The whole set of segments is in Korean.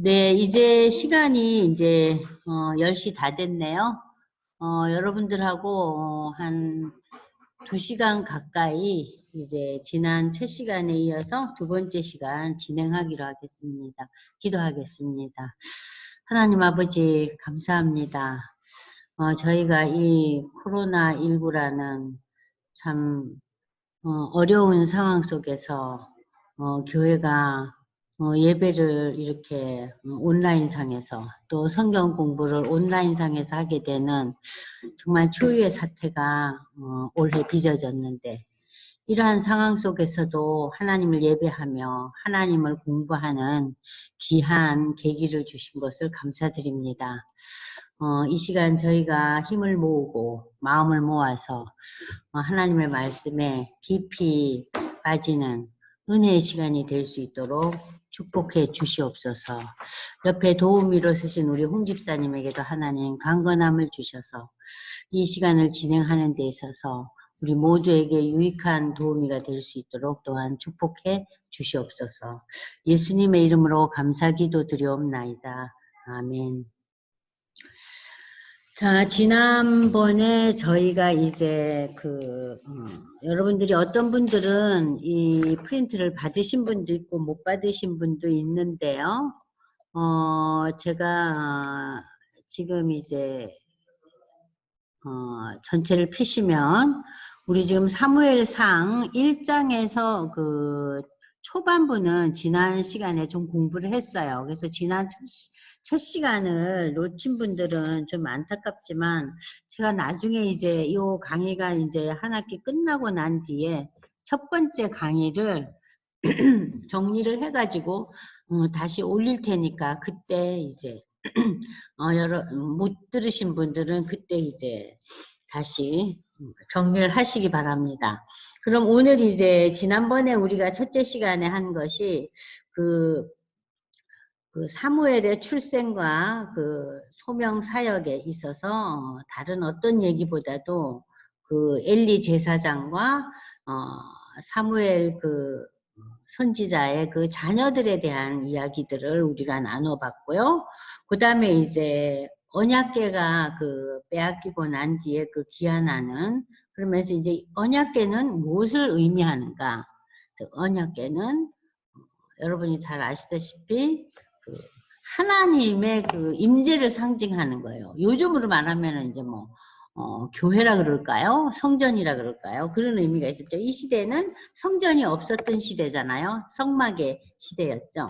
네, 이제 시간이 이제 10시 다 됐네요. 여러분들하고 한 2시간 가까이 이제 지난 첫 시간에 이어서 두 번째 시간 진행하기로 하겠습니다. 기도하겠습니다. 하나님 아버지 감사합니다. 저희가 이 코로나19라는 참 어려운 상황 속에서 교회가 예배를 이렇게 온라인상에서 또 성경 공부를 온라인상에서 하게 되는 정말 초유의 사태가 올해 빚어졌는데, 이러한 상황 속에서도 하나님을 예배하며 하나님을 공부하는 귀한 계기를 주신 것을 감사드립니다. 이 시간 저희가 힘을 모으고 마음을 모아서 하나님의 말씀에 깊이 빠지는 은혜의 시간이 될 수 있도록 축복해 주시옵소서. 옆에 도우미로 쓰신 우리 홍 집사님에게도 하나님 강건함을 주셔서 이 시간을 진행하는 데 있어서 우리 모두에게 유익한 도우미가 될 수 있도록 또한 축복해 주시옵소서. 예수님의 이름으로 감사기도 드리옵나이다. 아멘. 자, 지난번에 저희가 이제 여러분들이 어떤 분들은 이 프린트를 받으신 분도 있고 못 받으신 분도 있는데요. 제가 지금 이제 전체를 피시면 우리 지금 사무엘상 1장에서 그 초반부는 지난 시간에 좀 공부를 했어요. 그래서 지난 첫 시간을 놓친 분들은 좀 안타깝지만 제가 나중에 이제 이 강의가 이제 한 학기 끝나고 난 뒤에 첫 번째 강의를 정리를 해가지고 다시 올릴 테니까 그때 이제 못 들으신 분들은 그때 이제 다시 정리를 하시기 바랍니다. 그럼 오늘 이제 지난번에 우리가 첫째 시간에 한 것이 그 사무엘의 출생과 그 소명 사역에 있어서 다른 어떤 얘기보다도 그 엘리 제사장과 사무엘 그 선지자의 그 자녀들에 대한 이야기들을 우리가 나눠봤고요. 그 다음에 이제 언약궤가 그 빼앗기고 난 뒤에 그 귀환하는, 그러면서 이제 언약궤는 무엇을 의미하는가? 언약궤는 여러분이 잘 아시다시피 그 하나님의 그 임재를 상징하는 거예요. 요즘으로 말하면 이제 뭐 교회라 그럴까요? 성전이라 그럴까요? 그런 의미가 있었죠. 이 시대는 성전이 없었던 시대잖아요. 성막의 시대였죠.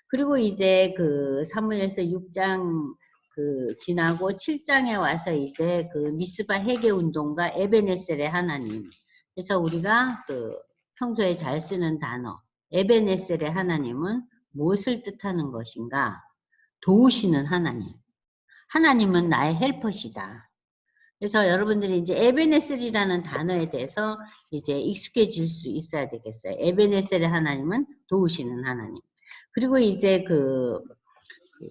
그리고 이제 그 사무엘서 6장 그 지나고 7장에 와서 이제 그 미스바 회개 운동과 에베네셀의 하나님. 그래서 우리가 그 평소에 잘 쓰는 단어 에베네셀의 하나님은 무엇을 뜻하는 것인가? 도우시는 하나님. 하나님은 나의 헬퍼시다. 그래서 여러분들이 이제 에베네셀이라는 단어에 대해서 이제 익숙해질 수 있어야 되겠어요. 에베네셀의 하나님은 도우시는 하나님. 그리고 이제 그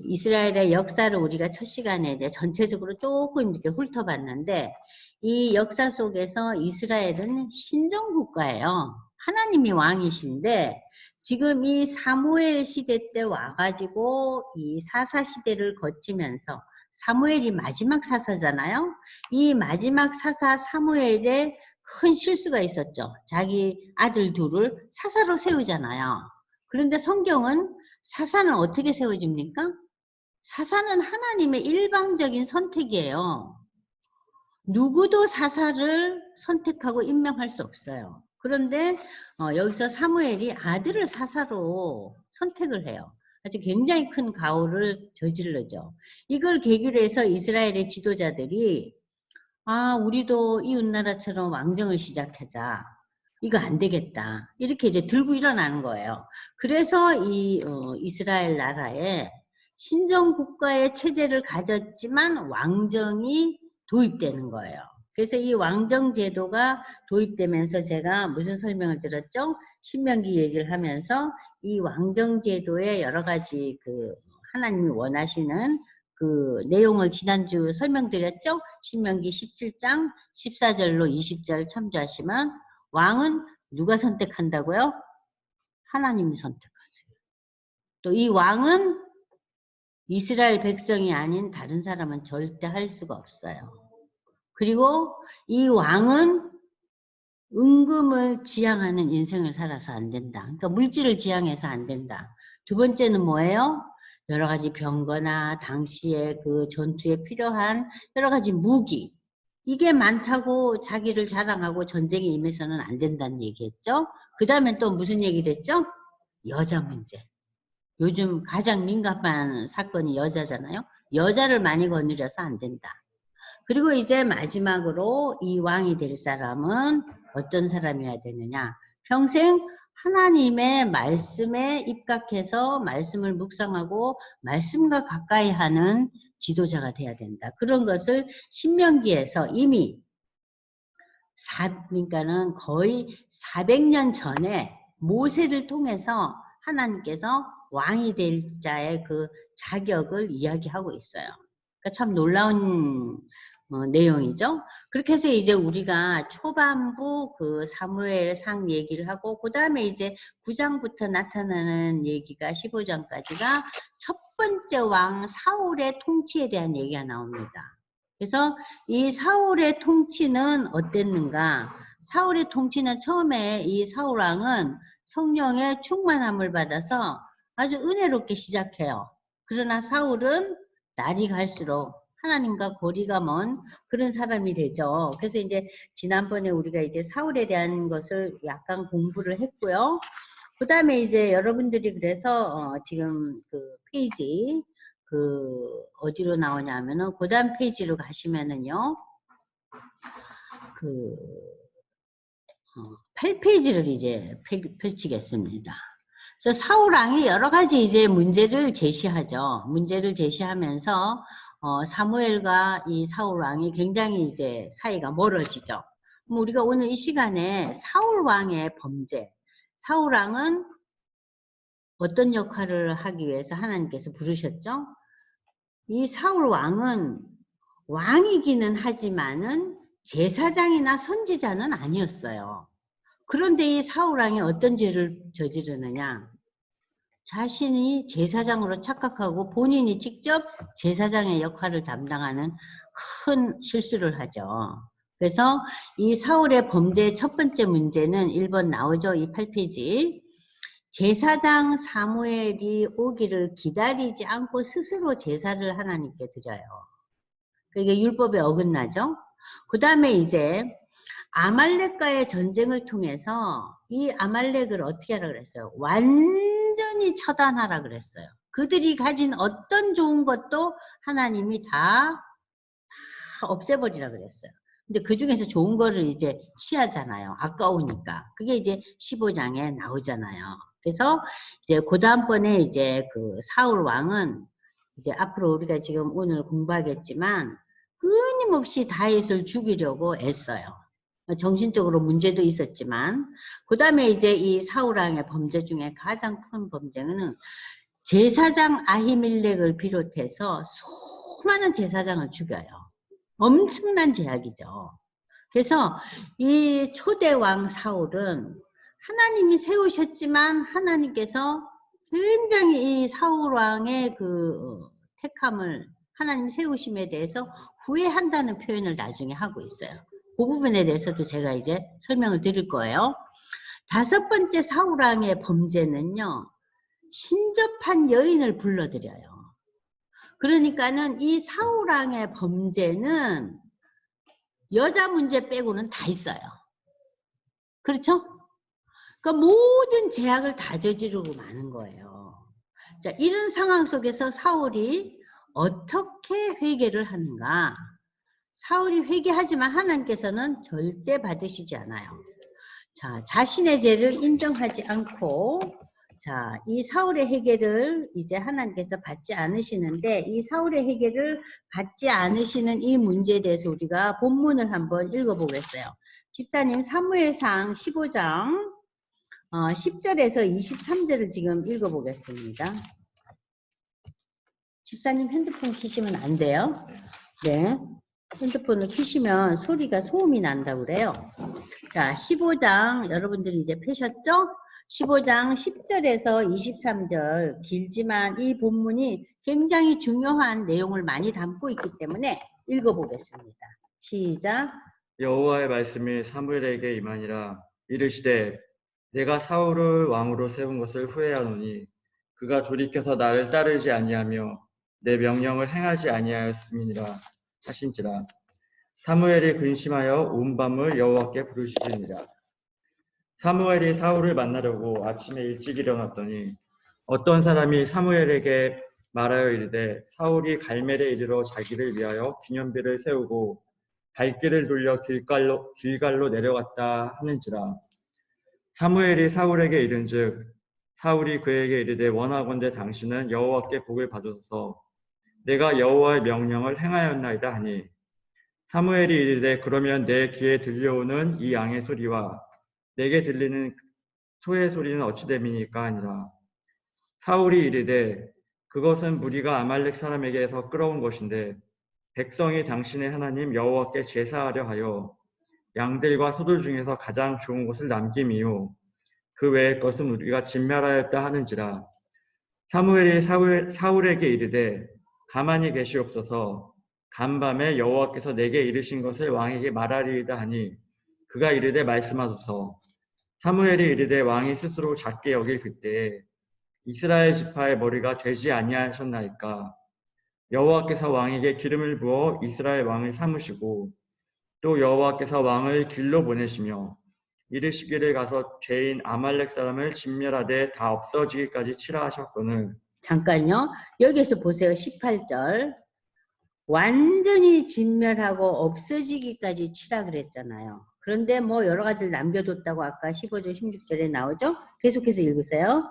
이스라엘의 역사를 우리가 첫 시간에 이제 전체적으로 조금 이렇게 훑어봤는데, 이 역사 속에서 이스라엘은 신정국가예요. 하나님이 왕이신데 지금 이 사무엘 시대 때 와가지고 이 사사 시대를 거치면서, 사무엘이 마지막 사사잖아요. 이 마지막 사사 사무엘에 큰 실수가 있었죠. 자기 아들 둘을 사사로 세우잖아요. 그런데 성경은 사사는 어떻게 세워집니까? 사사는 하나님의 일방적인 선택이에요. 누구도 사사를 선택하고 임명할 수 없어요. 그런데 여기서 사무엘이 아들을 사사로 선택을 해요. 아주 굉장히 큰 가오를 저질러죠. 이걸 계기로 해서 이스라엘의 지도자들이 우리도 이웃나라처럼 왕정을 시작하자. 이거 안 되겠다. 이렇게 이제 들고 일어나는 거예요. 그래서 이 이스라엘 나라에 신정국가의 체제를 가졌지만 왕정이 도입되는 거예요. 그래서 이 왕정 제도가 도입되면서 제가 무슨 설명을 드렸죠? 신명기 얘기를 하면서 이 왕정 제도의 여러 가지 그 하나님이 원하시는 그 내용을 지난주 설명드렸죠? 신명기 17장 14절로 20절 참조하시면, 왕은 누가 선택한다고요? 하나님이 선택하세요. 또 이 왕은 이스라엘 백성이 아닌 다른 사람은 절대 할 수가 없어요. 그리고 이 왕은 은금을 지향하는 인생을 살아서 안 된다. 그러니까 물질을 지향해서 안 된다. 두 번째는 뭐예요? 여러 가지 병거나 당시에 그 전투에 필요한 여러 가지 무기. 이게 많다고 자기를 자랑하고 전쟁에 임해서는 안 된다는 얘기했죠. 그 다음에 또 무슨 얘기를 했죠? 여자 문제. 요즘 가장 민감한 사건이 여자잖아요. 여자를 많이 거느려서 안 된다. 그리고 이제 마지막으로 이 왕이 될 사람은 어떤 사람이어야 되느냐. 평생 하나님의 말씀에 입각해서 말씀을 묵상하고 말씀과 가까이 하는 지도자가 돼야 된다. 그런 것을 신명기에서 이미 그러니까는 거의 400년 전에 모세를 통해서 하나님께서 왕이 될 자의 그 자격을 이야기하고 있어요. 그러니까 참 놀라운 내용이죠. 그렇게 해서 이제 우리가 초반부 그 사무엘상 얘기를 하고 그 다음에 이제 9장부터 나타나는 얘기가 15장까지가 첫 번째 왕 사울의 통치에 대한 얘기가 나옵니다. 그래서 이 사울의 통치는 어땠는가? 사울의 통치는 처음에 이 사울 왕은 성령의 충만함을 받아서 아주 은혜롭게 시작해요. 그러나 사울은 날이 갈수록 하나님과 거리가 먼 그런 사람이 되죠. 그래서 이제 지난번에 우리가 이제 사울에 대한 것을 약간 공부를 했고요. 그 다음에 이제 여러분들이 그래서 지금 그 페이지 어디로 나오냐면은 그 다음 페이지로 가시면은요. 8페이지를 이제 펼치겠습니다. 그래서 사울왕이 여러 가지 이제 문제를 제시하죠. 문제를 제시하면서 사무엘과 이 사울왕이 굉장히 이제 사이가 멀어지죠. 그럼 우리가 오늘 이 시간에 사울왕의 범죄, 사울왕은 어떤 역할을 하기 위해서 하나님께서 부르셨죠? 이 사울왕은 왕이기는 하지만은 제사장이나 선지자는 아니었어요. 그런데 이 사울왕이 어떤 죄를 저지르느냐? 자신이 제사장으로 착각하고 본인이 직접 제사장의 역할을 담당하는 큰 실수를 하죠. 그래서 이 사울의 범죄의 첫 번째 문제는 1번 나오죠. 이 8페이지. 제사장 사무엘이 오기를 기다리지 않고 스스로 제사를 하나님께 드려요. 그게 율법에 어긋나죠. 그 다음에 이제 아말렉과의 전쟁을 통해서 이 아말렉을 어떻게 하라 그랬어요? 완전히 처단하라 그랬어요. 그들이 가진 어떤 좋은 것도 하나님이 다 없애버리라 그랬어요. 근데 그 중에서 좋은 거를 이제 취하잖아요. 아까우니까. 그게 이제 15장에 나오잖아요. 그래서 이제 그 다음번에 이제 그 사울 왕은 이제 앞으로 우리가 지금 오늘 공부하겠지만 끊임없이 다윗을 죽이려고 애써요. 정신적으로 문제도 있었지만 그 다음에 이제 이 사울왕의 범죄 중에 가장 큰 범죄는 제사장 아히멜렉을 비롯해서 수많은 제사장을 죽여요. 엄청난 제약이죠. 그래서 이 초대왕 사울은 하나님이 세우셨지만 하나님께서 굉장히 이 사울왕의 그 택함을 하나님 세우심에 대해서 후회한다는 표현을 나중에 하고 있어요. 그 부분에 대해서도 제가 이제 설명을 드릴 거예요. 다섯 번째 사울왕의 범죄는요. 신접한 여인을 불러들여요. 그러니까는 이 사울왕의 범죄는 여자 문제 빼고는 다 있어요. 그렇죠? 그러니까 모든 제약을 다 저지르고 마는 거예요. 자, 이런 상황 속에서 사울이 어떻게 회개를 하는가? 사울이 회개하지만 하나님께서는 절대 받으시지 않아요. 자, 자신의 죄를 인정하지 않고 자, 이 사울의 회개를 이제 하나님께서 받지 않으시는데 이 사울의 회개를 받지 않으시는 이 문제에 대해서 우리가 본문을 한번 읽어보겠어요. 집사님 사무엘상 15장 10절에서 23절을 지금 읽어보겠습니다. 집사님 핸드폰 켜시면 안 돼요. 네, 핸드폰을 켜시면 소음이 난다고 그래요. 자, 15장 여러분들이 이제 펴셨죠? 15장 10절에서 23절 길지만 이 본문이 굉장히 중요한 내용을 많이 담고 있기 때문에 읽어보겠습니다. 시작. 여호와의 말씀이 사무엘에게 임하니라. 이르시되 내가 사울을 왕으로 세운 것을 후회하노니 그가 돌이켜서 나를 따르지 아니하며 내 명령을 행하지 아니하였음이니라 하신지라. 사무엘이 근심하여 온 밤을 여호와께 부르시니라. 사무엘이 사울을 만나려고 아침에 일찍 일어났더니 어떤 사람이 사무엘에게 말하여 이르되 사울이 갈멜에 이르러 자기를 위하여 기념비를 세우고 발길을 돌려 길갈로 내려갔다 하는지라. 사무엘이 사울에게 이른즉 사울이 그에게 이르되 원하건대 당신은 여호와께 복을 받으소서 내가 여호와의 명령을 행하였나이다 하니 사무엘이 이르되 그러면 내 귀에 들려오는 이 양의 소리와 내게 들리는 소의 소리는 어찌 됨이니까 하니라. 사울이 이르되 그것은 무리가 아말렉 사람에게서 끌어온 것인데 백성이 당신의 하나님 여호와께 제사하려 하여 양들과 소들 중에서 가장 좋은 것을 남김이요 그 외의 것은 우리가 진멸하였다 하는지라. 사무엘이 사울에게 이르되 가만히 계시옵소서 간밤에 여호와께서 내게 이르신 것을 왕에게 말하리이다 하니 그가 이르되 말씀하소서. 사무엘이 이르되 왕이 스스로 작게 여길 그때에 이스라엘 지파의 머리가 되지 아니하셨나이까. 여호와께서 왕에게 기름을 부어 이스라엘 왕을 삼으시고 또 여호와께서 왕을 길로 보내시며 이르시기를 가서 죄인 아말렉 사람을 진멸하되 다 없어지기까지 치라 하셨거늘. 잠깐요. 여기서 보세요. 18절. 완전히 진멸하고 없어지기까지 치라 그랬잖아요. 그런데 뭐 여러 가지를 남겨뒀다고 아까 15절 16절에 나오죠. 계속해서 읽으세요.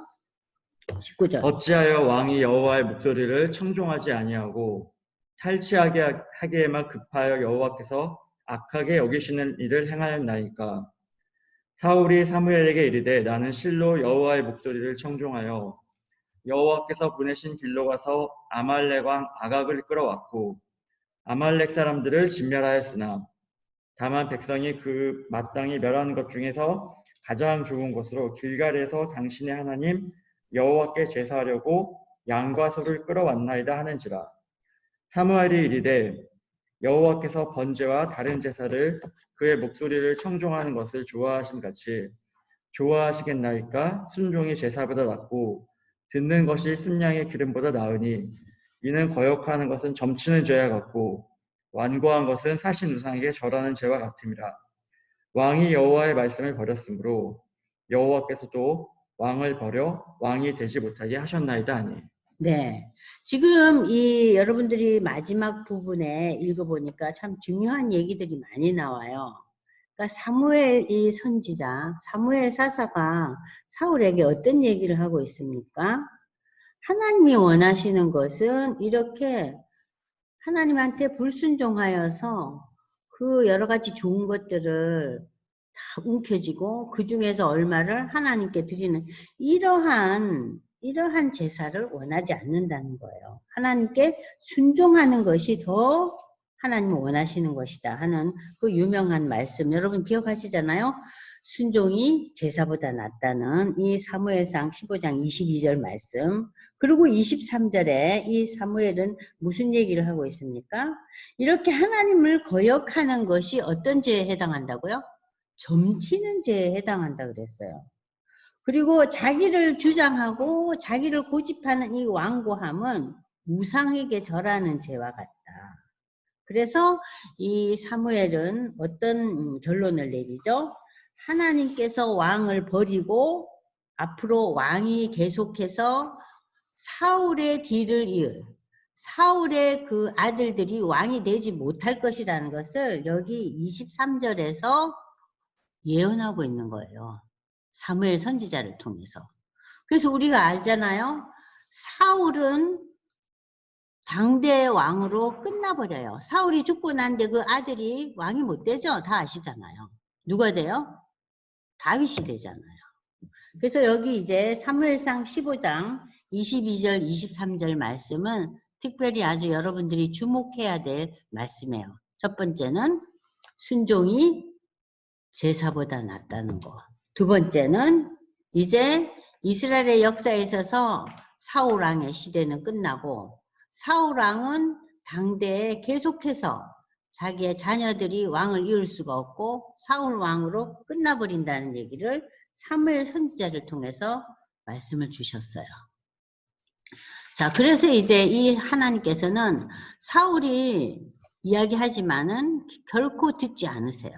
19절. 어찌하여 왕이 여호와의 목소리를 청종하지 아니하고 탈취하게 하기에만 급하여 여호와께서 악하게 여기시는 일을 행하였나이까. 사울이 사무엘에게 이르되 나는 실로 여호와의 목소리를 청종하여 여호와께서 보내신 길로 가서 아말렉 왕 아각을 끌어왔고 아말렉 사람들을 진멸하였으나 다만 백성이 그 마땅히 멸하는 것 중에서 가장 좋은 것으로 길갈에서 당신의 하나님 여호와께 제사하려고 양과 소를 끌어왔나이다 하는지라. 사무엘이 이르되 여호와께서 번제와 다른 제사를 그의 목소리를 청종하는 것을 좋아하심 같이 좋아하시겠나이까. 순종이 제사보다 낫고 듣는 것이 순양의 기름보다 나으니 이는 거역하는 것은 점치는 죄와 같고 완고한 것은 사신 우상에게 절하는 죄와 같음이라. 왕이 여호와의 말씀을 버렸으므로 여호와께서도 왕을 버려 왕이 되지 못하게 하셨나이다 하니. 네. 지금 이 여러분들이 마지막 부분에 읽어보니까 참 중요한 얘기들이 많이 나와요. 그러니까 사무엘 이 선지자, 사무엘 사사가 사울에게 어떤 얘기를 하고 있습니까? 하나님이 원하시는 것은 이렇게 하나님한테 불순종하여서 그 여러 가지 좋은 것들을 다 움켜쥐고 그 중에서 얼마를 하나님께 드리는 이러한 제사를 원하지 않는다는 거예요. 하나님께 순종하는 것이 더 하나님이 원하시는 것이다 하는 그 유명한 말씀 여러분 기억하시잖아요. 순종이 제사보다 낫다는 이 사무엘상 15장 22절 말씀. 그리고 23절에 이 사무엘은 무슨 얘기를 하고 있습니까? 이렇게 하나님을 거역하는 것이 어떤 죄에 해당한다고요? 점치는 죄에 해당한다 그랬어요. 그리고 자기를 주장하고 자기를 고집하는 이 완고함은 우상에게 절하는 죄와 같다. 그래서 이 사무엘은 어떤 결론을 내리죠? 하나님께서 왕을 버리고 앞으로 왕이 계속해서 사울의 뒤를 이을 사울의 그 아들들이 왕이 되지 못할 것이라는 것을 여기 23절에서 예언하고 있는 거예요. 사무엘 선지자를 통해서. 그래서 우리가 알잖아요. 사울은 당대 왕으로 끝나버려요. 사울이 죽고 난데 그 아들이 왕이 못 되죠? 다 아시잖아요. 누가 돼요? 다윗이 되잖아요. 그래서 여기 이제 사무엘상 15장 22절, 23절 말씀은 특별히 아주 여러분들이 주목해야 될 말씀이에요. 첫 번째는 순종이 제사보다 낫다는 거. 두 번째는 이제 이스라엘의 역사에 있어서 사울 왕의 시대는 끝나고 사울 왕은 당대에 계속해서 자기의 자녀들이 왕을 이을 수가 없고 사울 왕으로 끝나버린다는 얘기를 사무엘 선지자를 통해서 말씀을 주셨어요. 자, 그래서 이제 이 하나님께서는 사울이 이야기하지만은 결코 듣지 않으세요.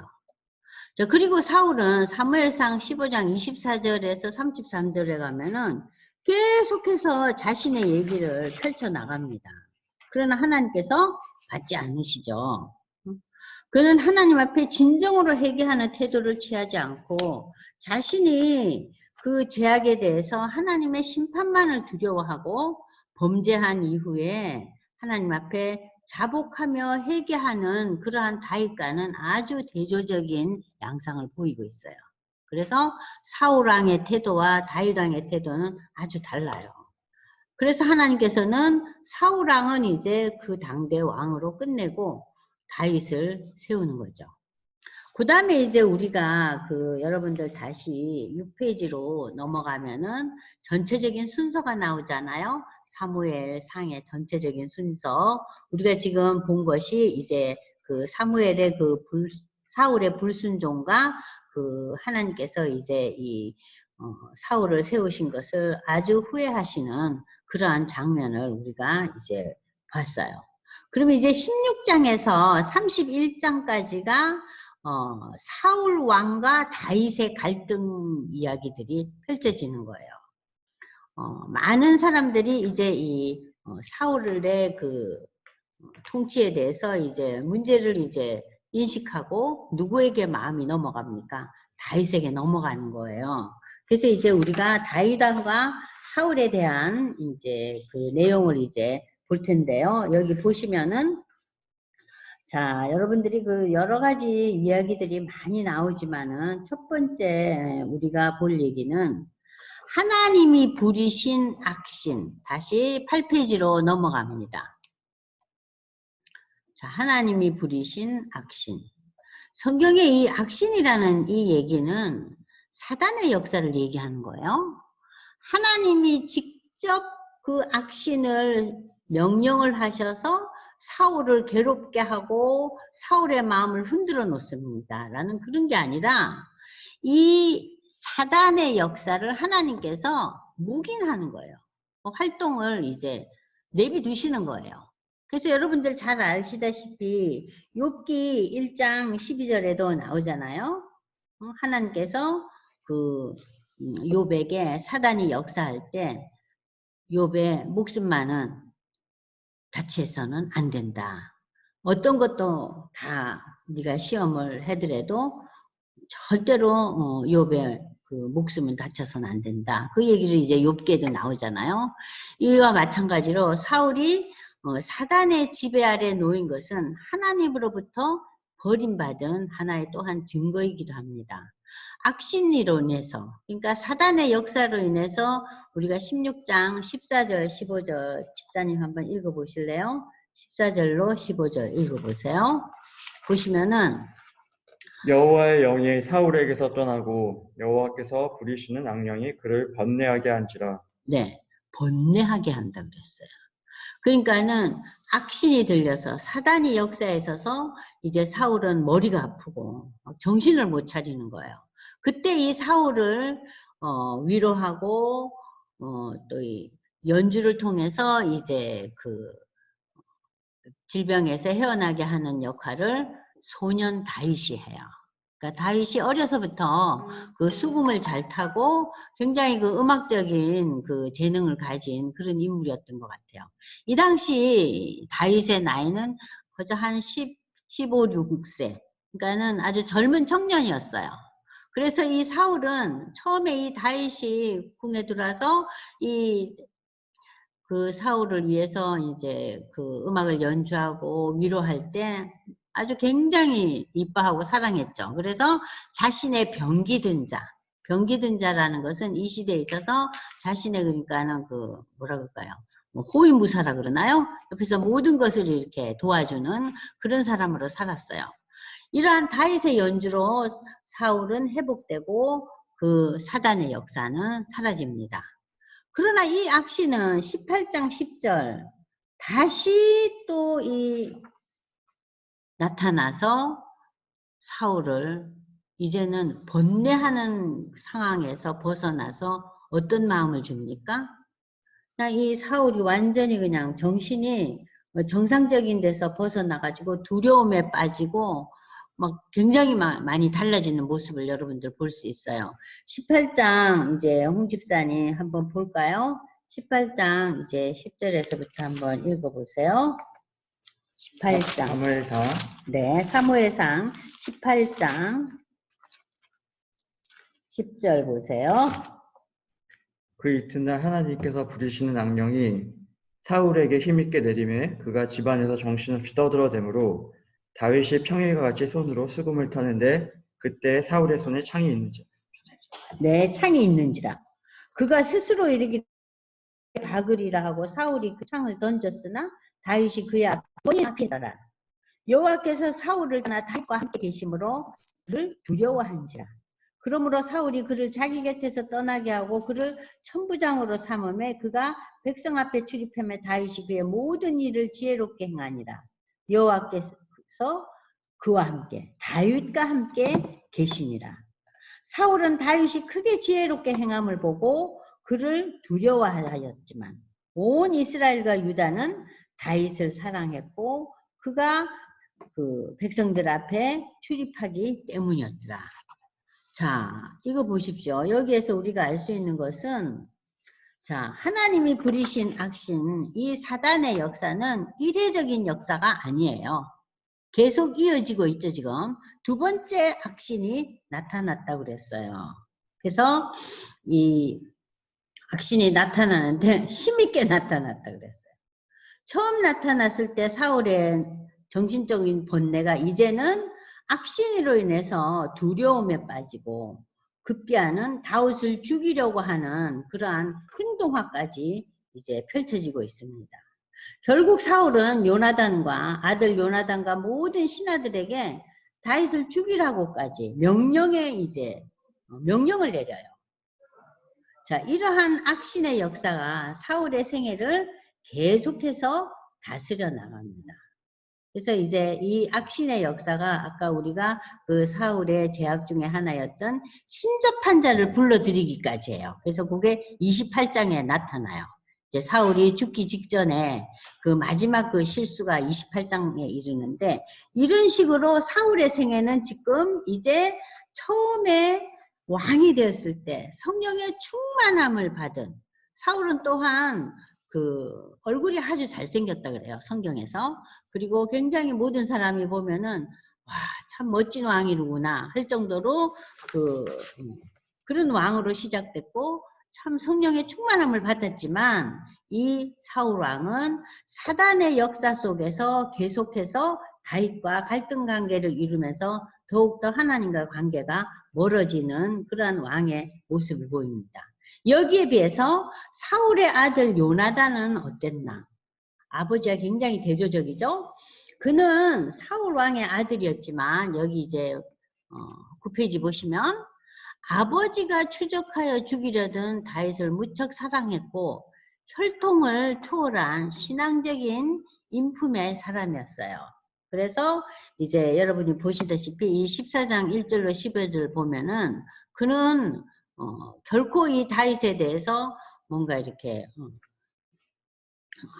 자, 그리고 사울은 사무엘상 15장 24절에서 33절에 가면은 계속해서 자신의 얘기를 펼쳐 나갑니다. 그러나 하나님께서 받지 않으시죠. 그는 하나님 앞에 진정으로 회개하는 태도를 취하지 않고 자신이 그 죄악에 대해서 하나님의 심판만을 두려워하고 범죄한 이후에 하나님 앞에 자복하며 회개하는 그러한 다윗과는 아주 대조적인 양상을 보이고 있어요. 그래서 사울 왕의 태도와 다윗 왕의 태도는 아주 달라요. 그래서 하나님께서는 사울 왕은 이제 그 당대 왕으로 끝내고 다윗을 세우는 거죠. 그 다음에 이제 우리가 여러분들 다시 6페이지로 넘어가면은 전체적인 순서가 나오잖아요. 사무엘 상의 전체적인 순서. 우리가 지금 본 것이 이제 사무엘의 사울의 불순종과 하나님께서 이제 사울을 세우신 것을 아주 후회하시는 그러한 장면을 우리가 이제 봤어요. 그러면 이제 16장에서 31장까지가 사울 왕과 다윗의 갈등 이야기들이 펼쳐지는 거예요. 많은 사람들이 이제 이 사울의 통치에 대해서 이제 문제를 이제 인식하고 누구에게 마음이 넘어갑니까? 다윗에게 넘어가는 거예요. 그래서 이제 우리가 다윗 왕과 사울에 대한 이제 내용을 이제 볼 텐데요. 여기 보시면은 자, 여러분들이 여러 가지 이야기들이 많이 나오지만은 첫 번째 우리가 볼 얘기는 하나님이 부리신 악신. 다시 8페이지로 넘어갑니다. 자, 하나님이 부리신 악신. 성경의 이 악신이라는 이 얘기는 사단의 역사를 얘기하는 거예요. 하나님이 직접 그 악신을 명령을 하셔서 사울을 괴롭게 하고 사울의 마음을 흔들어 놓습니다. 라는 그런 게 아니라 이 사단의 역사를 하나님께서 묵인하는 거예요. 활동을 이제 내비두시는 거예요. 그래서 여러분들 잘 아시다시피 욥기 1장 12절에도 나오잖아요. 하나님께서 욥에게 사단이 역사할 때 욥의 목숨만은 다치해서는 안 된다. 어떤 것도 다 네가 시험을 해더라도 절대로 욥의 목숨은 다쳐서는 안 된다. 그 얘기를 이제 욥기에도 나오잖아요. 이와 마찬가지로 사울이 사단의 지배 아래 놓인 것은 하나님으로부터 버림받은 하나의 또한 증거이기도 합니다. 악신으로 인해서, 그러니까 사단의 역사로 인해서 우리가 16장 14절 15절 집사님 한번 읽어보실래요? 14절로 15절 읽어보세요. 보시면은 여호와의 영이 사울에게서 떠나고 여호와께서 부리시는 악령이 그를 번뇌하게 한지라. 네, 번뇌하게 한다 그랬어요. 그러니까는 악신이 들려서 사단이 역사에 있어서 이제 사울은 머리가 아프고 정신을 못 차리는 거예요. 그때 이 사울을 위로하고 또 이 연주를 통해서 이제 질병에서 헤어나게 하는 역할을 소년 다윗이 해요. 그러니까 다윗이 어려서부터 수금을 잘 타고 굉장히 음악적인 재능을 가진 그런 인물이었던 것 같아요. 이 당시 다윗의 나이는 거저 한 15, 16세. 그러니까는 아주 젊은 청년이었어요. 그래서 이 사울은 처음에 이 다윗이 궁에 들어와서 사울을 위해서 이제 음악을 연주하고 위로할 때 아주 굉장히 이뻐하고 사랑했죠. 그래서 자신의 병기든 자라는 것은 이 시대에 있어서 자신의 그러니까는 뭐라 그럴까요? 호위무사라 그러나요? 옆에서 모든 것을 이렇게 도와주는 그런 사람으로 살았어요. 이러한 다윗의 연주로 사울은 회복되고 그 사단의 역사는 사라집니다. 그러나 이 악신은 18장 10절 다시 또 나타나서 사울을 이제는 번뇌하는 상황에서 벗어나서 어떤 마음을 줍니까? 그냥 이 사울이 완전히 그냥 정신이 정상적인 데서 벗어나가지고 두려움에 빠지고 막 굉장히 많이 달라지는 모습을 여러분들 볼 수 있어요. 18장 이제 홍 집사님 한번 볼까요? 18장 이제 10절에서부터 한번 읽어보세요. 18장. 사무엘상. 네, 사무엘상 18장 10절 보세요. 그 이튿날 하나님께서 부리시는 악령이 사울에게 힘있게 내림에 그가 집안에서 정신없이 떠들어대므로 다윗이 평일과 같이 손으로 수금을 타는데 그때 사울의 손에 창이 있는지. 네, 창이 있는지라. 그가 스스로 이르기를 박으리라 하고 사울이 그 창을 던졌으나 다윗이 그의 앞에 있더라. 여호와께서 사울을 떠나 다윗과 함께 계심으로 그를 두려워한지라. 그러므로 사울이 그를 자기 곁에서 떠나게 하고 그를 천부장으로 삼음에 그가 백성 앞에 출입하며 다윗이 그의 모든 일을 지혜롭게 행하니라. 여호와께서 그와 함께 다윗과 함께 계시니라. 사울은 다윗이 크게 지혜롭게 행함을 보고 그를 두려워하였지만 온 이스라엘과 유다는 다윗을 사랑했고 그가 그 백성들 앞에 출입하기 때문이었더라. 자, 이거 보십시오. 여기에서 우리가 알 수 있는 것은 자, 하나님이 부리신 악신 이 사단의 역사는 이례적인 역사가 아니에요. 계속 이어지고 있죠, 지금. 두 번째 악신이 나타났다고 그랬어요. 그래서 이 악신이 나타나는데 힘있게 나타났다고 그랬어요. 처음 나타났을 때 사울의 정신적인 번뇌가 이제는 악신으로 인해서 두려움에 빠지고 급기야는 다윗을 죽이려고 하는 그러한 행동화까지 이제 펼쳐지고 있습니다. 결국 사울은 요나단과 아들 요나단과 모든 신하들에게 다윗을 죽이라고까지 명령을 내려요. 자, 이러한 악신의 역사가 사울의 생애를 계속해서 다스려 나갑니다. 그래서 이제 이 악신의 역사가 아까 우리가 그 사울의 죄악 중에 하나였던 신접한 자를 불러들이기까지 해요. 그래서 그게 28장에 나타나요. 이제 사울이 죽기 직전에 그 마지막 그 실수가 28장에 이르는데 이런 식으로 사울의 생애는 지금 이제 처음에 왕이 되었을 때 성령의 충만함을 받은 사울은 또한 그 얼굴이 아주 잘생겼다 그래요. 성경에서. 그리고 굉장히 모든 사람이 보면은 와, 참 멋진 왕이구나 할 정도로 그런 왕으로 시작됐고 참 성령의 충만함을 받았지만 이 사울 왕은 사단의 역사 속에서 계속해서 다윗과 갈등 관계를 이루면서 더욱더 하나님과 관계가 멀어지는 그러한 왕의 모습을 보입니다. 여기에 비해서 사울의 아들 요나단은 어땠나? 아버지가 굉장히 대조적이죠. 그는 사울 왕의 아들이었지만 여기 이제 9페이지 보시면 아버지가 추적하여 죽이려던 다윗을 무척 사랑했고 혈통을 초월한 신앙적인 인품의 사람이었어요. 그래서 이제 여러분이 보시다시피 이 14장 1절로 15절 보면은 그는 결코 이 다윗에 대해서 뭔가 이렇게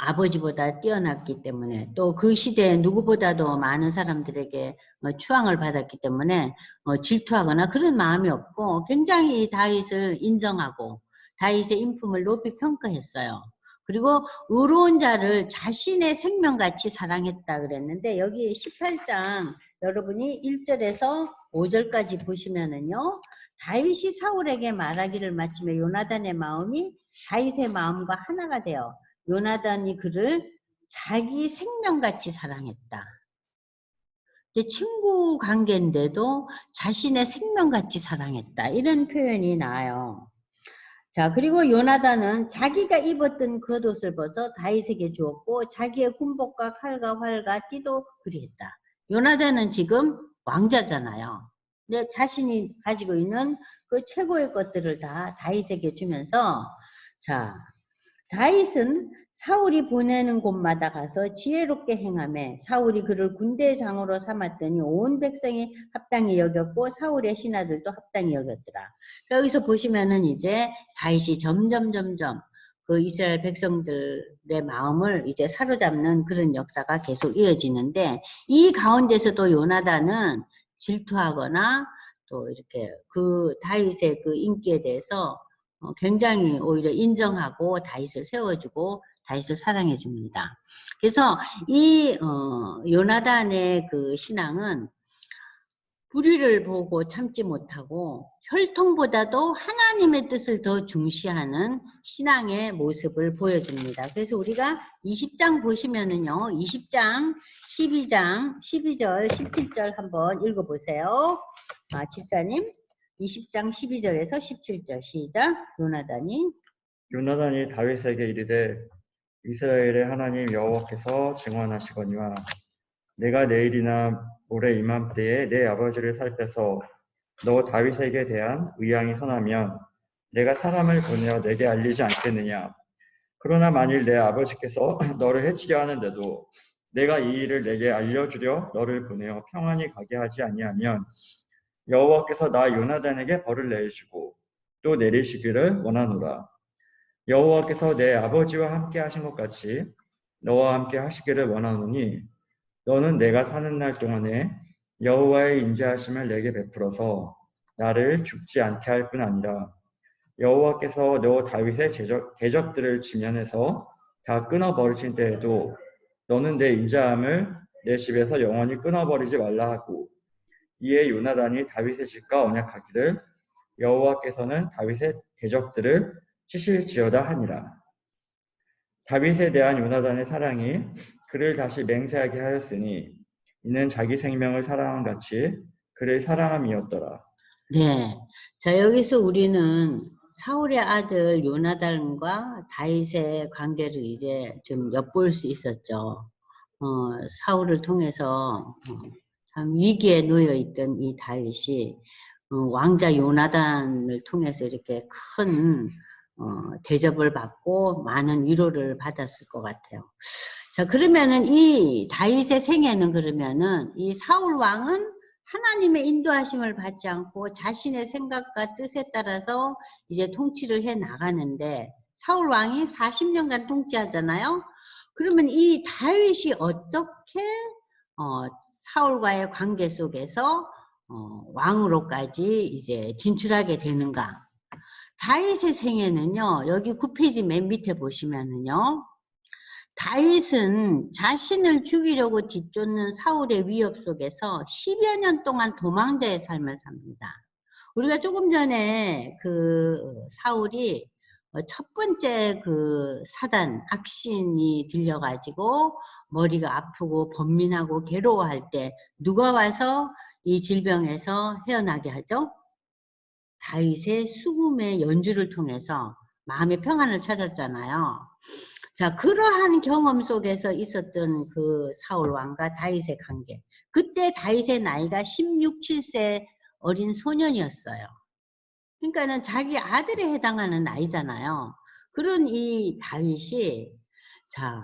아버지보다 뛰어났기 때문에 또 그 시대에 누구보다도 많은 사람들에게 추앙을 받았기 때문에 질투하거나 그런 마음이 없고 굉장히 다윗을 인정하고 다윗의 인품을 높이 평가했어요. 그리고 의로운 자를 자신의 생명같이 사랑했다 그랬는데 여기 18장 여러분이 1절에서 5절까지 보시면은요. 다윗이 사울에게 말하기를 마치며 요나단의 마음이 다윗의 마음과 하나가 되어 요나단이 그를 자기 생명같이 사랑했다. 친구 관계인데도 자신의 생명같이 사랑했다. 이런 표현이 나와요. 자, 그리고 요나단은 자기가 입었던 겉옷을 벗어 다윗에게 주었고 자기의 군복과 칼과 활과 띠도 그리했다. 요나단은 지금 왕자잖아요. 내 자신이 가지고 있는 그 최고의 것들을 다 다윗에게 주면서, 자, 다윗은 사울이 보내는 곳마다 가서 지혜롭게 행하며 사울이 그를 군대의 장으로 삼았더니 온 백성이 합당히 여겼고 사울의 신하들도 합당히 여겼더라. 여기서 보시면은 이제 다윗이 점점 그 이스라엘 백성들의 마음을 이제 사로잡는 그런 역사가 계속 이어지는데, 이 가운데서도 요나단은 질투하거나 또 이렇게 그 다윗의 그 인기에 대해서 굉장히 오히려 인정하고 다윗을 세워주고 다윗을 사랑해 줍니다. 그래서 이 요나단의 그 신앙은 불의를 보고 참지 못하고 혈통보다도 하나님의 뜻을 더 중시하는 신앙의 모습을 보여줍니다. 그래서 우리가 20장 보시면은요, 20장, 12장, 12절, 17절 한번 읽어보세요. 집사님, 20장 12절에서 17절 시작. 요나단이 다윗에게 이르되 이스라엘의 하나님 여호와께서 증언하시거니와 내가 내일이나 모레 이맘때에 내 아버지를 살펴서 너 다윗에게 대한 의향이 선하면 내가 사람을 보내어 내게 알리지 않겠느냐. 그러나 만일 내 아버지께서 너를 해치려 하는데도 내가 이 일을 내게 알려주려 너를 보내어 평안히 가게 하지 아니하면 여호와께서 나 요나단에게 벌을 내리시고 또 내리시기를 원하노라. 여호와께서 내 아버지와 함께 하신 것 같이 너와 함께 하시기를 원하노니 너는 내가 사는 날 동안에 여호와의 인자하심을 내게 베풀어서 나를 죽지 않게 할 뿐 아니라 여호와께서 너 다윗의 대적들을 지면에서 다 끊어버리신 때에도 너는 내 인자함을 내 집에서 영원히 끊어버리지 말라 하고 이에 요나단이 다윗의 집과 언약하기를 여호와께서는 다윗의 대적들을 치실지어다 하니라. 다윗에 대한 요나단의 사랑이 그를 다시 맹세하게 하였으니 이는 자기 생명을 사랑함 같이 그를 사랑함이었더라. 네. 자, 여기서 우리는 사울의 아들 요나단과 다윗의 관계를 이제 좀 엿볼 수 있었죠. 사울을 통해서 참 위기에 놓여 있던 이 다윗이 왕자 요나단을 통해서 이렇게 큰 대접을 받고 많은 위로를 받았을 것 같아요. 자, 그러면은 이 다윗의 생애는 그러면은 이 사울 왕은 하나님의 인도하심을 받지 않고 자신의 생각과 뜻에 따라서 이제 통치를 해 나가는데, 사울 왕이 40년간 통치하잖아요. 그러면 이 다윗이 어떻게 사울과의 관계 속에서 왕으로까지 이제 진출하게 되는가? 다윗의 생애는요, 여기 9페이지 맨 밑에 보시면은요, 다윗은 자신을 죽이려고 뒤쫓는 사울의 위협 속에서 10여 년 동안 도망자의 삶을 삽니다. 우리가 조금 전에 그 사울이 첫 번째 그 사단 악신이 들려가지고 머리가 아프고 번민하고 괴로워할 때 누가 와서 이 질병에서 헤어나게 하죠? 다윗의 수금의 연주를 통해서 마음의 평안을 찾았잖아요. 자, 그러한 경험 속에서 있었던 그 사울 왕과 다윗의 관계. 그때 다윗의 나이가 16, 7세 어린 소년이었어요. 그러니까는 자기 아들에 해당하는 나이잖아요. 그런 이 다윗이, 자,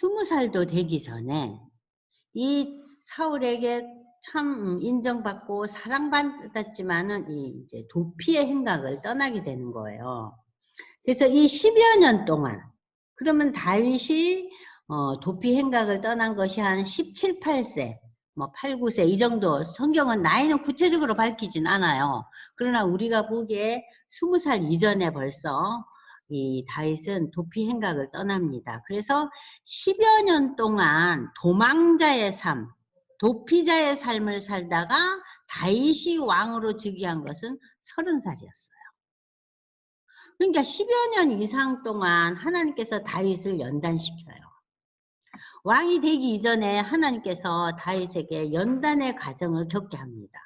20살도 되기 전에 이 사울에게 참 인정받고 사랑받았지만은 이제 도피의 행각을 떠나게 되는 거예요. 그래서 이 10여 년 동안, 그러면 다윗이 도피 행각을 떠난 것이 한 17, 8세, 뭐 8, 9세 이 정도. 성경은 나이는 구체적으로 밝히진 않아요. 그러나 우리가 보기에 20살 이전에 벌써 이 다윗은 도피 행각을 떠납니다. 그래서 10여 년 동안 도망자의 삶, 도피자의 삶을 살다가 다윗이 왕으로 즉위한 것은 30살이었어요. 그러니까 10여 년 이상 동안 하나님께서 다윗을 연단시켜요. 왕이 되기 이전에 하나님께서 다윗에게 연단의 과정을 겪게 합니다.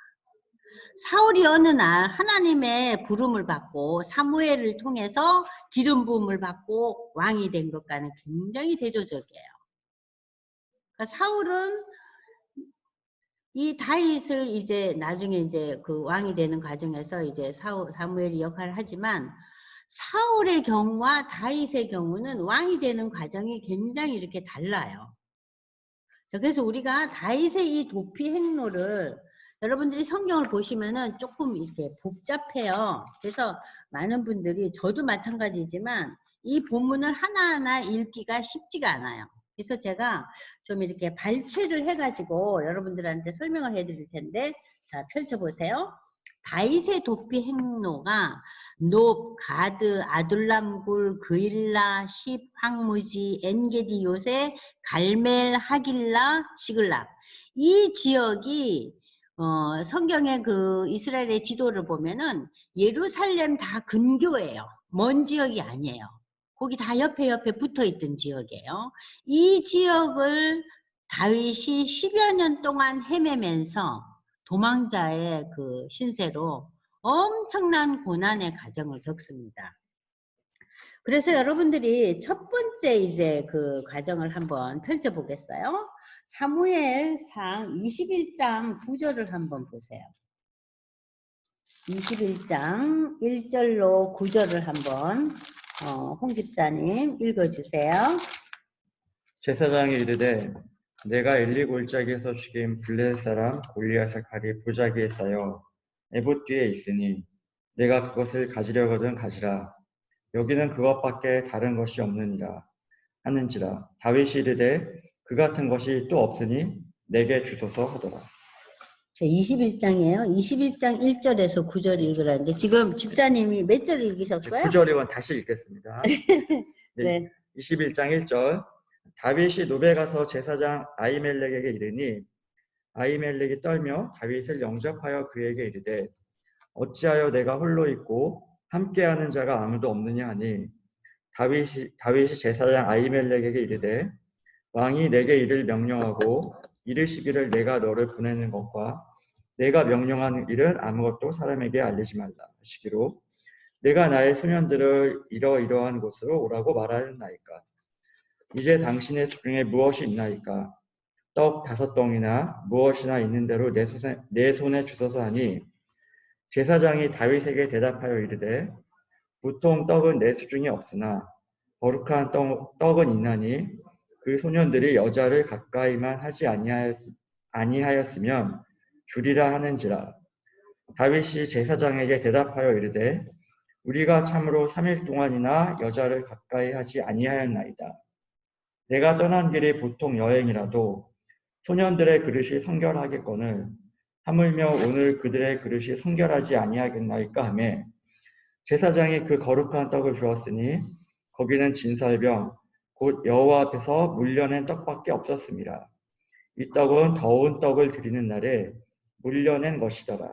사울이 어느 날 하나님의 부름을 받고 사무엘을 통해서 기름 부음을 받고 왕이 된 것과는 굉장히 대조적이에요. 그러니까 사울은 이 다윗을 이제 나중에 이제 그 왕이 되는 과정에서 이제 사무엘이 역할을 하지만 사울의 경우와 다윗의 경우는 왕이 되는 과정이 굉장히 이렇게 달라요. 자, 그래서 우리가 다윗의 이 도피 행로를 여러분들이 성경을 보시면은 조금 이렇게 복잡해요. 그래서 많은 분들이 저도 마찬가지지만 이 본문을 하나하나 읽기가 쉽지가 않아요. 그래서 제가 좀 이렇게 발췌를 해가지고 여러분들한테 설명을 해드릴 텐데, 자, 펼쳐보세요. 다윗의 도피 행로가 높, 가드, 아둘람굴, 그일라, 십, 황무지, 엔게디 요새, 갈멜, 하길라, 시글락. 이 지역이 성경의 그 이스라엘의 지도를 보면은 예루살렘 다 근교예요. 먼 지역이 아니에요. 거기 다 옆에 붙어 있던 지역이에요. 이 지역을 다윗이 10여 년 동안 헤매면서 도망자의 그 신세로 엄청난 고난의 과정을 겪습니다. 그래서 여러분들이 첫 번째 이제 그 과정을 한번 펼쳐보겠어요. 사무엘상 21장 9절을 한번 보세요. 21장 1절로 9절을 한번 홍 집사님 읽어주세요. 제사장이 이르되 내가 엘리 골짜기에서 죽인 블레셋 사람 골리앗의 칼이 보자기에 쌓여 에봇 뒤에 있으니 내가 그것을 가지려거든 가지라. 여기는 그것밖에 다른 것이 없느니라 하는지라. 다윗이 이르되 그 같은 것이 또 없으니 내게 주소서 하더라. 21장이에요. 21장 1절에서 9절 읽으라는데 지금 집사님이 몇 절 읽으셨어요? 9절이면 다시 읽겠습니다. 네. 21장 1절. 다윗이 노베 가서 제사장 아히멜렉에게 이르니 아히멜렉이 떨며 다윗을 영접하여 그에게 이르되 어찌하여 내가 홀로 있고 함께하는 자가 아무도 없느냐 하니 다윗이 제사장 아히멜렉에게 이르되 왕이 내게 이를 명령하고 이르시기를 내가 너를 보내는 것과 내가 명령한 일은 아무것도 사람에게 알리지 말라 하시기로 내가 나의 소년들을 이러이러한 곳으로 오라고 말하였나이까. 이제 당신의 수중에 무엇이 있나이까. 떡 5덩이나 무엇이나 있는 대로 내 손에 주소서 하니 제사장이 다윗에게 대답하여 이르되 보통 떡은 내 수중에 없으나 거룩한 떡은 있나니 그 소년들이 여자를 가까이만 하지 아니하였으면 주리라 하는지라. 다윗이 제사장에게 대답하여 이르되 우리가 참으로 3일 동안이나 여자를 가까이 하지 아니하였나이다. 내가 떠난 길이 보통 여행이라도 소년들의 그릇이 성결하겠거늘 하물며 오늘 그들의 그릇이 성결하지 아니하겠나이까 하매 제사장이 그 거룩한 떡을 주었으니 거기는 진설병 곧 여호와 앞에서 물려낸 떡밖에 없었습니다. 이 떡은 더운 떡을 드리는 날에 물려낸 것이더라.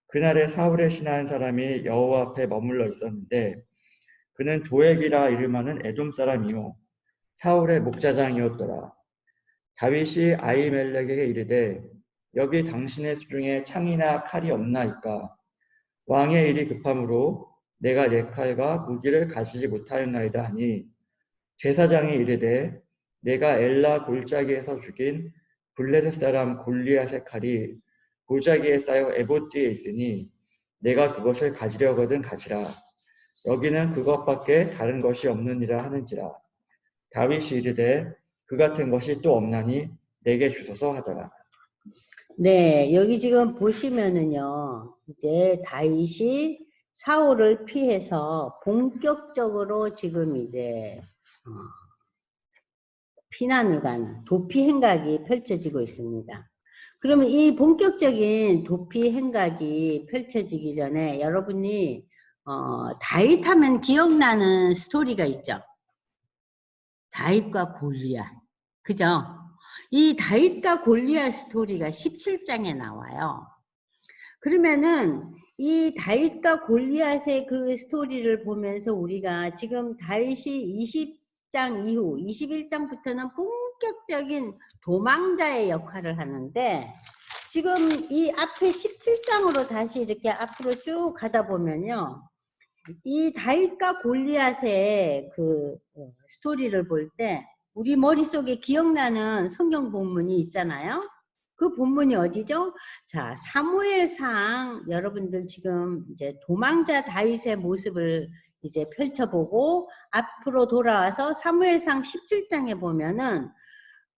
그날에 사울의 신하한 사람이 여호와 앞에 머물러 있었는데 그는 도액이라 이름하는 에돔 사람이요 사울의 목자장이었더라. 다윗이 아히멜렉에게 이르되 여기 당신의 수중에 창이나 칼이 없나이까. 왕의 일이 급함으로 내가 내 칼과 무기를 가지지 못하였나이다 하니 제사장이 이르되 내가 엘라 골짜기에서 죽인 블레셋 사람 골리앗의 칼이 골짜기에 쌓여 에봇 뒤에 있으니 내가 그것을 가지려거든 가지라. 여기는 그것밖에 다른 것이 없느니라 하는지라. 다윗이 이르되 그 같은 것이 또 없나니 내게 주소서 하더라. 네, 여기 지금 보시면은요, 이제 다윗이 사울을 피해서 본격적으로 지금 이제 피난을 가는 도피 행각이 펼쳐지고 있습니다. 그러면 이 본격적인 도피 행각이 펼쳐지기 전에 여러분이 다윗 하면 기억나는 스토리가 있죠. 다윗과 골리앗, 그죠? 이 다윗과 골리앗 스토리가 17장에 나와요. 그러면은 이 다윗과 골리앗의 그 스토리를 보면서 우리가 지금 다윗이 20장 이후 21장부터는 본격적인 도망자의 역할을 하는데 지금 이 앞에 17장으로 다시 이렇게 앞으로 쭉 가다 보면요. 이 다윗과 골리앗의 그 스토리를 볼 때 우리 머릿속에 기억나는 성경 본문이 있잖아요. 그 본문이 어디죠? 자, 사무엘상 여러분들 지금 이제 도망자 다윗의 모습을 이제 펼쳐보고 앞으로 돌아와서 사무엘상 17장에 보면은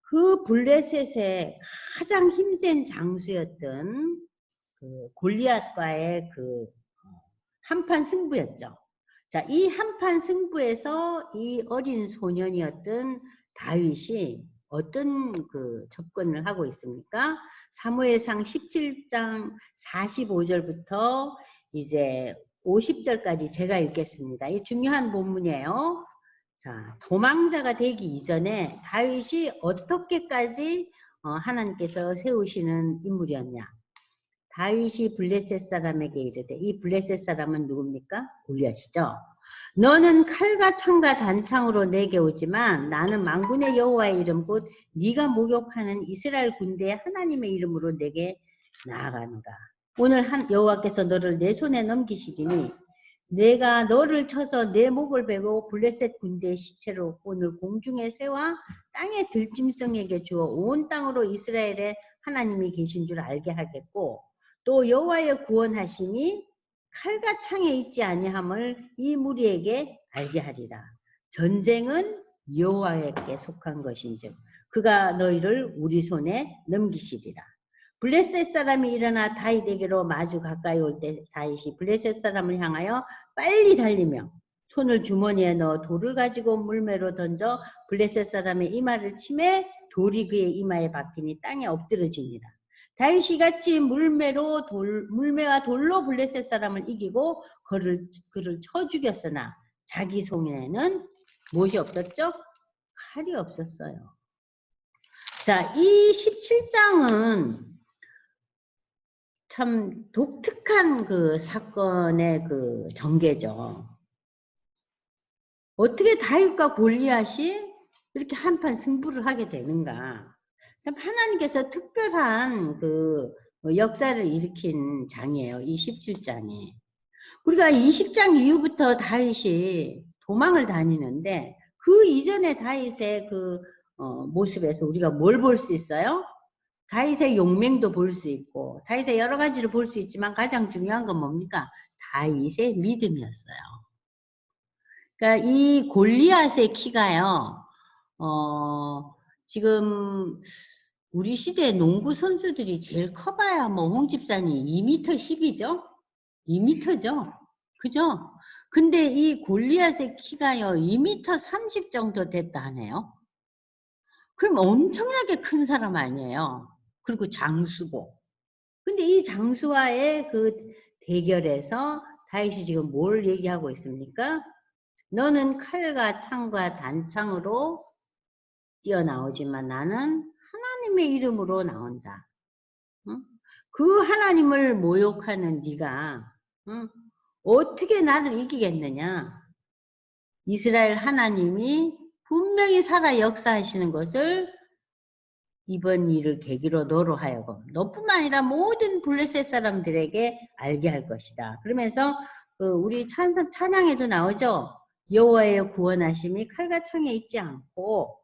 그 블레셋의 가장 힘센 장수였던 그 골리앗과의 그 한판 승부였죠. 자, 이 한판 승부에서 이 어린 소년이었던 다윗이 어떤 그 접근을 하고 있습니까? 사무엘상 17장 45절부터 이제 50절까지 제가 읽겠습니다. 이 중요한 본문이에요. 자, 도망자가 되기 이전에 다윗이 어떻게까지 하나님께서 세우시는 인물이었냐? 다윗이 블레셋 사람에게 이르되, 이 블레셋 사람은 누굽니까? 골리앗이죠. 너는 칼과 창과 단창으로 내게 오지만 나는 만군의 여호와의 이름 곧 네가 목욕하는 이스라엘 군대의 하나님의 이름으로 내게 나아가노라. 오늘 여호와께서 너를 내 손에 넘기시리니 내가 너를 쳐서 내 목을 베고 블레셋 군대의 시체로 오늘 공중의 새와 땅의 들짐승에게 주어 온 땅으로 이스라엘의 하나님이 계신 줄 알게 하겠고, 또 여호와의 구원하심이 칼과 창에 있지 아니함을 이 무리에게 알게 하리라. 전쟁은 여호와에게 속한 것인즉 그가 너희를 우리 손에 넘기시리라. 블레셋 사람이 일어나 다윗에게로 마주 가까이 올 때 다윗이 블레셋 사람을 향하여 빨리 달리며 손을 주머니에 넣어 돌을 가지고 물매로 던져 블레셋 사람의 이마를 치매 돌이 그의 이마에 박히니 땅에 엎드러지니라. 다윗이 같이 물매와 돌로 블레셋 사람을 이기고 그를 쳐 죽였으나 자기 손에는 무엇이 없었죠? 칼이 없었어요. 자, 이 17장은 참 독특한 그 사건의 그 전개죠. 어떻게 다윗과 골리앗이 이렇게 한판 승부를 하게 되는가? 참 하나님께서 특별한 그 역사를 일으킨 장이에요. 이 17장이. 우리가 20장 이후부터 다윗이 도망을 다니는데 그 이전에 다윗의 그 모습에서 우리가 뭘 볼 수 있어요? 다윗의 용맹도 볼 수 있고 다윗의 여러 가지를 볼 수 있지만 가장 중요한 건 뭡니까? 다윗의 믿음이었어요. 그러니까 이 골리앗의 키가요. 지금 우리 시대 농구 선수들이 제일 커봐야 뭐 홍집사님 2m 10이죠? 2m죠? 그죠? 근데 이 골리앗의 키가요 2m 30 정도 됐다 하네요. 그럼 엄청나게 큰 사람 아니에요. 그리고 장수고. 근데 이 장수와의 그 대결에서 다윗이 지금 뭘 얘기하고 있습니까? 너는 칼과 창과 단창으로 뛰어나오지만 나는 하나님의 이름으로 나온다. 응? 그 하나님을 모욕하는 네가 응? 어떻게 나를 이기겠느냐? 이스라엘 하나님이 분명히 살아 역사하시는 것을 이번 일을 계기로 너로 하여금 너뿐만 아니라 모든 블레셋 사람들에게 알게 할 것이다. 그러면서 우리 찬양에도 나오죠. 여호와의 구원하심이 칼과 창에 있지 않고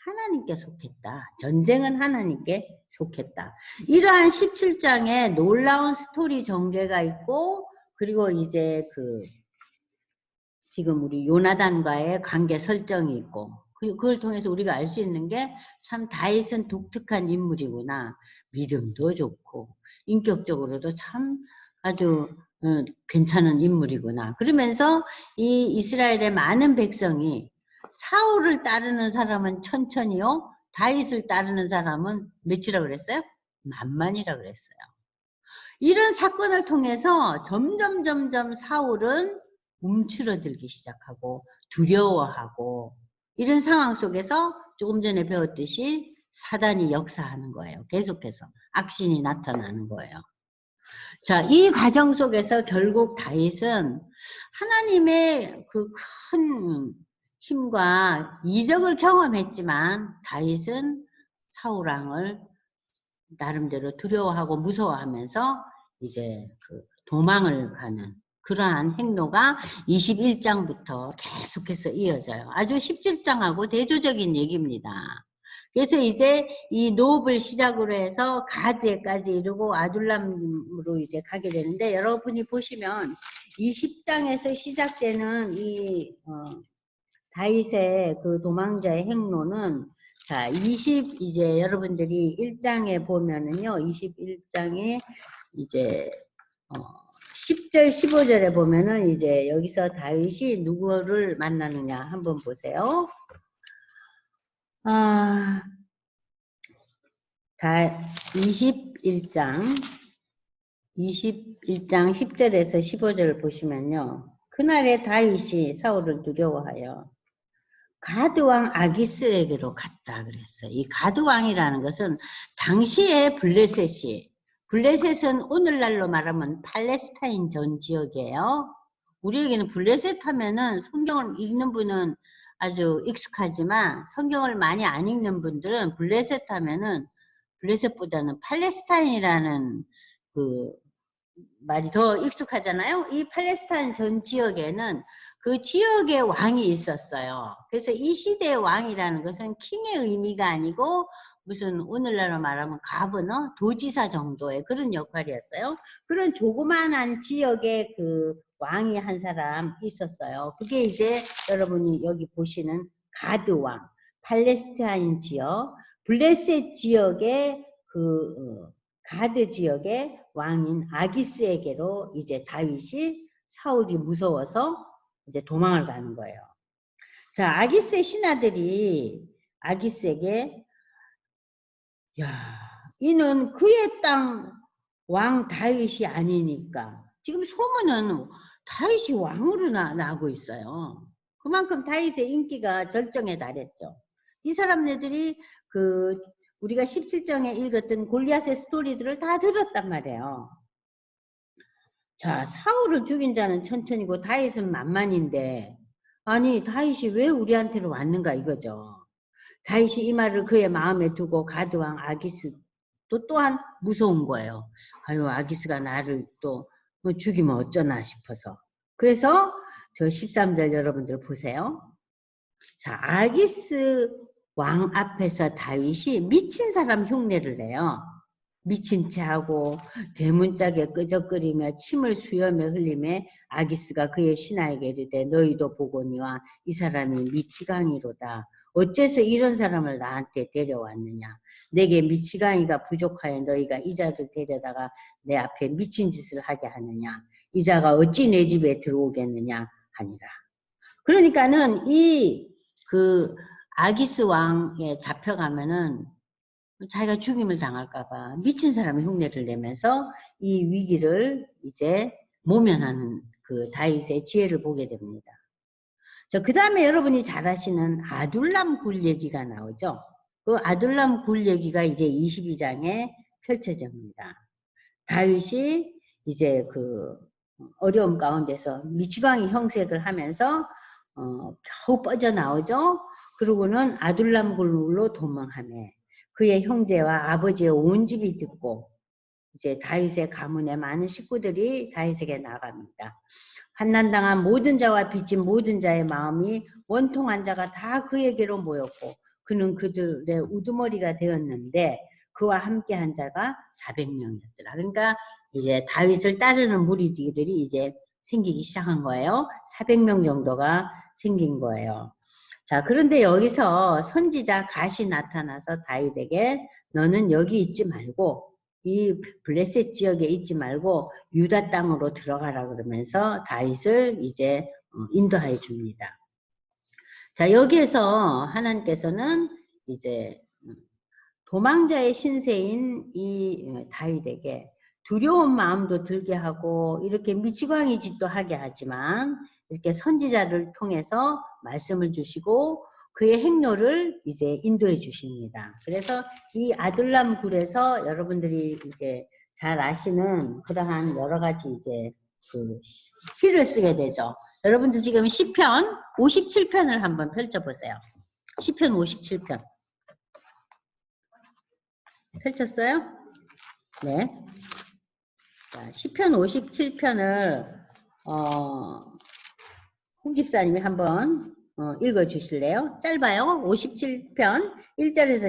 하나님께 속했다. 전쟁은 하나님께 속했다. 이러한 17장에 놀라운 스토리 전개가 있고 그리고 이제 지금 우리 요나단과의 관계 설정이 있고 그걸 통해서 우리가 알 수 있는 게 참 다윗은 독특한 인물이구나. 믿음도 좋고 인격적으로도 참 아주 괜찮은 인물이구나. 그러면서 이 이스라엘의 많은 백성이 사울을 따르는 사람은 천천히요. 다윗을 따르는 사람은 몇이라고 그랬어요? 만만이라고 그랬어요. 이런 사건을 통해서 점점 사울은 움츠러들기 시작하고 두려워하고 이런 상황 속에서 조금 전에 배웠듯이 사단이 역사하는 거예요. 계속해서 악신이 나타나는 거예요. 자, 이 과정 속에서 결국 다윗은 하나님의 그 큰 힘과 이적을 경험했지만 다윗은 사울 왕을 나름대로 두려워하고 무서워하면서 이제 도망을 가는 그러한 행로가 21장부터 계속해서 이어져요. 아주 17장하고 대조적인 얘기입니다. 그래서 이제 이 노업을 시작으로 해서 가드에까지 이르고 아둘람으로 이제 가게 되는데, 여러분이 보시면 이 10장에서 시작되는 이 다윗의 그 도망자의 행로는, 자, 이제 여러분들이 1장에 보면은요, 21장에 이제 10절 15절에 보면은 이제 여기서 다윗이 누구를 만나느냐 한번 보세요. 21장 10절에서 15절을 보시면요, 그날에 다윗이 사울을 두려워하여 가드왕 아기스에게로 갔다 그랬어요. 이 가드왕이라는 것은 당시에 블레셋은 오늘날로 말하면 팔레스타인 전 지역이에요. 우리에게는 블레셋 하면은 성경을 읽는 분은 아주 익숙하지만 성경을 많이 안 읽는 분들은 블레셋 하면은 블레셋보다는 팔레스타인이라는 그 말이 더 익숙하잖아요. 이 팔레스타인 전 지역에는 그 지역의 왕이 있었어요. 그래서 이 시대의 왕이라는 것은 킹의 의미가 아니고 무슨 오늘날로 말하면 가버너, 도지사 정도의 그런 역할이었어요. 그런 조그만한 지역에 그 왕이 한 사람 있었어요. 그게 이제 여러분이 여기 보시는 가드 왕, 팔레스타인 지역, 블레셋 지역의 그 가드 지역의 왕인 아기스에게로 이제 다윗이 사울이 무서워서 이제 도망을 가는 거예요. 자, 아기스의 신하들이 아기스에게, 야, 이는 그의 땅 왕 다윗이 아니니까. 지금 소문은 다윗이 왕으로 나고 있어요. 그만큼 다윗의 인기가 절정에 달했죠. 이 사람네들이 우리가 17장에 읽었던 골리앗의 스토리들을 다 들었단 말이에요. 자, 사울을 죽인 자는 천천히고 다윗은 만만인데, 아니 다윗이 왜 우리한테로 왔는가 이거죠. 다윗이 이 말을 그의 마음에 두고 가드왕 아기스도 또한 무서운 거예요. 아유, 아기스가 나를 또 죽이면 어쩌나 싶어서. 그래서 저 13절 여러분들 보세요. 자, 아기스 왕 앞에서 다윗이 미친 사람 흉내를 내요. 미친 체하고 대문짝에 끄적거리며 침을 수염에 흘리며 아기스가 그의 신하에게 이르되 너희도 보거니와 이 사람이 미치광이로다. 어째서 이런 사람을 나한테 데려왔느냐. 내게 미치광이가 부족하여 너희가 이 자를 데려다가 내 앞에 미친 짓을 하게 하느냐. 이 자가 어찌 내 집에 들어오겠느냐 하니라. 그러니까는 그 아기스 왕에 잡혀가면은 자기가 죽임을 당할까봐 미친 사람의 흉내를 내면서 이 위기를 이제 모면하는 그 다윗의 지혜를 보게 됩니다. 그 다음에 여러분이 잘 아시는 아둘람 굴 얘기가 나오죠. 그 아둘람 굴 얘기가 이제 22장에 펼쳐집니다. 다윗이 이제 그 어려움 가운데서 미치광이 형색을 하면서 겨우 빠져나오죠. 그러고는 아둘람 굴로 도망하며 그의 형제와 아버지의 온 집이 듣고 이제 다윗의 가문의 많은 식구들이 다윗에게 나갑니다. 환난당한 모든 자와 빚진 모든 자의 마음이 원통한 자가 다 그에게로 모였고 그는 그들의 우두머리가 되었는데 그와 함께한 자가 400명이었더라. 그러니까 이제 다윗을 따르는 무리들이 이제 생기기 시작한 거예요. 400명 정도가 생긴 거예요. 자, 그런데 여기서 선지자 갓이 나타나서 다윗에게 너는 여기 있지 말고 이 블레셋 지역에 있지 말고 유다 땅으로 들어가라 그러면서 다윗을 이제 인도해 줍니다. 자, 여기에서 하나님께서는 이제 도망자의 신세인 이 다윗에게 두려운 마음도 들게 하고 이렇게 미치광이 짓도 하게 하지만 이렇게 선지자를 통해서 말씀을 주시고 그의 행로를 이제 인도해 주십니다. 그래서 이 아둘람 굴에서 여러분들이 이제 잘 아시는 그러한 여러 가지 이제 그 시를 쓰게 되죠. 여러분들 지금 시편 57편을 한번 펼쳐보세요. 시편 57편. 펼쳤어요? 네. 자, 시편 57편을 홍 집사님이 한번 읽어 주실래요? 짧아요. 57편 1절에서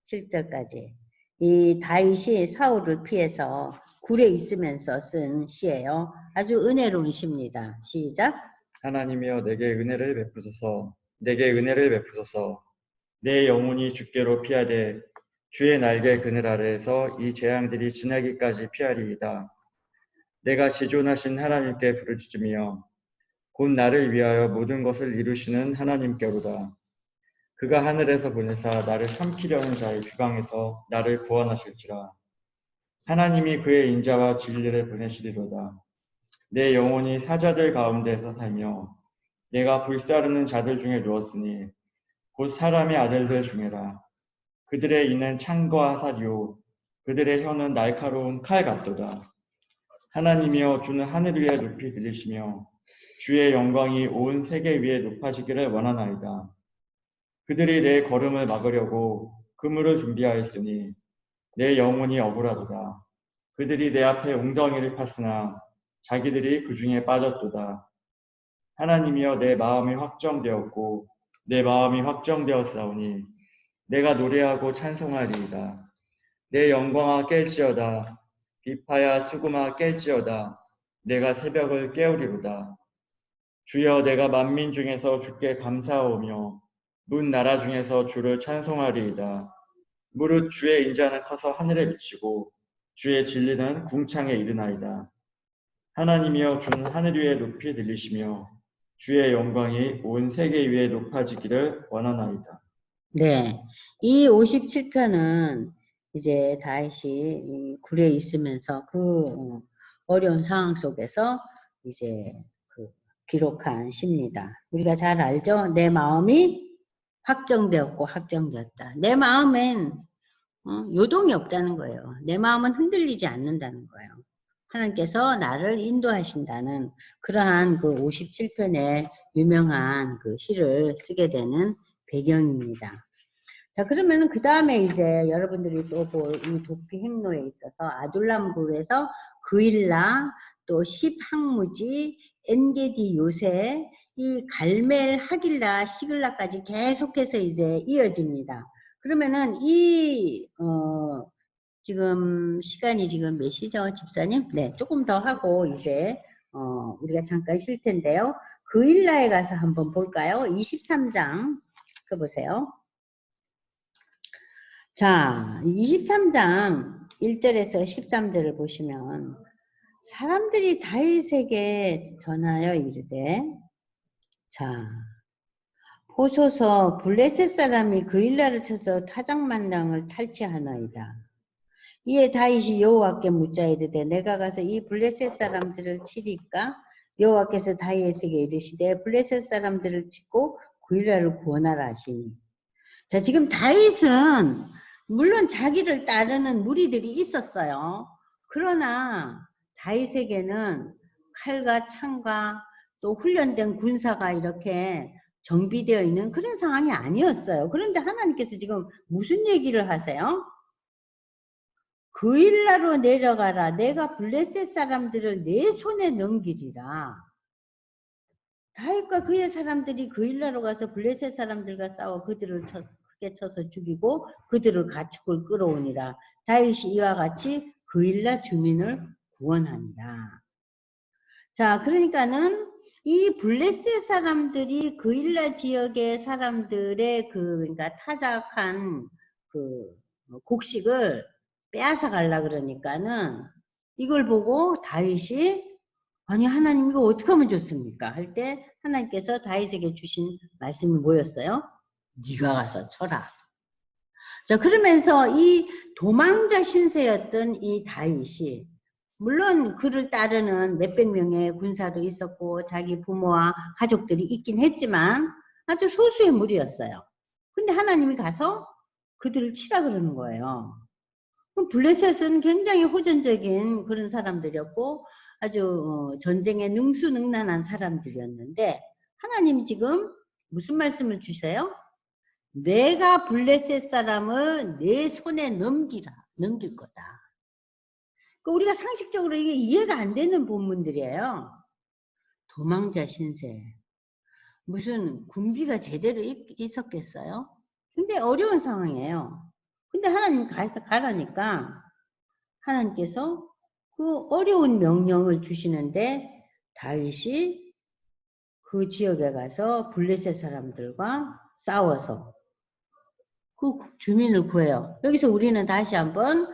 17절까지. 이 다윗이 사울을 피해서 굴에 있으면서 쓴 시예요. 아주 은혜로운 시입니다. 시작. 하나님이여 내게 은혜를 베푸소서. 내게 은혜를 베푸소서. 내 영혼이 주께로 피하되 주의 날개 그늘 아래에서 이 재앙들이 지나기까지 피하리이다. 내가 지존하신 하나님께 부르짖으며 곧 나를 위하여 모든 것을 이루시는 하나님께로다. 그가 하늘에서 보내사 나를 삼키려는 자의 비방에서 나를 구원하실지라. 하나님이 그의 인자와 진리를 보내시리로다. 내 영혼이 사자들 가운데서 살며 내가 불사르는 자들 중에 누웠으니 곧 사람의 아들들 중에라. 그들의 이는 창과 화살이요 그들의 혀는 날카로운 칼 같도다. 하나님이여 주는 하늘 위에 높이 들리시며 주의 영광이 온 세계 위에 높아지기를 원하나이다. 그들이 내 걸음을 막으려고 그물을 준비하였으니 내 영혼이 억울하도다. 그들이 내 앞에 웅덩이를 팠으나 자기들이 그 중에 빠졌도다. 하나님이여 내 마음이 확정되었고 내 마음이 확정되었사오니 내가 노래하고 찬송하리이다. 내 영광아 깰지어다. 비파야 수금아 깰지어다. 내가 새벽을 깨우리로다. 주여 내가 만민 중에서 주께 감사하오며 문 나라 중에서 주를 찬송하리이다. 무릇 주의 인자는 커서 하늘에 미치고 주의 진리는 궁창에 이르나이다. 하나님이여 주는 하늘 위에 높이 들리시며 주의 영광이 온 세계 위에 높아지기를 원하나이다. 네, 이 57편은 이제 다윗이 이 굴에 있으면서 그 어려운 상황 속에서 이제 그 기록한 시입니다. 우리가 잘 알죠? 내 마음이 확정되었고 확정되었다. 내 마음엔 요동이 없다는 거예요. 내 마음은 흔들리지 않는다는 거예요. 하나님께서 나를 인도하신다는 그러한 그 57편의 유명한 그 시를 쓰게 되는 배경입니다. 자, 그러면은 그 다음에 이제 여러분들이 또 볼 이 도피 행로에 있어서 아둘람굴에서 그일라, 또 십항무지, 엔게디 요새, 이 갈멜, 하길라, 시글라까지 계속해서 이제 이어집니다. 그러면은 지금 시간이 지금 몇 시죠, 집사님? 네, 조금 더 하고 이제 우리가 잠깐 쉴 텐데요. 그일라에 가서 한번 볼까요? 23장 펴보세요. 자, 23장 1절에서 13절을 보시면 사람들이 다윗에게 전하여 이르되 자, 보소서 블레셋 사람이 그일라를 쳐서 타작만당을 탈취하나이다. 이에 다윗이 여호와께 묻자 이르되 내가 가서 이 블레셋 사람들을 치리까? 여호와께서 다윗에게 이르시되 블레셋 사람들을 치고 그일라를 구원하라 하시니. 자, 지금 다윗은 물론 자기를 따르는 무리들이 있었어요. 그러나 다윗에게는 칼과 창과 또 훈련된 군사가 이렇게 정비되어 있는 그런 상황이 아니었어요. 그런데 하나님께서 지금 무슨 얘기를 하세요? 그일라로 내려가라. 내가 블레셋 사람들을 내 손에 넘기리라. 다윗과 그의 사람들이 그일라로 가서 블레셋 사람들과 싸워 그들을 크게 쳐서 죽이고 그들을 가축을 끌어오니라. 다윗이 이와 같이 그일라 주민을 구원한다. 자, 그러니까는 이 블레셋 사람들이 그일라 지역의 사람들의 그러니까 타작한 그 곡식을 빼앗아 가려 그러니까는 이걸 보고 다윗이 아니 하나님 이거 어떻게 하면 좋습니까? 할 때 하나님께서 다윗에게 주신 말씀이 뭐였어요? 네가 가서 쳐라. 자, 그러면서 이 도망자 신세였던 이 다윗이 물론 그를 따르는 몇백 명의 군사도 있었고 자기 부모와 가족들이 있긴 했지만 아주 소수의 무리였어요. 근데 하나님이 가서 그들을 치라 그러는 거예요. 블레셋은 굉장히 호전적인 그런 사람들이었고 아주 전쟁에 능수능란한 사람들이었는데 하나님이 지금 무슨 말씀을 주세요? 내가 블레셋 사람을 내 손에 넘길 거다. 그러니까 우리가 상식적으로 이게 이해가 안 되는 본문들이에요. 도망자 신세. 무슨 군비가 제대로 있었겠어요? 근데 어려운 상황이에요. 근데 하나님 가라니까 하나님께서 그 어려운 명령을 주시는데 다윗이 그 지역에 가서 블레셋 사람들과 싸워서 그 주민을 구해요. 여기서 우리는 다시 한번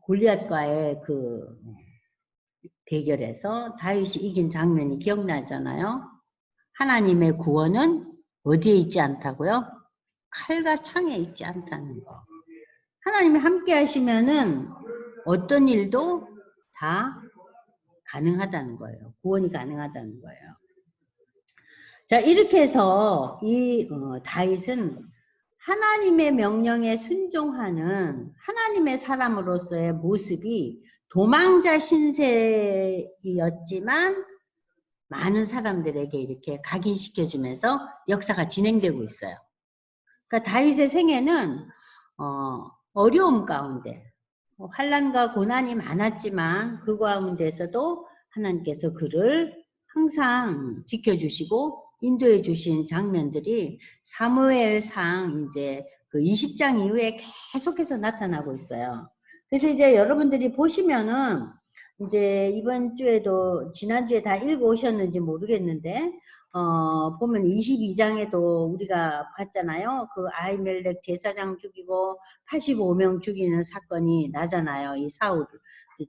골리앗과의 그 대결에서 다윗이 이긴 장면이 기억나잖아요. 하나님의 구원은 어디에 있지 않다고요? 칼과 창에 있지 않다는 거. 하나님이 함께 하시면은 어떤 일도 다 가능하다는 거예요. 구원이 가능하다는 거예요. 자, 이렇게 해서 이 다윗은 하나님의 명령에 순종하는 하나님의 사람으로서의 모습이 도망자 신세였지만 많은 사람들에게 이렇게 각인시켜주면서 역사가 진행되고 있어요. 그러니까 다윗의 생애는 어려움 가운데 환난과 고난이 많았지만 그 가운데서도 하나님께서 그를 항상 지켜주시고 인도해 주신 장면들이 사무엘상 이제 그 20장 이후에 계속해서 나타나고 있어요. 그래서 이제 여러분들이 보시면은 이제 이번 주에도 지난주에 다 읽어 오셨는지 모르겠는데 보면 22장에도 우리가 봤잖아요. 그 아히멜렉 제사장 죽이고 85명 죽이는 사건이 나잖아요. 이 사울을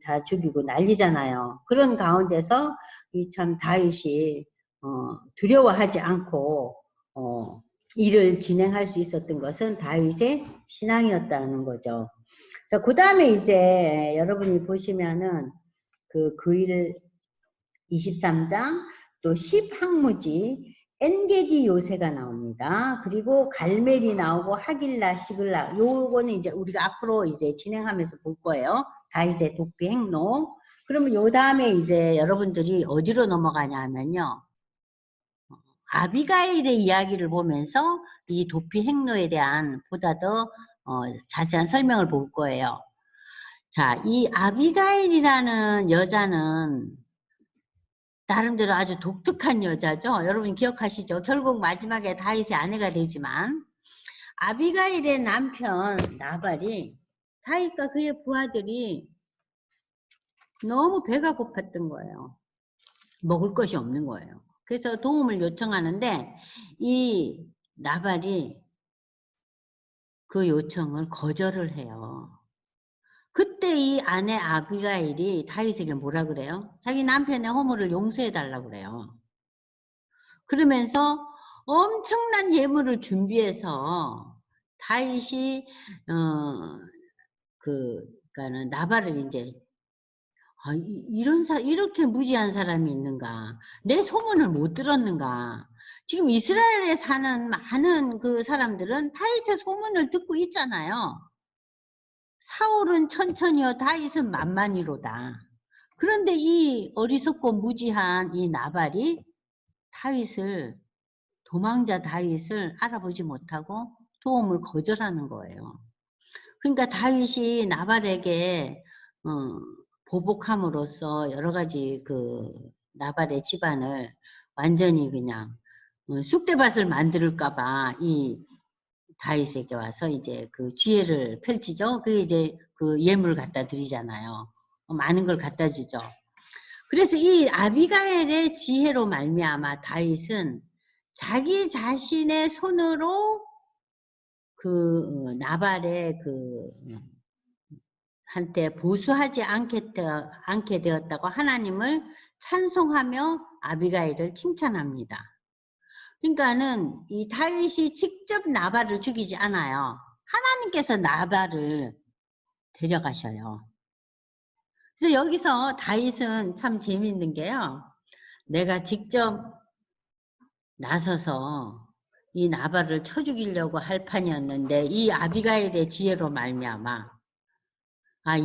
다 죽이고 난리잖아요. 그런 가운데서 이 참 다윗이 두려워하지 않고 일을 진행할 수 있었던 것은 다윗의 신앙이었다는 거죠. 자, 그 다음에 이제 여러분이 보시면은 그 일 23장 또 10항무지 엔게디 요새가 나옵니다. 그리고 갈멜이 나오고 하길라, 시글라. 요거는 이제 우리가 앞으로 이제 진행하면서 볼 거예요. 다윗의 도피 행로. 그러면 요 다음에 이제 여러분들이 어디로 넘어가냐 하면요. 아비가일의 이야기를 보면서 이 도피 행로에 대한 보다 더 자세한 설명을 볼 거예요. 자, 이 아비가일이라는 여자는 나름대로 아주 독특한 여자죠. 여러분 기억하시죠? 결국 마지막에 다윗의 아내가 되지만 아비가일의 남편 나발이 다윗과 그의 부하들이 너무 배가 고팠던 거예요. 먹을 것이 없는 거예요. 그래서 도움을 요청하는데 이 나발이 그 요청을 거절을 해요. 그때 이 아내 아비가일이 다윗에게 뭐라 그래요? 자기 남편의 허물을 용서해 달라고 그래요. 그러면서 엄청난 예물을 준비해서 다윗이 그러니까는 나발을 이제 이렇게 무지한 사람이 있는가? 내 소문을 못 들었는가? 지금 이스라엘에 사는 많은 그 사람들은 다윗의 소문을 듣고 있잖아요. 사울은 천천히요, 다윗은 만만히로다. 그런데 이 어리석고 무지한 이 나발이 도망자 다윗을 알아보지 못하고 도움을 거절하는 거예요. 그러니까 다윗이 나발에게 보복함으로써 여러 가지 그 나발의 집안을 완전히 그냥 쑥대밭을 만들까봐 이 다윗에게 와서 이제 그 지혜를 펼치죠. 그게 이제 그 예물 갖다 드리잖아요. 많은 걸 갖다 주죠. 그래서 이 아비가엘의 지혜로 말미암아 다윗은 자기 자신의 손으로 그 나발의 그 한테 보수하지 않게 되었다고 하나님을 찬송하며 아비가일을 칭찬합니다. 그러니까는 이 다윗이 직접 나발을 죽이지 않아요. 하나님께서 나발을 데려가셔요. 그래서 여기서 다윗은 참 재미있는 게요. 내가 직접 나서서 이 나발을 쳐 죽이려고 할 판이었는데 이 아비가일의 지혜로 말미암아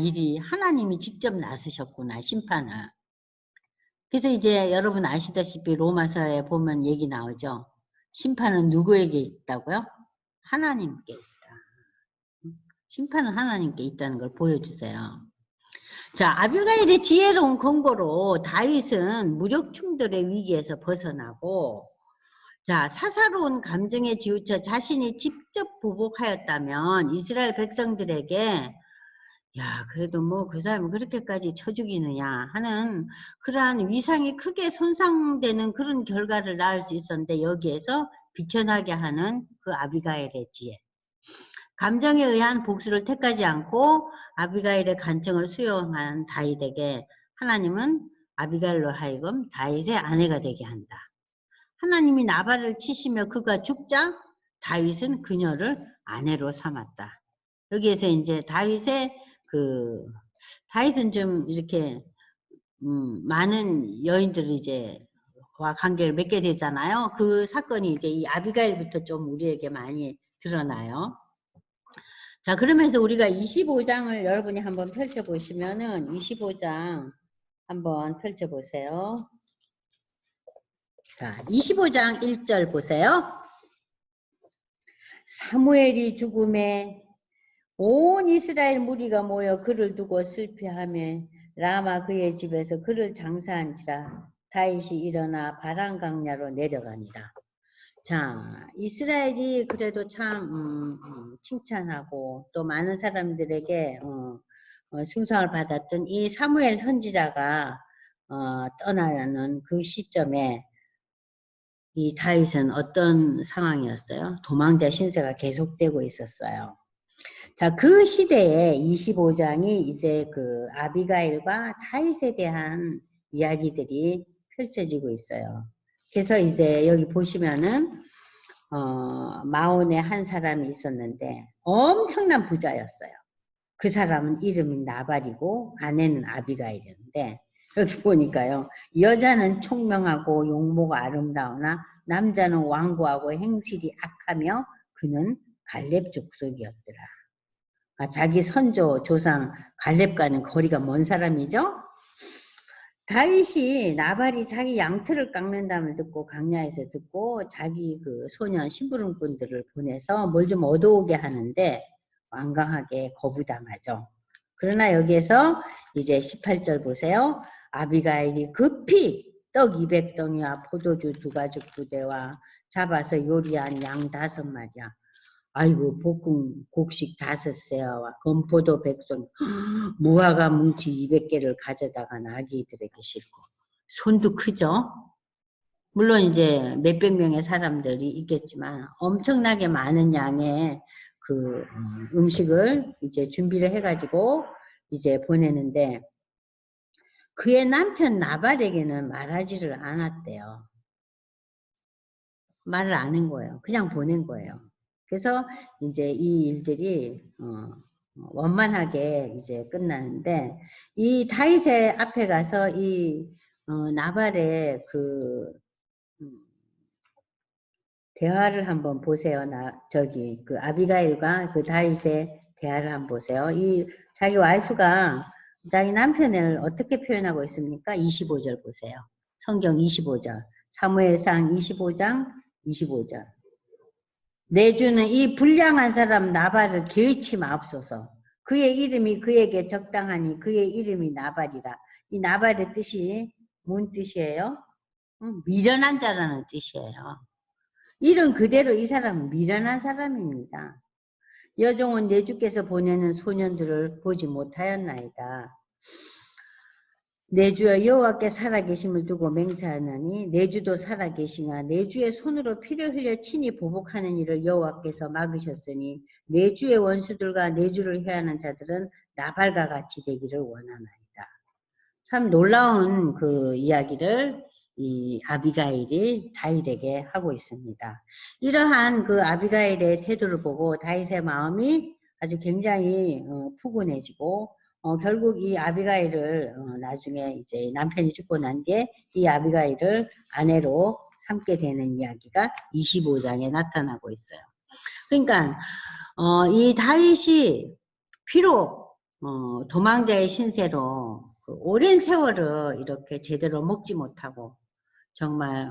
일이 하나님이 직접 나서셨구나, 심판을. 그래서 이제 여러분 아시다시피 로마서에 보면 얘기 나오죠. 심판은 누구에게 있다고요? 하나님께 있다. 심판은 하나님께 있다는 걸 보여주세요. 자, 아비가일의 지혜로운 권고로 다윗은 무력 충돌의 위기에서 벗어나고 자, 사사로운 감정에 치우쳐 자신이 직접 보복하였다면 이스라엘 백성들에게 야, 그래도 뭐 그 사람이 그렇게까지 쳐 죽이느냐 하는 그러한 위상이 크게 손상되는 그런 결과를 낳을 수 있었는데 여기에서 비켜나게 하는 그 아비가일의 지혜. 감정에 의한 복수를 택하지 않고 아비가일의 간청을 수용한 다윗에게 하나님은 아비가일로 하여금 다윗의 아내가 되게 한다. 하나님이 나발을 치시며 그가 죽자 다윗은 그녀를 아내로 삼았다. 여기에서 이제 다윗은 좀 이렇게 많은 여인들이 이제 와 관계를 맺게 되잖아요. 그 사건이 이제 이 아비가일부터 좀 우리에게 많이 드러나요. 자, 그러면서 우리가 25장을 여러분이 한번 펼쳐보시면은 25장 한번 펼쳐보세요. 자, 25장 1절 보세요. 사무엘이 죽음에 온 이스라엘 무리가 모여 그를 두고 슬피하며 라마 그의 집에서 그를 장사한지라 다윗이 일어나 바람 강야로 내려가니라. 자, 이스라엘이 그래도 참 칭찬하고 또 많은 사람들에게 숭상을 받았던 이 사무엘 선지자가 떠나는 그 시점에 이 다윗은 어떤 상황이었어요? 도망자 신세가 계속되고 있었어요. 자, 그 시대에 25장이 이제 그 아비가일과 다윗에 대한 이야기들이 펼쳐지고 있어요. 그래서 이제 여기 보시면은 마온에 한 사람이 있었는데 엄청난 부자였어요. 그 사람은 이름이 나발이고 아내는 아비가일이었는데 여기 보니까요. 여자는 총명하고 용모가 아름다우나 남자는 완고하고 행실이 악하며 그는 갈렙 족속이었더라. 자기 선조 조상 갈렙과는 거리가 먼 사람이죠. 다윗이 나발이 자기 양털을 깎는다는 듣고 강야에서 듣고 자기 그 소년 심부름꾼들을 보내서 뭘 좀 얻어오게 하는데 완강하게 거부당하죠. 그러나 여기에서 이제 18절 보세요. 아비가일이 급히 떡 200덩이와 포도주 2가죽 부대와 잡아서 요리한 양 5마리야. 아이고 볶음 곡식 5세와 건포도 100손 무화과 뭉치 200개를 가져다가 아기들에게 싣고 손도 크죠. 물론 이제 몇백 명의 사람들이 있겠지만 엄청나게 많은 양의 그 음식을 이제 준비를 해가지고 이제 보내는데 그의 남편 나발에게는 말하지를 않았대요. 말을 안 한 거예요. 그냥 보낸 거예요. 그래서 이제 이 일들이 원만하게 이제 끝나는데 이 다윗의 앞에 가서 이 나발의 그 대화를 한번 보세요. 그 아비가일과 그 다윗의 대화를 한번 보세요. 이 자기 와이프가 자기 남편을 어떻게 표현하고 있습니까? 25절 보세요. 성경 25절. 사무엘상 25장 25절. 내주는 이 불량한 사람 나발을 개의치 마옵소서. 그의 이름이 그에게 적당하니 그의 이름이 나발이라. 이 나발의 뜻이 뭔 뜻이에요? 미련한 자라는 뜻이에요. 이름 그대로 이 사람은 미련한 사람입니다. 여종은 내 주께서 보내는 소년들을 보지 못하였나이다. 내 주여 여호와께 살아계심을 두고 맹세하느니 내 주도 살아계시나 내 주의 손으로 피를 흘려 친히 보복하는 일을 여호와께서 막으셨으니 내 주의 원수들과 내 주를 해하는 자들은 나발과 같이 되기를 원하나이다. 참 놀라운 그 이야기를 이 아비가일이 다윗에게 하고 있습니다. 이러한 그 아비가일의 태도를 보고 다윗의 마음이 아주 굉장히 푸근해지고 결국 이 아비가일을 나중에 이제 남편이 죽고 난 뒤에 이 아비가일을 아내로 삼게 되는 이야기가 25장에 나타나고 있어요. 그러니까 이 다윗이 비록 도망자의 신세로 그 오랜 세월을 이렇게 제대로 먹지 못하고 정말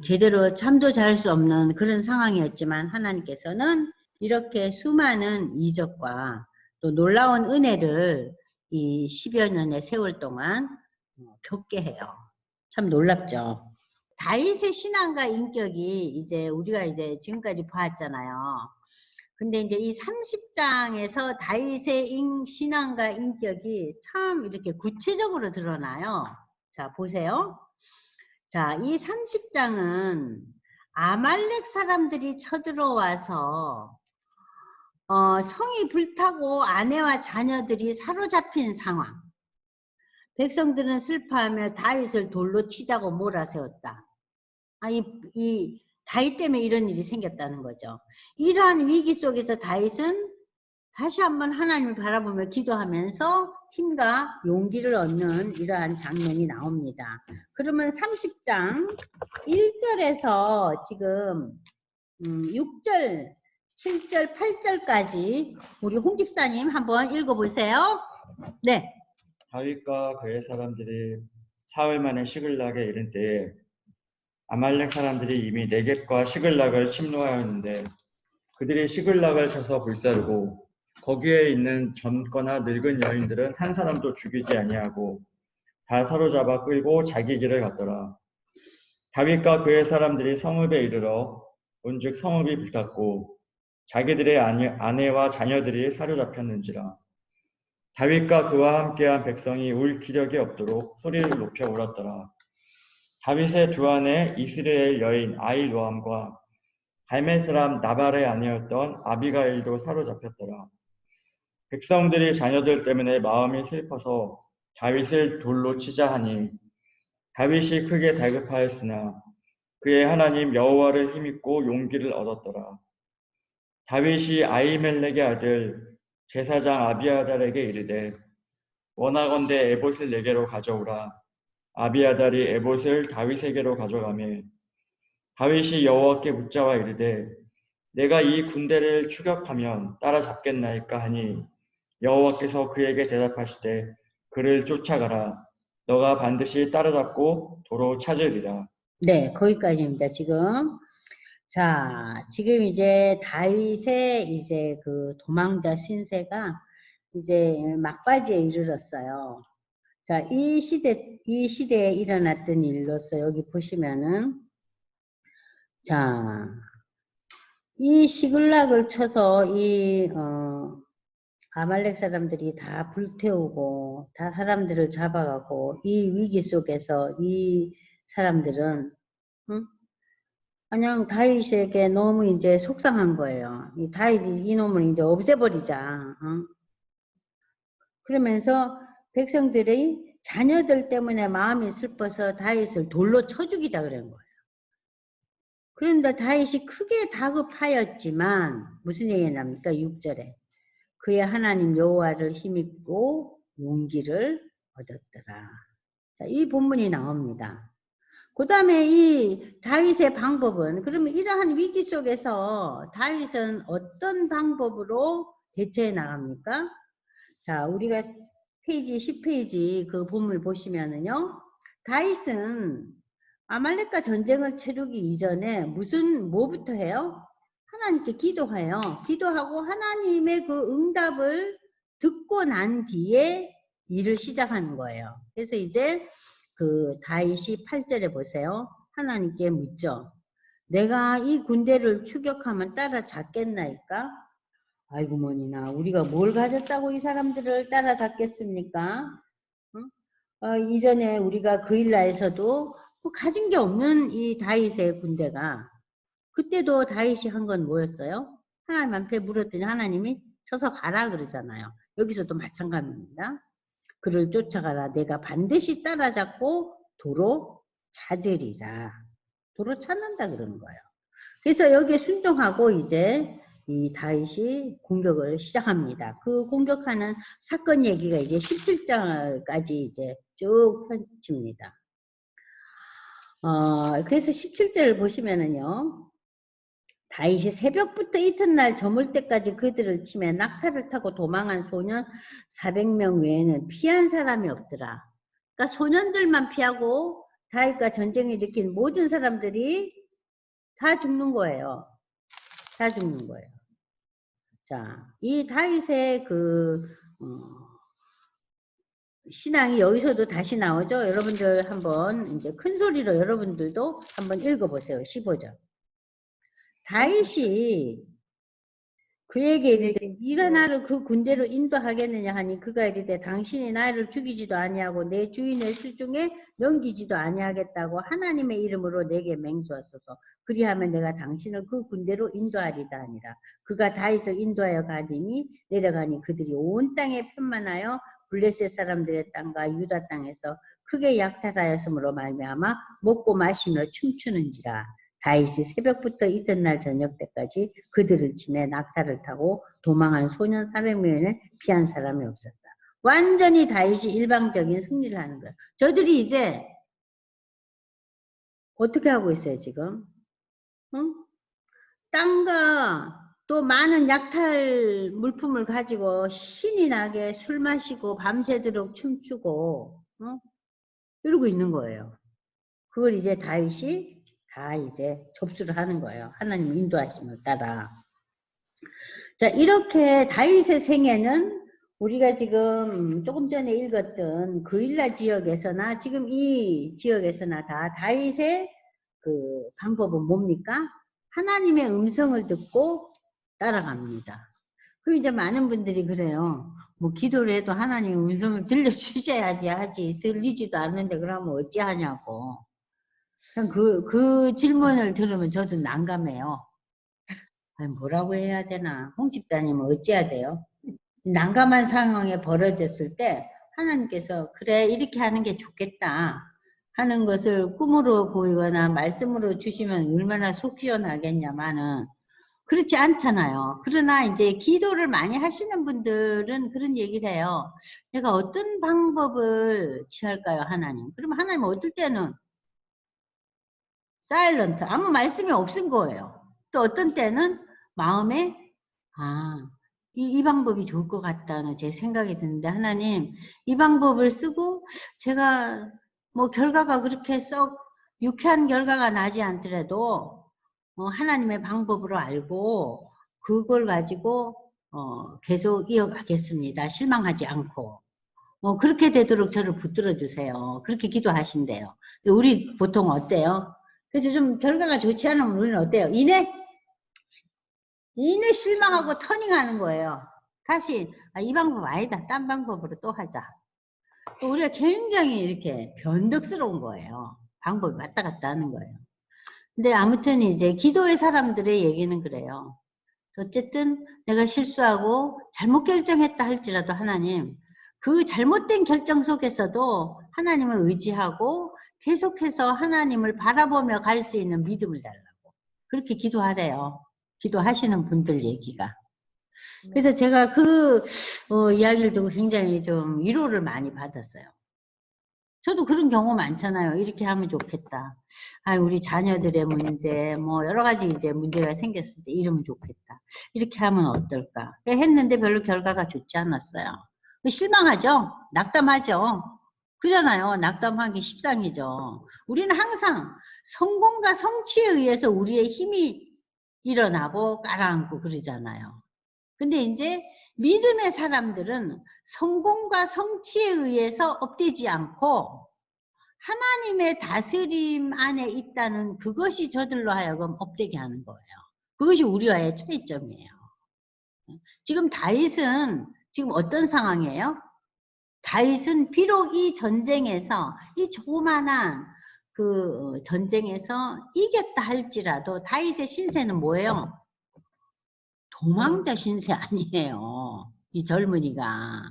제대로 잠도 잘 수 없는 그런 상황이었지만 하나님께서는 이렇게 수많은 이적과 또 놀라운 은혜를 이 10여 년의 세월 동안 겪게 해요. 참 놀랍죠. 다윗의 신앙과 인격이 이제 우리가 이제 지금까지 보았잖아요. 근데 이제 이 30장에서 다윗의 신앙과 인격이 참 이렇게 구체적으로 드러나요. 자, 보세요. 자, 이 30장은 아말렉 사람들이 쳐들어와서 성이 불타고 아내와 자녀들이 사로잡힌 상황. 백성들은 슬퍼하며 다윗을 돌로 치자고 몰아세웠다. 이 다윗 때문에 이런 일이 생겼다는 거죠. 이러한 위기 속에서 다윗은 다시 한번 하나님을 바라보며 기도하면서 힘과 용기를 얻는 이러한 장면이 나옵니다. 그러면 30장 1절에서 지금 6절, 7절, 8절까지 우리 홍 집사님 한번 읽어보세요. 네. 다윗과 그의 사람들이 사흘 만에 시글락에 이른 때에 아말렉 사람들이 이미 네겝과 시글락을 침노하였는데 그들이 시글락을 쳐서 불사르고 거기에 있는 젊거나 늙은 여인들은 한 사람도 죽이지 아니하고 다 사로잡아 끌고 자기 길을 갔더라. 다윗과 그의 사람들이 성읍에 이르러 온즉 성읍이 불탔고 자기들의 아내와 자녀들이 사로잡혔는지라. 다윗과 그와 함께한 백성이 울 기력이 없도록 소리를 높여 울었더라. 다윗의 두 아내 이스라엘 여인 아히노암과 갈멜 사람 나발의 아내였던 아비가일도 사로잡혔더라. 백성들이 자녀들 때문에 마음이 슬퍼서 다윗을 돌로 치자 하니 다윗이 크게 다급하였으나 그의 하나님 여호와를 힘입고 용기를 얻었더라. 다윗이 아히멜렉의 아들 제사장 아비아달에게 이르되 원하건대 에봇을 내게로 가져오라. 아비아달이 에봇을 다윗에게로 가져가매 다윗이 여호와께 묻자와 이르되 내가 이 군대를 추격하면 따라잡겠나이까 하니 여호와께서 그에게 대답하시되 그를 쫓아가라. 너가 반드시 따라잡고 도로 찾으리라. 네, 거기까지입니다. 지금. 자, 지금 이제 다윗의 이제 그 도망자 신세가 이제 막바지에 이르렀어요. 자, 이 시대에 일어났던 일로서 여기 보시면은, 자, 이 시글락을 쳐서 아말렉 사람들이 다 불태우고 다 사람들을 잡아가고 이 위기 속에서 이 사람들은 그냥 다윗에게 너무 이제 속상한 거예요. 이 다윗이 이놈을 이제 없애버리자. 그러면서 백성들의 자녀들 때문에 마음이 슬퍼서 다윗을 돌로 쳐 죽이자 그런 거예요. 그런데 다윗이 크게 다급하였지만 무슨 얘기 납니까? 6절에 그의 하나님 여호와를 힘입고 용기를 얻었더라. 자, 이 본문이 나옵니다. 그 다음에 이 다윗의 방법은 그러면 이러한 위기 속에서 다윗은 어떤 방법으로 대처해 나갑니까? 자, 우리가 페이지 10페이지 그 본문을 보시면은요. 다윗은 아말렉과 전쟁을 치르기 이전에 뭐부터 해요? 하나님께 기도해요. 기도하고 하나님의 그 응답을 듣고 난 뒤에 일을 시작하는 거예요. 그래서 이제 그 다윗이 8절에 보세요. 하나님께 묻죠. 내가 이 군대를 추격하면 따라잡겠나이까? 아이고 머니나 우리가 뭘 가졌다고 이 사람들을 따라잡겠습니까? 이전에 우리가 그일라에서도 뭐 가진 게 없는 이 다윗의 군대가 그때도 다윗이 한 건 뭐였어요? 하나님 앞에 물었더니 하나님이 쳐서 가라 그러잖아요. 여기서도 마찬가지입니다. 그를 쫓아가라. 내가 반드시 따라잡고 도로 찾으리라. 도로 찾는다 그러는 거예요. 그래서 여기에 순종하고 이제 이 다윗이 공격을 시작합니다. 그 공격하는 사건 얘기가 이제 17장까지 이제 쭉 펼칩니다. 그래서 17절을 보시면은요. 다윗이 새벽부터 이튿날 저물 때까지 그들을 치며 낙타를 타고 도망한 소년 400명 외에는 피한 사람이 없더라. 그러니까 소년들만 피하고 다윗과 전쟁을 일으킨 모든 사람들이 다 죽는 거예요. 다 죽는 거예요. 자, 이 다윗의 신앙이 여기서도 다시 나오죠. 여러분들 한번 이제 큰 소리로 여러분들도 한번 읽어보세요. 15절. 다윗이 그에게 이르되 네가 나를 그 군대로 인도하겠느냐 하니 그가 이르되 당신이 나를 죽이지도 아니하고 내 주인의 수중에 넘기지도 아니하겠다고 하나님의 이름으로 내게 맹세하소서. 그리하면 내가 당신을 그 군대로 인도하리다 하니라. 그가 다윗을 인도하여 가더니 내려가니 그들이 온 땅에 편만하여 블레셋 사람들의 땅과 유다 땅에서 크게 약탈하였으므로 말미암아 먹고 마시며 춤추는지라. 다윗이 새벽부터 이튿날 저녁 때까지 그들을 치매 낙타를 타고 도망한 소년 400명에 피한 사람이 없었다. 완전히 다윗이 일방적인 승리를 하는 거예요. 저들이 이제 어떻게 하고 있어요 지금? 응? 땅과 또 많은 약탈 물품을 가지고 신이 나게 술 마시고 밤새도록 춤추고 이러고 있는 거예요. 그걸 이제 다윗이 다 이제 접수를 하는 거예요. 하나님 인도하심을 따라. 자, 이렇게 다윗의 생애는 우리가 지금 조금 전에 읽었던 그일라 지역에서나 지금 이 지역에서나 다 다윗의 그 방법은 뭡니까? 하나님의 음성을 듣고 따라갑니다. 그럼 이제 많은 분들이 그래요. 뭐 기도를 해도 하나님의 음성을 들려주셔야지 하지 들리지도 않는데 그러면 어찌하냐고. 그 질문을 들으면 저도 난감해요. 아니, 뭐라고 해야 되나? 홍 집사님은 어찌해야 돼요? 난감한 상황에 벌어졌을 때 하나님께서 그래 이렇게 하는 게 좋겠다 하는 것을 꿈으로 보이거나 말씀으로 주시면 얼마나 속 시원하겠냐마는 그렇지 않잖아요. 그러나 이제 기도를 많이 하시는 분들은 그런 얘기를 해요. 내가 어떤 방법을 취할까요, 하나님? 그러면 하나님은 어떨 때는 사일런트, 아무 말씀이 없은 거예요. 또 어떤 때는 마음에 이 방법이 좋을 것 같다는 제 생각이 드는데 하나님 이 방법을 쓰고 제가 뭐 결과가 그렇게 썩 유쾌한 결과가 나지 않더라도 하나님의 방법으로 알고 그걸 가지고 계속 이어가겠습니다. 실망하지 않고 그렇게 되도록 저를 붙들어 주세요. 그렇게 기도하신대요. 우리 보통 어때요? 그래서 좀 결과가 좋지 않으면 우리는 어때요? 이내 실망하고 터닝하는 거예요. 다시 이 방법 아니다. 딴 방법으로 또 하자. 또 우리가 굉장히 이렇게 변덕스러운 거예요. 방법이 왔다 갔다 하는 거예요. 근데 아무튼 이제 기도의 사람들의 얘기는 그래요. 어쨌든 내가 실수하고 잘못 결정했다 할지라도 하나님 그 잘못된 결정 속에서도 하나님을 의지하고 계속해서 하나님을 바라보며 갈 수 있는 믿음을 달라고 그렇게 기도하래요. 기도하시는 분들 얘기가. 그래서 제가 그 이야기를 듣고 굉장히 좀 위로를 많이 받았어요. 저도 그런 경우 많잖아요. 이렇게 하면 좋겠다. 우리 자녀들의 문제, 뭐 여러 가지 이제 문제가 생겼을 때 이러면 좋겠다. 이렇게 하면 어떨까? 했는데 별로 결과가 좋지 않았어요. 실망하죠? 낙담하죠? 그잖아요. 낙담하기 십상이죠. 우리는 항상 성공과 성취에 의해서 우리의 힘이 일어나고 깔아앉고 그러잖아요. 근데 이제 믿음의 사람들은 성공과 성취에 의해서 업되지 않고 하나님의 다스림 안에 있다는 그것이 저들로 하여금 업되게 하는 거예요. 그것이 우리와의 차이점이에요. 지금 다윗은 지금 어떤 상황이에요? 다윗은 비록 이 전쟁에서 이 조그만한 그 전쟁에서 이겼다 할지라도 다윗의 신세는 뭐예요? 도망자 신세 아니에요. 이 젊은이가.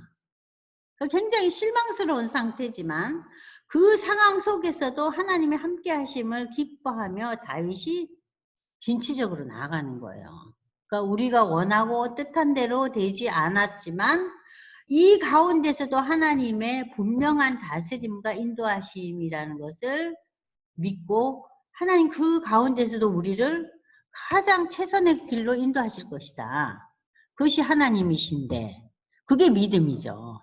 굉장히 실망스러운 상태지만 그 상황 속에서도 하나님의 함께 하심을 기뻐하며 다윗이 진취적으로 나아가는 거예요. 그러니까 우리가 원하고 뜻한 대로 되지 않았지만 이 가운데서도 하나님의 분명한 다스림과 인도하심이라는 것을 믿고 하나님 그 가운데서도 우리를 가장 최선의 길로 인도하실 것이다. 그것이 하나님이신데 그게 믿음이죠.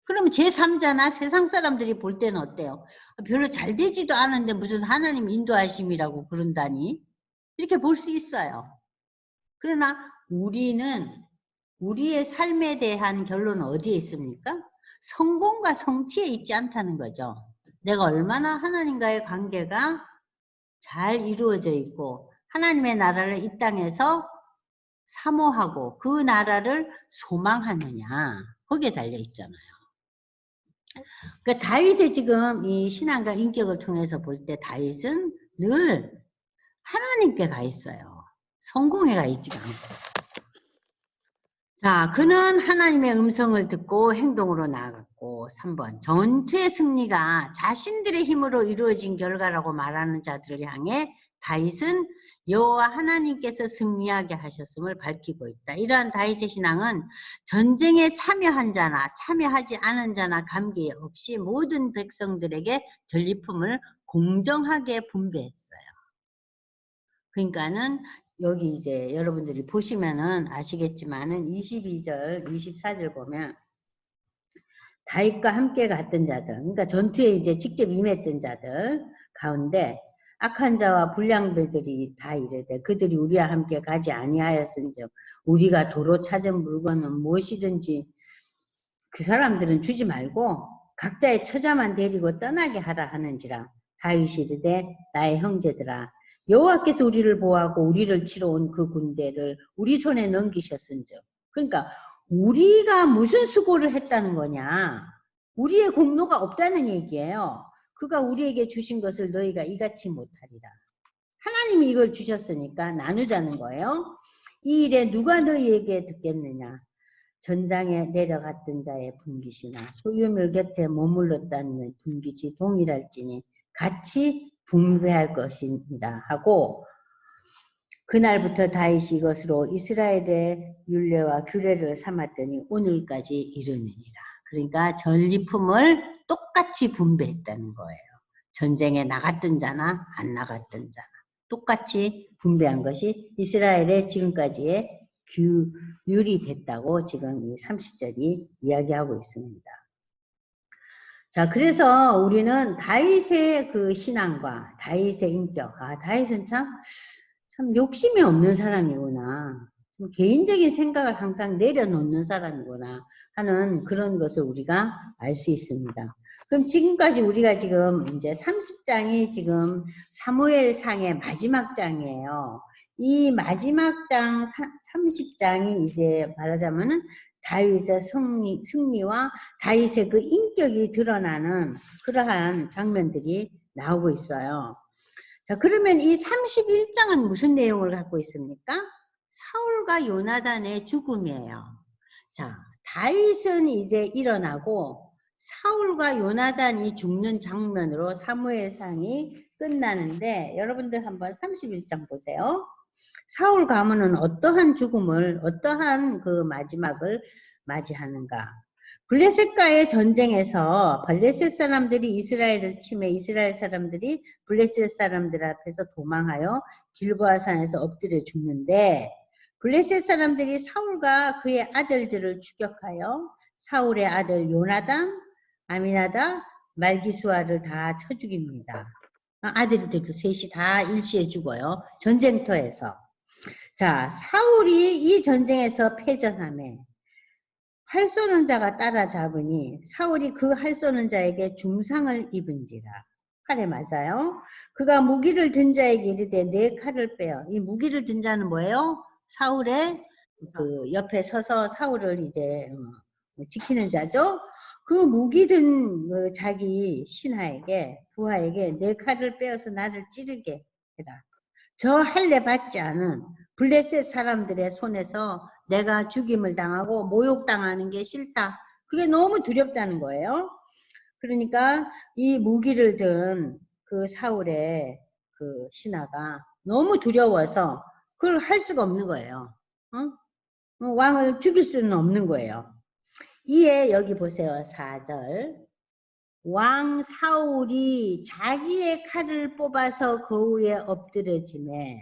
그러면 제3자나 세상 사람들이 볼 때는 어때요? 별로 잘 되지도 않은데 무슨 하나님 인도하심이라고 그런다니? 이렇게 볼 수 있어요. 그러나 우리는 우리의 삶에 대한 결론은 어디에 있습니까? 성공과 성취에 있지 않다는 거죠. 내가 얼마나 하나님과의 관계가 잘 이루어져 있고 하나님의 나라를 이 땅에서 사모하고 그 나라를 소망하느냐 거기에 달려 있잖아요. 그러니까 다윗의 지금 이 신앙과 인격을 통해서 볼 때 다윗은 늘 하나님께 가 있어요. 성공에 가 있지가 않고. 자, 그는 하나님의 음성을 듣고 행동으로 나아갔고 3번 전투의 승리가 자신들의 힘으로 이루어진 결과라고 말하는 자들을 향해 다윗은 여호와 하나님께서 승리하게 하셨음을 밝히고 있다. 이러한 다윗의 신앙은 전쟁에 참여한 자나 참여하지 않은 자나 관계없이 모든 백성들에게 전리품을 공정하게 분배했어요. 그러니까는 여기 이제 여러분들이 보시면은 아시겠지만은 22절, 24절 보면 다윗과 함께 갔던 자들, 그러니까 전투에 이제 직접 임했던 자들 가운데 악한 자와 불량배들이 다 이르되 그들이 우리와 함께 가지 아니하였은즉 우리가 도로 찾은 물건은 무엇이든지 그 사람들은 주지 말고 각자의 처자만 데리고 떠나게 하라 하는지라. 다윗이 이르되 나의 형제들아 여호와께서 우리를 보호하고 우리를 치러 온 그 군대를 우리 손에 넘기셨은즉. 그러니까 우리가 무슨 수고를 했다는 거냐. 우리의 공로가 없다는 얘기예요. 그가 우리에게 주신 것을 너희가 이같이 못하리라. 하나님이 이걸 주셨으니까 나누자는 거예요. 이 일에 누가 너희에게 듣겠느냐. 전장에 내려갔던 자의 분깃이나 소유물 곁에 머물렀다는 분깃이 동일할지니 같이 분배할 것이니라 하고 그날부터 다윗이 이것으로 이스라엘의 율례와 규례를 삼았더니 오늘까지 이르느니라. 그러니까 전리품을 똑같이 분배했다는 거예요. 전쟁에 나갔던 자나 안 나갔던 자나 똑같이 분배한 것이 이스라엘의 지금까지의 규율이 됐다고 지금 이 30절이 이야기하고 있습니다. 자, 그래서 우리는 다윗의 그 신앙과 다윗의 인격, 다윗은 참 욕심이 없는 사람이구나. 좀 개인적인 생각을 항상 내려놓는 사람이구나 하는 그런 것을 우리가 알 수 있습니다. 그럼 지금까지 우리가 지금 이제 30장이 지금 사무엘상의 마지막 장이에요. 이 마지막 장 30장이 이제 말하자면은 다윗의 승리와 다윗의 그 인격이 드러나는 그러한 장면들이 나오고 있어요. 자, 그러면 이 31장은 무슨 내용을 갖고 있습니까? 사울과 요나단의 죽음이에요. 자, 다윗은 이제 일어나고 사울과 요나단이 죽는 장면으로 사무엘상이 끝나는데 여러분들 한번 31장 보세요. 사울 가문은 어떠한 죽음을 어떠한 그 마지막을 맞이하는가. 블레셋과의 전쟁에서 블레셋 사람들이 이스라엘을 침해 이스라엘 사람들이 블레셋 사람들 앞에서 도망하여 길보아 산에서 엎드려 죽는데 블레셋 사람들이 사울과 그의 아들들을 추격하여 사울의 아들 요나단, 아미나답, 말기수아를 다 쳐 죽입니다. 아들들도 셋이 다 일시에 죽어요. 전쟁터에서. 자, 사울이 이 전쟁에서 패전함에 활 쏘는 자가 따라잡으니 사울이 그 활 쏘는 자에게 중상을 입은지라. 칼에 맞아요. 그가 무기를 든 자에게 이르되 내 칼을 빼어. 이 무기를 든 자는 뭐예요? 사울의 그 옆에 서서 사울을 이제 지키는 자죠. 그 무기 든 자기 신하에게 부하에게 내 칼을 빼어서 나를 찌르게 해라. 저 할례 받지 않은 블레셋 사람들의 손에서 내가 죽임을 당하고 모욕당하는 게 싫다. 그게 너무 두렵다는 거예요. 그러니까 이 무기를 든 그 사울의 그 신하가 너무 두려워서 그걸 할 수가 없는 거예요. 왕을 죽일 수는 없는 거예요. 이에 여기 보세요. 4절. 왕 사울이 자기의 칼을 뽑아서 거우에 엎드려지매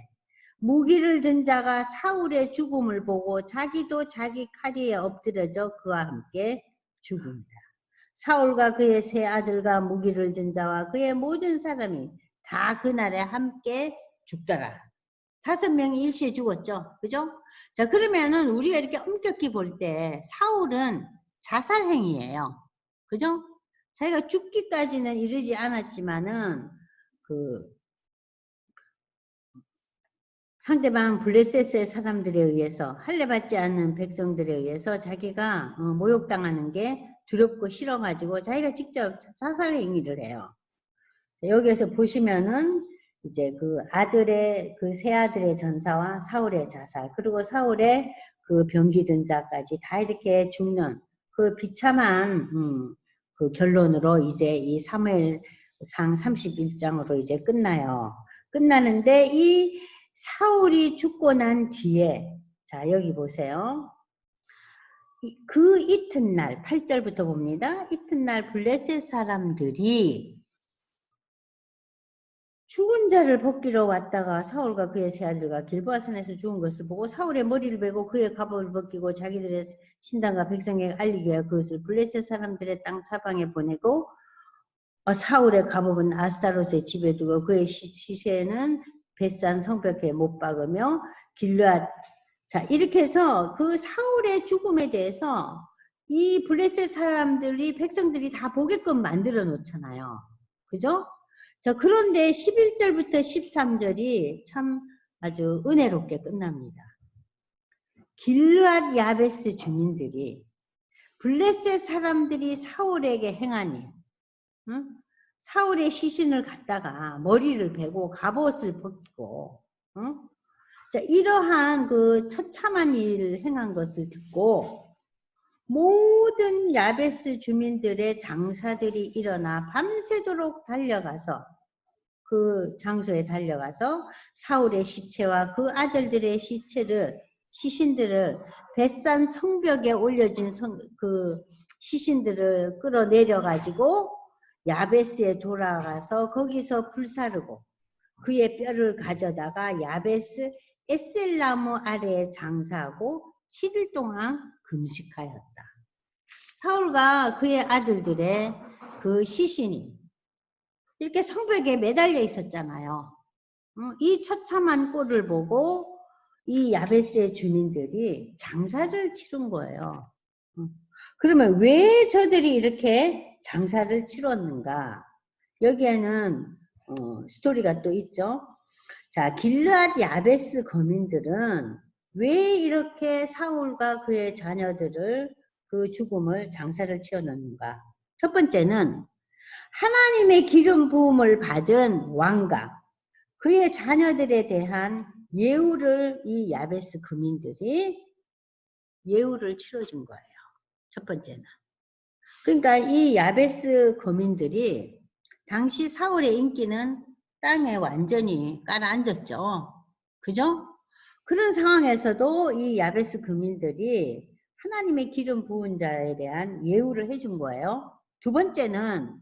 무기를 든 자가 사울의 죽음을 보고 자기도 자기 칼에 엎드려져 그와 함께 죽습니다. 사울과 그의 세 아들과 무기를 든 자와 그의 모든 사람이 다 그날에 함께 죽더라. 5명이 일시에 죽었죠. 그죠? 자, 그러면은 우리가 이렇게 엄격히 볼 때 사울은 자살행위예요. 그죠? 자기가 죽기까지는 이르지 않았지만은 그 상대방 블레셋의 사람들에 의해서 할례받지 않는 백성들에 의해서 자기가 모욕당하는 게 두렵고 싫어가지고 자기가 직접 자살 행위를 해요. 여기에서 보시면은 이제 그 아들의 그 세 아들의 전사와 사울의 자살 그리고 사울의 그 병기 든 자까지 다 이렇게 죽는 그 비참한 그 결론으로 이제 이 사무엘상 31장으로 이제 끝나요. 끝나는데 이 사울이 죽고 난 뒤에 자 여기 보세요. 그 이튿날 8절부터 봅니다. 이튿날 블레셋 사람들이 죽은 자를 벗기러 왔다가 사울과 그의 세 아들과 길보아 산에서 죽은 것을 보고 사울의 머리를 베고 그의 갑옷을 벗기고 자기들의 신당과 백성에게 알리기 위하여 그것을 블레셋 사람들의 땅 사방에 보내고 사울의 갑옷은 아스타롯의 집에 두고 그의 시체는 벳산 성벽에 못 박으며 길르앗 자 이렇게 해서 그 사울의 죽음에 대해서 이 블레셋 사람들이 백성들이 다 보게끔 만들어 놓잖아요. 그죠? 자, 그런데 11절부터 13절이 참 아주 은혜롭게 끝납니다. 길르앗 야베스 주민들이 블레셋 사람들이 사울에게 행하니 응? 사울의 시신을 갖다가 머리를 베고 갑옷을 벗기고 응? 자, 이러한 그 처참한 일을 행한 것을 듣고 모든 야베스 주민들의 장사들이 일어나 밤새도록 달려가서 그 장소에 달려가서 사울의 시체와 그 아들들의 시신들을 벳산 성벽에 올려진 그 시신들을 끌어내려 가지고 야베스에 돌아가서 거기서 불사르고 그의 뼈를 가져다가 야베스 에셀나무 아래에 장사하고 7일 동안 금식하였다. 사울과 그의 아들들의 그 시신이 이렇게 성벽에 매달려 있었잖아요. 이 처참한 꼴을 보고 이 야베스의 주민들이 장사를 치른 거예요. 그러면 왜 저들이 이렇게 장사를 치렀는가? 여기에는 스토리가 또 있죠. 자, 길르앗 야베스 거민들은 왜 이렇게 사울과 그의 자녀들을 그 죽음을 장사를 치렀는가? 첫 번째는 하나님의 기름 부음을 받은 왕과 그의 자녀들에 대한 예우를 이 야베스 거민들이 예우를 치러준 거예요. 첫 번째는. 그러니까 이 야베스 거민들이 당시 사울의 인기는 땅에 완전히 깔아앉았죠. 그죠? 그런 상황에서도 이 야베스 거민들이 하나님의 기름 부은 자에 대한 예우를 해준 거예요. 두 번째는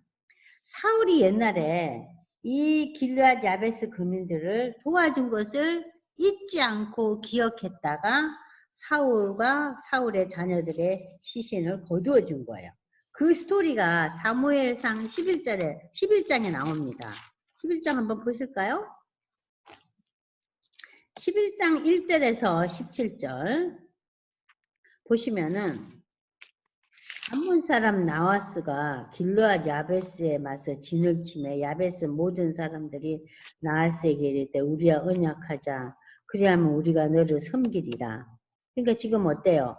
사울이 옛날에 이 길르앗 야베스 거민들을 도와준 것을 잊지 않고 기억했다가 사울과 사울의 자녀들의 시신을 거두어 준 거예요. 그 스토리가 사무엘상 11장에 나옵니다. 11장 한번 보실까요? 11장 1절에서 17절 보시면은 암몬 사람 나하스가 길르앗 야베스에 맞서 진을 치매 야베스 모든 사람들이 나하스에게 이르되 우리와 언약하자 그리하면 우리가 너를 섬기리라. 그러니까 지금 어때요?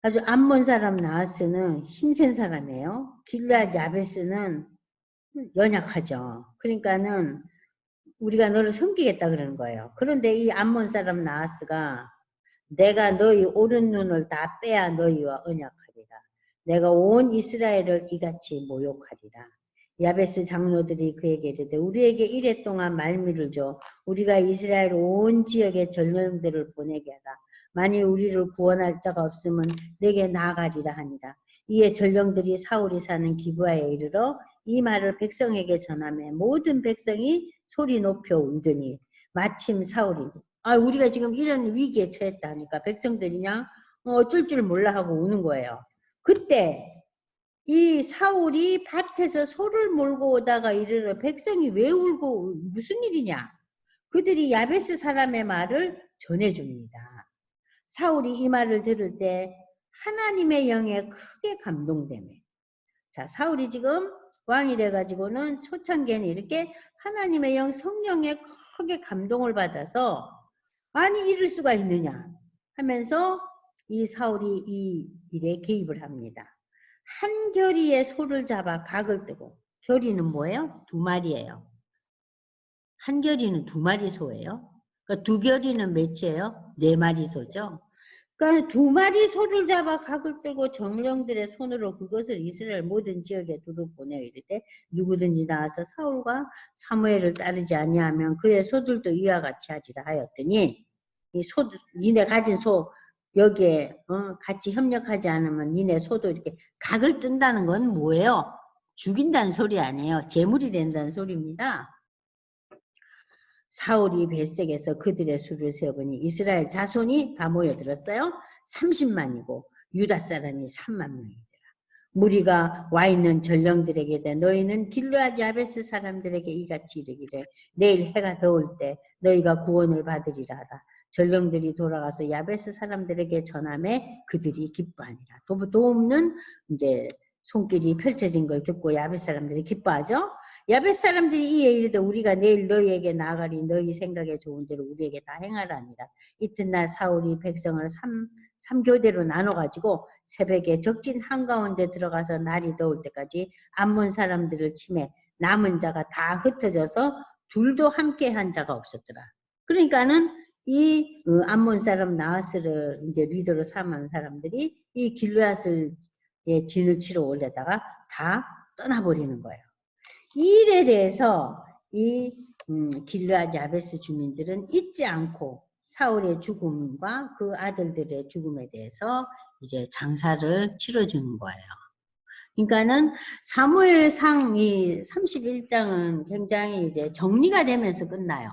아주 암몬 사람 나하스는 힘센 사람이에요. 길르앗 야베스는 연약하죠. 그러니까는 우리가 너를 섬기겠다 그러는 거예요. 그런데 이 암몬 사람 나하스가 내가 너희 오른 눈을 다 빼야 너희와 언약하리라. 내가 온 이스라엘을 이같이 모욕하리라. 야베스 장로들이 그에게 이르되 우리에게 이래 동안 말미를 줘 우리가 이스라엘 온 지역에 전령들을 보내게 하라. 만일 우리를 구원할 자가 없으면 내게 나아가리라 하니라. 이에 전령들이 사울이 사는 기브아에 이르러 이 말을 백성에게 전하며 모든 백성이 소리 높여 울더니 마침 사울이 우리가 지금 이런 위기에 처했다 하니까 백성들이냐 어쩔 줄 몰라 하고 우는 거예요. 그때 이 사울이 밭에서 소를 몰고 오다가 이르러 백성이 왜 울고 무슨 일이냐? 그들이 야베스 사람의 말을 전해줍니다. 사울이 이 말을 들을 때 하나님의 영에 크게 감동되며 자, 사울이 지금 왕이 돼가지고는 초창기에는 이렇게 하나님의 영 성령에 크게 감동을 받아서 아니 이럴 수가 있느냐 하면서 이 사울이 이 일에 개입을 합니다. 한 결의의 소를 잡아 각을 뜨고, 결의는 뭐예요? 2마리예요. 한 결의는 2마리 소예요. 그러니까 2결의는 몇이에요? 4마리 소죠. 그러니까 2마리 소를 잡아 각을 뜨고 정령들의 손으로 그것을 이스라엘 모든 지역에 두루 보내어 이르되 누구든지 나와서 사울과 사무엘을 따르지 아니하면 그의 소들도 이와 같이 하리라 하였더니, 이 소, 니네 가진 소 여기에 같이 협력하지 않으면 니네 소도 이렇게 각을 뜬다는 건 뭐예요? 죽인다는 소리 아니에요. 제물이 된다는 소리입니다. 사울이 벳색에서 그들의 수를 세어보니 이스라엘 자손이 다 모여들었어요. 30만이고 유다 사람이 3만 명이더라. 무리가 와 있는 전령들에게 너희는 길르앗 야베스 사람들에게 이같이 이르기를 내일 해가 더울 때 너희가 구원을 받으리라 하라. 전령들이 돌아가서 야베스 사람들에게 전함에 그들이 기뻐하니라. 도움는 이제 손길이 펼쳐진 걸 듣고 야베스 사람들이 기뻐하죠. 야벳 사람들이 이에 이르되 우리가 내일 너희에게 나아가리 너희 생각에 좋은 대로 우리에게 다 행하라니라. 이튿날 사울이 백성을 3교대로 나눠가지고 새벽에 적진 한가운데 들어가서 날이 더울 때까지 암몬 사람들을 치매 남은 자가 다 흩어져서 둘도 함께 한 자가 없었더라. 그러니까는 이 암몬 사람 나하스를 이제 리더로 삼은 사람들이 이 길르앗을 진을 치러 올려다가 다 떠나버리는 거예요. 이 일에 대해서 이 길르앗 야베스 주민들은 잊지 않고 사울의 죽음과 그 아들들의 죽음에 대해서 이제 장사를 치러주는 거예요. 그러니까는 사무엘상 이 31장은 굉장히 이제 정리가 되면서 끝나요.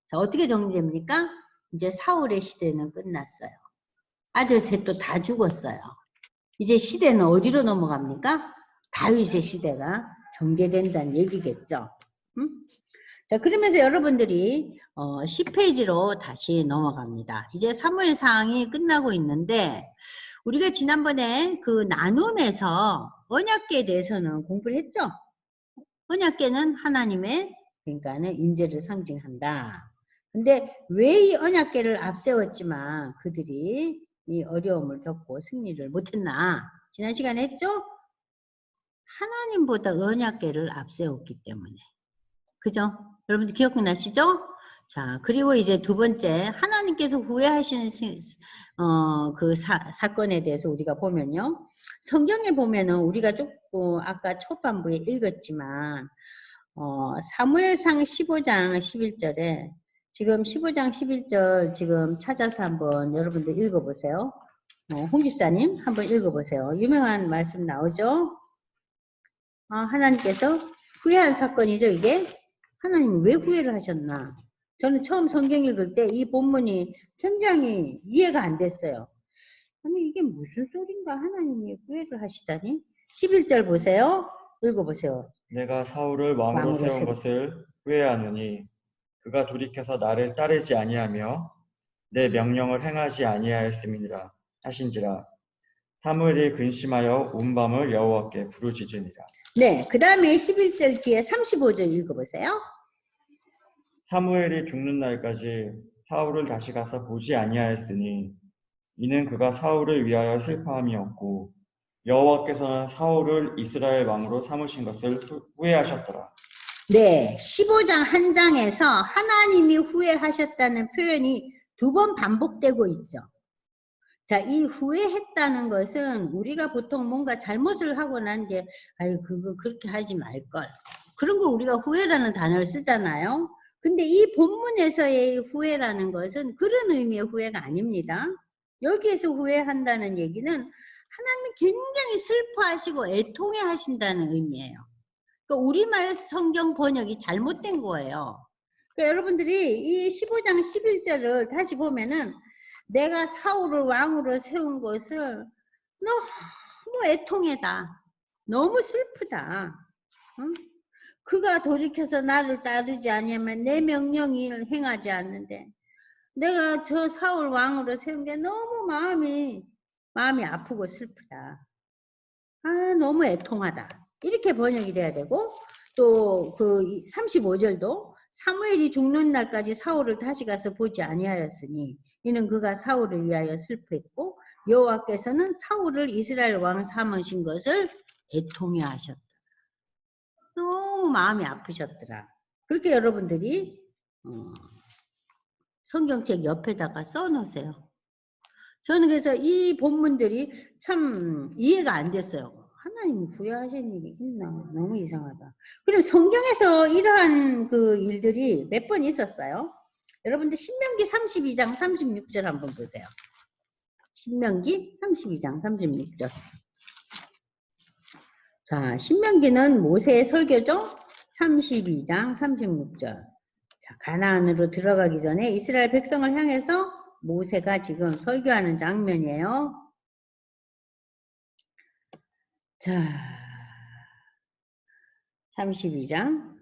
자, 어떻게 정리됩니까? 이제 사울의 시대는 끝났어요. 아들 셋도 다 죽었어요. 이제 시대는 어디로 넘어갑니까? 다윗의 시대가 전개된다는 얘기겠죠. 자, 그러면서 여러분들이 10페이지로 다시 넘어갑니다. 이제 사무엘상이 끝나고 있는데 우리가 지난번에 그 나눔에서 언약궤에 대해서는 공부를 했죠. 언약궤는 하나님의 그러니까는 인재를 상징한다. 근데 왜 이 언약궤를 앞세웠지만 그들이 이 어려움을 겪고 승리를 못했나? 지난 시간에 했죠? 하나님보다 언약궤를 앞세웠기 때문에. 그죠? 여러분들 기억나시죠? 자, 그리고 이제 2번째, 하나님께서 후회하시는 그 사건에 대해서 우리가 보면요. 성경에 보면은 우리가 조금 아까 초반부에 읽었지만, 사무엘상 15장 11절에 지금 15장 11절 지금 찾아서 한번 여러분들 읽어보세요. 홍 집사님 한번 읽어보세요. 유명한 말씀 나오죠? 하나님께서 후회한 사건이죠, 이게. 하나님이 왜 후회를 하셨나? 저는 처음 성경 읽을 때 이 본문이 굉장히 이해가 안 됐어요. 아니, 이게 무슨 소린가? 하나님이 후회를 하시다니? 11절 보세요. 읽어보세요. 내가 사울을 왕으로 세운 것을 후회하노니 그가 돌이켜서 나를 따르지 아니하며 내 명령을 행하지 아니하였음이니라 하신지라. 사무엘이 근심하여 온 밤을 여호와께 부르짖으니라. 네, 그 다음에 11절 뒤에 35절 읽어보세요. 사무엘이 죽는 날까지 사울을 다시 가서 보지 아니하였으니 이는 그가 사울을 위하여 슬퍼함이었고 여호와께서는 사울을 이스라엘 왕으로 삼으신 것을 후회하셨더라. 네, 15장 한 장에서 하나님이 후회하셨다는 표현이 2번 반복되고 있죠. 자, 이 후회했다는 것은 우리가 보통 뭔가 잘못을 하고 난 뒤에 아유 그거 그렇게 하지 말걸. 그런 거 우리가 후회라는 단어를 쓰잖아요. 근데 이 본문에서의 후회라는 것은 그런 의미의 후회가 아닙니다. 여기에서 후회한다는 얘기는 하나님이 굉장히 슬퍼하시고 애통해 하신다는 의미예요. 그러니까 우리말 성경 번역이 잘못된 거예요. 그러니까 여러분들이 이 15장 11절을 다시 보면은 내가 사울을 왕으로 세운 것을 너무 애통해다. 너무 슬프다. 응? 그가 돌이켜서 나를 따르지 아니하면 내 명령을 행하지 않는데 내가 저 사울 왕으로 세운 게 너무 마음이 아프고 슬프다. 너무 애통하다. 이렇게 번역이 돼야 되고, 또 그 35절도 사무엘이 죽는 날까지 사울을 다시 가서 보지 아니하였으니 이는 그가 사울을 위하여 슬퍼했고 여호와께서는 사울을 이스라엘 왕 삼으신 것을 애통해 하셨다. 너무 마음이 아프셨더라. 그렇게 여러분들이 성경책 옆에다가 써놓으세요. 저는 그래서 이 본문들이 참 이해가 안 됐어요. 하나님이 부여하신 일이 있나? 너무 이상하다. 그럼 성경에서 이러한 그 일들이 몇 번 있었어요? 여러분들 신명기 32장 36절 한번 보세요. 신명기 32장 36절. 자, 신명기는 모세의 설교죠? 32장 36절. 자, 가나안으로 들어가기 전에 이스라엘 백성을 향해서 모세가 지금 설교하는 장면이에요. 자, 32장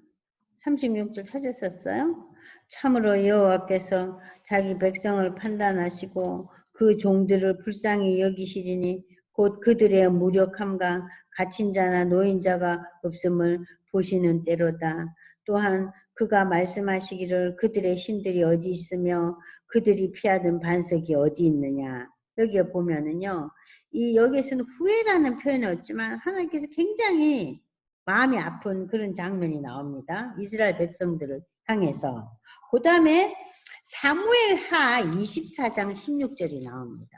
36절 찾았었어요. 참으로 여호와께서 자기 백성을 판단하시고 그 종들을 불쌍히 여기시리니 곧 그들의 무력함과 갇힌 자나 노인자가 없음을 보시는 때로다. 또한 그가 말씀하시기를 그들의 신들이 어디 있으며 그들이 피하던 반석이 어디 있느냐. 여기에 보면은요. 여기에서는 후회라는 표현이 없지만 하나님께서 굉장히 마음이 아픈 그런 장면이 나옵니다. 이스라엘 백성들을 향해서. 그 다음에 사무엘하 24장 16절이 나옵니다.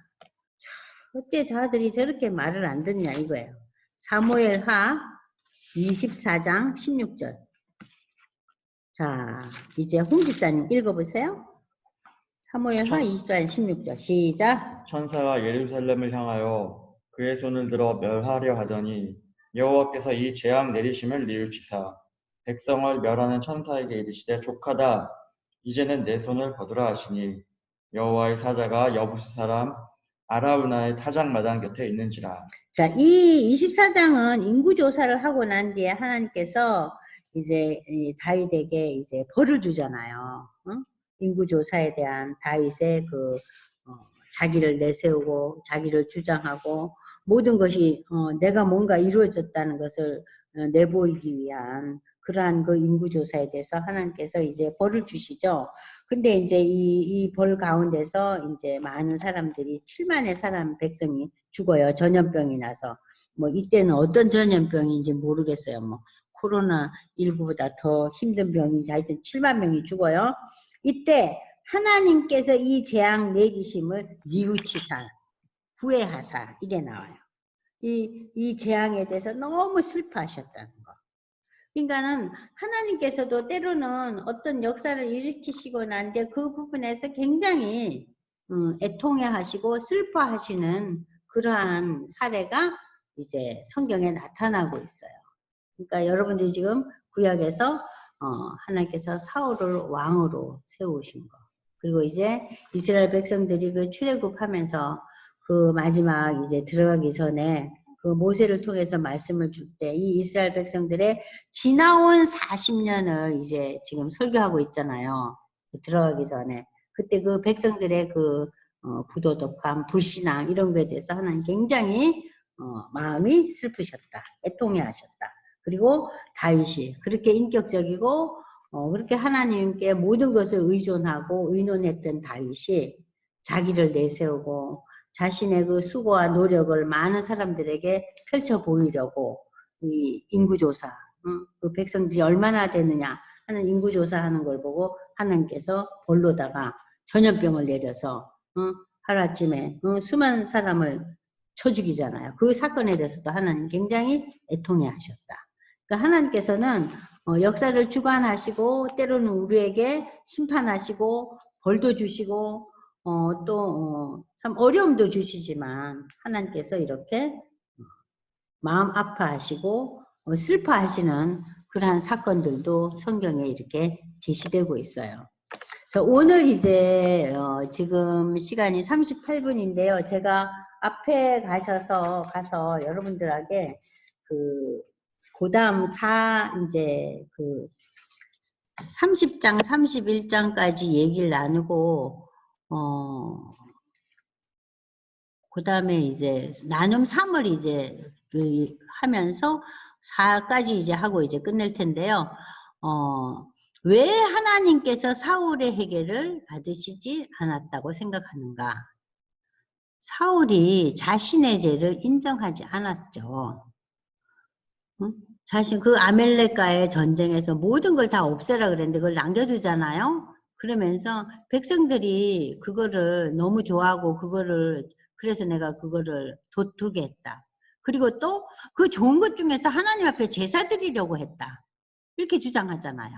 어째 저들이 저렇게 말을 안 듣냐 이거예요. 사무엘하 24장 16절. 자, 이제 홍 집사님 읽어보세요. 사무엘하 24장 16절. 시작. 천사가 예루살렘을 향하여 그의 손을 들어 멸하려 하더니 여호와께서 이 재앙 내리심을 뉘우치사 백성을 멸하는 천사에게 이르시되 족하다. 이제는 내 손을 거두라 하시니 여호와의 사자가 여부스 사람 아라우나의 타작마당 곁에 있는지라. 자, 이 24장은 인구조사를 하고 난 뒤에 하나님께서 이제 다윗에게 이제 벌을 주잖아요. 인구조사에 대한 다윗의 자기를 내세우고 자기를 주장하고 모든 것이 내가 뭔가 이루어졌다는 것을 내보이기 위한 그러한 그 인구조사에 대해서 하나님께서 이제 벌을 주시죠. 근데 이제 이 벌 가운데서 이제 많은 사람들이 7만의 사람 백성이 죽어요. 전염병이 나서. 뭐 이때는 어떤 전염병인지 모르겠어요. 뭐 코로나19보다 더 힘든 병인지 하여튼 7만 명이 죽어요. 이때 하나님께서 이 재앙 내리심을 뉘우치사, 후회하사 이게 나와요. 이 재앙에 대해서 너무 슬퍼하셨다는 거. 그러니까는 하나님께서도 때로는 어떤 역사를 일으키시고 난 뒤에 그 부분에서 굉장히 애통해하시고 슬퍼하시는 그러한 사례가 이제 성경에 나타나고 있어요. 그러니까 여러분들이 지금 구약에서 하나님께서 사울을 왕으로 세우신 거. 그리고 이제 이스라엘 백성들이 그 출애굽하면서 그 마지막 이제 들어가기 전에 그 모세를 통해서 말씀을 줄 때 이 이스라엘 백성들의 지나온 40년을 이제 지금 설교하고 있잖아요. 들어가기 전에. 그때 그 백성들의 부도덕함, 불신앙 이런 거에 대해서 하나님 굉장히 마음이 슬프셨다. 애통해 하셨다. 그리고 다윗이 그렇게 인격적이고 그렇게 하나님께 모든 것을 의존하고 의논했던 다윗이 자기를 내세우고 자신의 그 수고와 노력을 많은 사람들에게 펼쳐 보이려고 이 인구조사, 그 백성들이 얼마나 되느냐 하는 인구조사하는 걸 보고 하나님께서 벌로다가 전염병을 내려서 하루아침에 수많은 사람을 쳐 죽이잖아요. 그 사건에 대해서도 하나님 굉장히 애통해 하셨다. 그러니까 하나님께서는 역사를 주관하시고 때로는 우리에게 심판하시고 벌도 주시고 또 참 어려움도 주시지만 하나님께서 이렇게 마음 아파하시고 슬퍼하시는 그러한 사건들도 성경에 이렇게 제시되고 있어요. 그래서 오늘 이제 지금 시간이 38분인데요. 제가 앞에 가서 여러분들에게 그다음 이제 30장, 31장까지 얘기를 나누고 그 다음에 이제 나눔 3을 이제 하면서 4까지 이제 하고 이제 끝낼 텐데요. 왜 하나님께서 사울의 회개를 받으시지 않았다고 생각하는가? 사울이 자신의 죄를 인정하지 않았죠. 응? 자신 그 아멜렉과의 전쟁에서 모든 걸 다 없애라 그랬는데 그걸 남겨두잖아요. 그러면서 백성들이 그거를 너무 좋아하고 그거를 그래서 내가 그거를 두게 했다. 그리고 또 그 좋은 것 중에서 하나님 앞에 제사 드리려고 했다. 이렇게 주장하잖아요.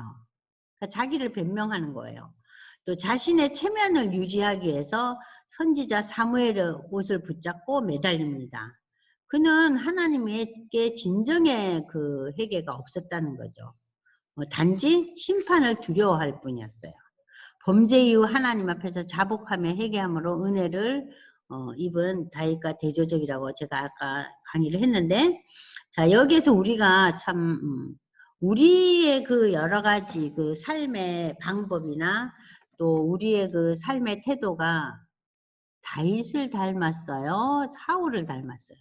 그러니까 자기를 변명하는 거예요. 또 자신의 체면을 유지하기 위해서 선지자 사무엘의 옷을 붙잡고 매달립니다. 그는 하나님에게 진정의 그 회개가 없었다는 거죠. 단지 심판을 두려워할 뿐이었어요. 범죄 이후 하나님 앞에서 자복하며 회개함으로 은혜를 입은 다윗과 대조적이라고 제가 아까 강의를 했는데, 자 여기에서 우리가 참 우리의 그 여러 가지 그 삶의 방법이나 또 우리의 그 삶의 태도가 다윗을 닮았어요, 사울을 닮았어요?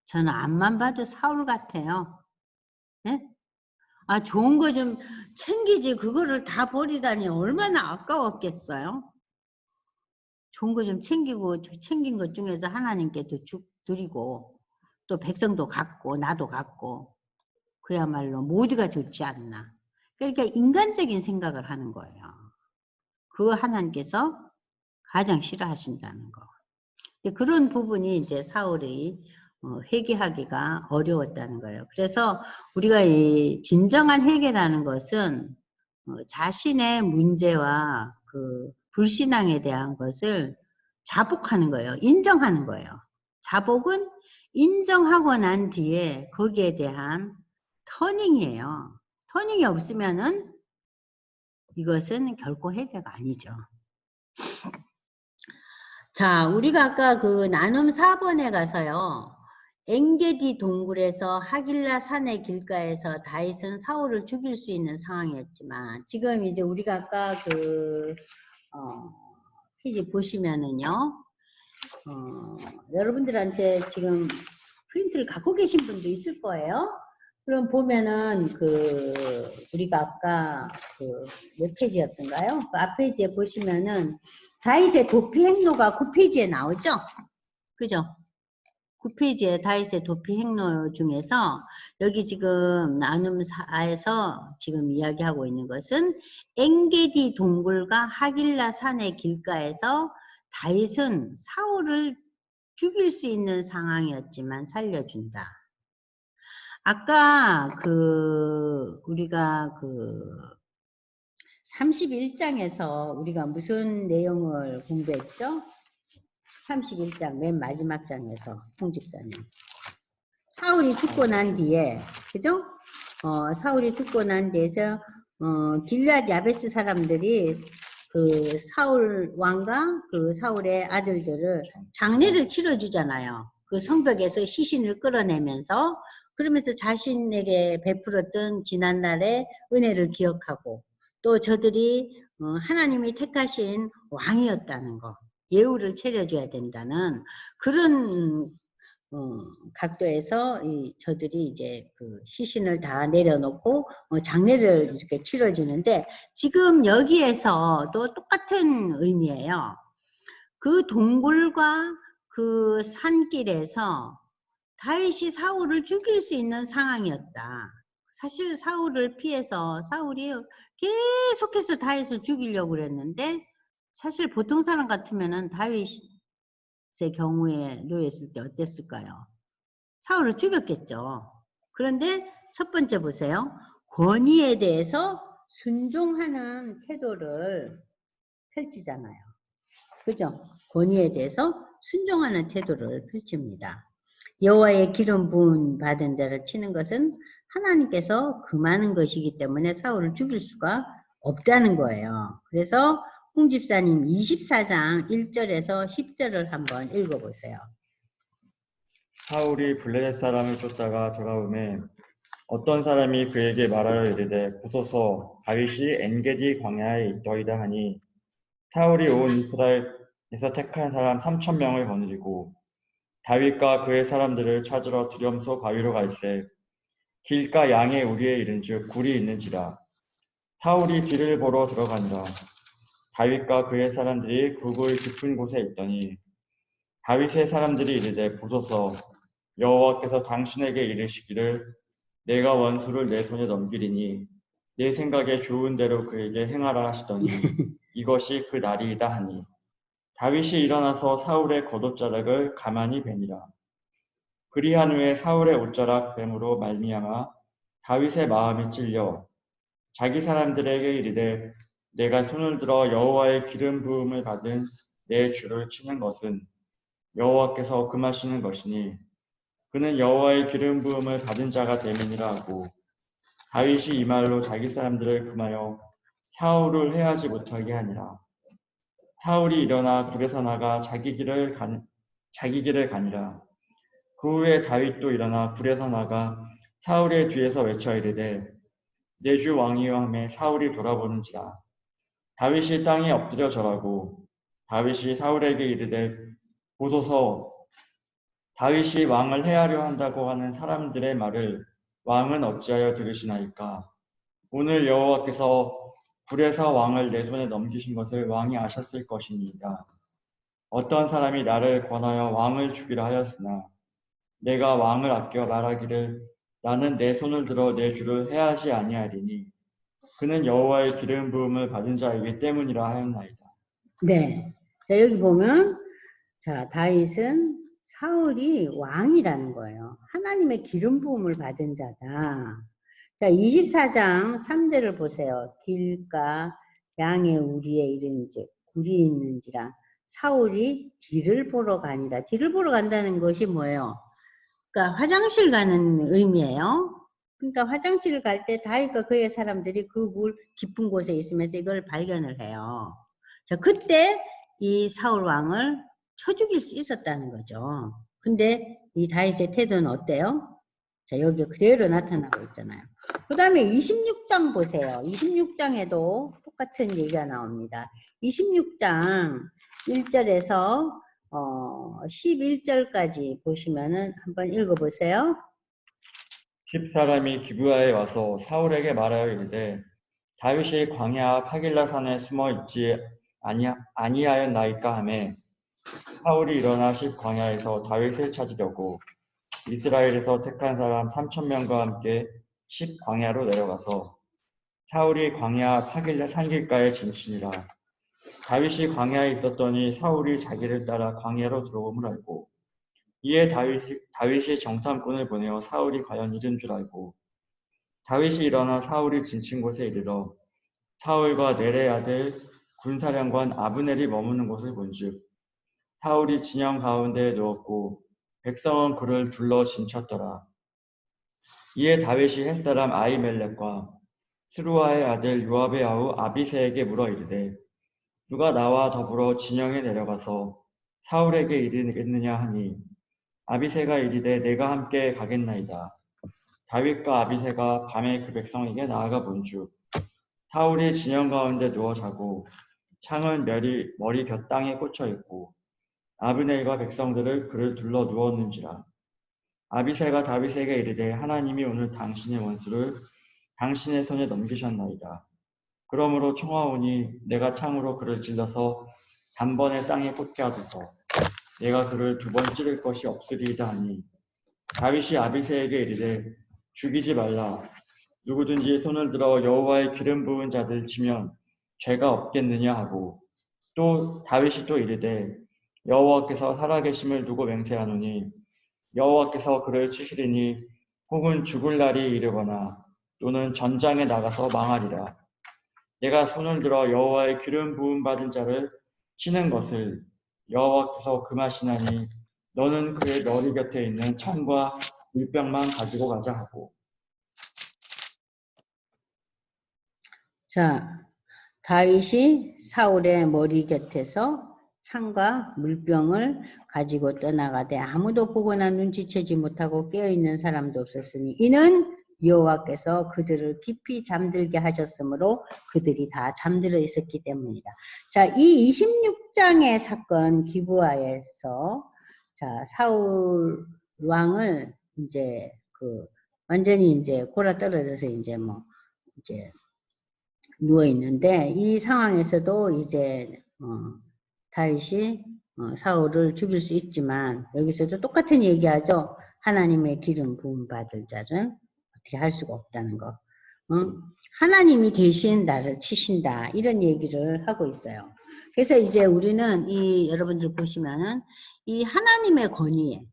저는 앞만 봐도 사울 같아요. 네? 아, 좋은 거 좀 챙기지 그거를 다 버리다니 얼마나 아까웠겠어요. 좋은 거 좀 챙기고 챙긴 것 중에서 하나님께 또 드리고 또 백성도 갖고 나도 갖고 그야말로 모두가 좋지 않나. 그러니까 인간적인 생각을 하는 거예요. 그 하나님께서 가장 싫어하신다는 거. 그런 부분이 이제 사울이 회개하기가 어려웠다는 거예요. 그래서 우리가 이 진정한 회개라는 것은 자신의 문제와 그 불신앙에 대한 것을 자복하는 거예요. 인정하는 거예요. 자복은 인정하고 난 뒤에 거기에 대한 터닝이에요. 터닝이 없으면은 이것은 결코 회개가 아니죠. 자, 우리가 아까 그 나눔 4번에 가서요. 엔게디 동굴에서 하길라 산의 길가에서 다윗은 사울을 죽일 수 있는 상황이었지만 지금 이제 우리가 아까 그 페이지 보시면은요. 여러분들한테 지금 프린트를 갖고 계신 분도 있을 거예요. 그럼 보면은 그 우리가 아까 그 몇 페이지였던가요? 그 앞 페이지에 보시면은 다윗의 도피 행로가 9페이지에 나오죠? 그죠? 9페이지에 다윗의 도피 행로 중에서 여기 지금 나눔사에서 지금 이야기하고 있는 것은 엔게디 동굴과 하길라 산의 길가에서 다윗은 사울을 죽일 수 있는 상황이었지만 살려준다. 아까 그 우리가 그 31장에서 우리가 무슨 내용을 공부했죠? 31장 맨 마지막 장에서 홍집사님 사울이 죽고 난 뒤에 그죠? 사울이 죽고 난 뒤에서 길앗 야베스 사람들이 그 사울 왕과 그 사울의 아들들을 장례를 치러주잖아요. 그 성벽에서 시신을 끌어내면서 그러면서 자신에게 베풀었던 지난날의 은혜를 기억하고 또 저들이 하나님이 택하신 왕이었다는 거, 예우를 차려줘야 된다는 그런 각도에서 저들이 이제 그 시신을 다 내려놓고 장례를 이렇게 치러주는데 지금 여기에서도 똑같은 의미예요. 그 동굴과 그 산길에서 다윗이 사울을 죽일 수 있는 상황이었다. 사실 사울을 피해서 사울이 계속해서 다윗을 죽이려고 그랬는데 사실 보통 사람 같으면은 다윗의 경우에 놓였을 때 어땠을까요? 사울을 죽였겠죠. 그런데 첫 번째 보세요. 권위에 대해서 순종하는 태도를 펼치잖아요. 그죠? 권위에 대해서 순종하는 태도를 펼칩니다. 여호와의 기름 부은 받은 자를 치는 것은 하나님께서 금하는 것이기 때문에 사울을 죽일 수가 없다는 거예요. 그래서 홍 집사님 24장 1절에서 10절을 한번 읽어보세요. 사울이 블레셋 사람을 쫓다가 돌아오매 어떤 사람이 그에게 말하여 이르되 보소서 다윗이 엔게디 광야에 있더이다 하니 사울이 온 이스라엘에서 택한 사람 3,000명을 거느리고 다윗과 그의 사람들을 찾으러 두렴소 바위로 갈새 길가 양의 우리에 이른즉 굴이 있는지라. 사울이 뒤를 보러 들어간다. 다윗과 그의 사람들이 그 굴 깊은 곳에 있더니 다윗의 사람들이 이르되 보소서 여호와께서 당신에게 이르시기를 내가 원수를 내 손에 넘기리니 내 생각에 좋은 대로 그에게 행하라 하시더니 이것이 그 날이이다 하니 다윗이 일어나서 사울의 겉옷자락을 가만히 베니라. 그리한 후에 사울의 옷자락 뱀으로 말미암아 다윗의 마음이 찔려 자기 사람들에게 이르되 내가 손을 들어 여호와의 기름 부음을 받은 내 주를 치는 것은 여호와께서 금하시는 것이니 그는 여호와의 기름 부음을 받은 자가 됨이니라 하고 다윗이 이 말로 자기 사람들을 금하여 사울을 해하지 못하게 하니라. 사울이 일어나 굴에서 나가 자기 길을 가니라. 그 후에 다윗도 일어나 굴에서 나가 사울의 뒤에서 외쳐 이르되 내 주 왕이여 하매 사울이 돌아보는지라. 다윗이 땅에 엎드려 절하고 다윗이 사울에게 이르되 보소서 다윗이 왕을 해하려 한다고 하는 사람들의 말을 왕은 어찌하여 들으시나이까. 오늘 여호와께서 불에서 왕을 내 손에 넘기신 것을 왕이 아셨을 것이니이다. 어떤 사람이 나를 권하여 왕을 죽이라 하였으나 내가 왕을 아껴 말하기를 나는 내 손을 들어 내 주를 해하지 아니하리니 그는 여호와의 기름 부음을 받은 자이기 때문이라 하였나이다. 네. 자, 여기 보면, 자, 다윗은 사울이 왕이라는 거예요. 하나님의 기름 부음을 받은 자다. 자, 24장 3절을 보세요. 길가 양의 우리에 이른즉 굴이 있는지라 사울이 뒤를 보러 가니라. 뒤를 보러 간다는 것이 뭐예요? 그러니까 화장실 가는 의미예요. 그러니까 화장실을 갈 때 다윗과 그의 사람들이 그 물 깊은 곳에 있으면서 이걸 발견을 해요. 자, 그때 이 사울 왕을 쳐 죽일 수 있었다는 거죠. 근데 이 다윗의 태도는 어때요? 자, 여기 그대로 나타나고 있잖아요. 그 다음에 26장 보세요. 26장에도 똑같은 얘기가 나옵니다. 26장 1절에서 11절까지 보시면은 한번 읽어보세요. 10사람이 기브아에 와서 사울에게 말하여 이르되 다윗이 광야 파길라 산에 숨어 있지 아니하였나이까 하매 사울이 일어나 십 광야에서 다윗을 찾으려고 이스라엘에서 택한 사람 3,000명과 함께 십 광야로 내려가서 사울이 광야 파길라 산길가에 진치니라. 다윗이 광야에 있었더니 사울이 자기를 따라 광야로 들어옴을 알고 이에 다윗이 정탐꾼을 보내어 사울이 과연 이른 줄 알고 다윗이 일어나 사울이 진친 곳에 이르러 사울과 네레의 아들 군사령관 아브넬이 머무는 곳을 본즉 사울이 진영 가운데에 누웠고 백성은 그를 둘러 진쳤더라. 이에 다윗이 햇사람 아히멜렉과 스루아의 아들 요압의 아우 아비새에게 물어 이르되 누가 나와 더불어 진영에 내려가서 사울에게 이르겠느냐 하니 아비새가 이르되 내가 함께 가겠나이다. 다윗과 아비새가 밤에 그 백성에게 나아가 본즉 사울이 진영 가운데 누워 자고 창은 머리 곁땅에 꽂혀 있고 아브넬과 백성들을 그를 둘러 누웠는지라. 아비새가 다윗에게 이르되 하나님이 오늘 당신의 원수를 당신의 손에 넘기셨나이다. 그러므로 청하오니 내가 창으로 그를 찔러서 단번에 땅에 꽂게 하소서. 내가 그를 두 번 찌를 것이 없으리이다 하니 다윗이 아비새에게 이르되 죽이지 말라. 누구든지 손을 들어 여호와의 기름 부은 자들 치면 죄가 없겠느냐 하고 또 다윗이 또 이르되 여호와께서 살아계심을 두고 맹세하노니 여호와께서 그를 치시리니 혹은 죽을 날이 이르거나 또는 전장에 나가서 망하리라. 내가 손을 들어 여호와의 기름 부음 받은 자를 치는 것을 여호와께서 금하시나니 너는 그의 머리 곁에 있는 창과 물병만 가지고 가자 하고. 자, 다윗이 사울의 머리 곁에서 창과 물병을 가지고 떠나가되 아무도 보거나 눈치채지 못하고 깨어있는 사람도 없었으니 이는 여호와께서 그들을 깊이 잠들게 하셨으므로 그들이 다 잠들어 있었기 때문이다. 자, 이 26장의 사건 기브아에서 자, 사울 왕을 이제 완전히 이제 골아 떨어져서 이제 뭐 이제 누워 있는데 이 상황에서도 이제 다윗이 사울을 죽일 수 있지만 여기서도 똑같은 얘기하죠. 하나님의 기름 부음 받을 자를 어떻게 할 수가 없다는 거. 하나님이 대신 나를 치신다 이런 얘기를 하고 있어요. 그래서 이제 우리는 여러분들 보시면은 이 하나님의 권위에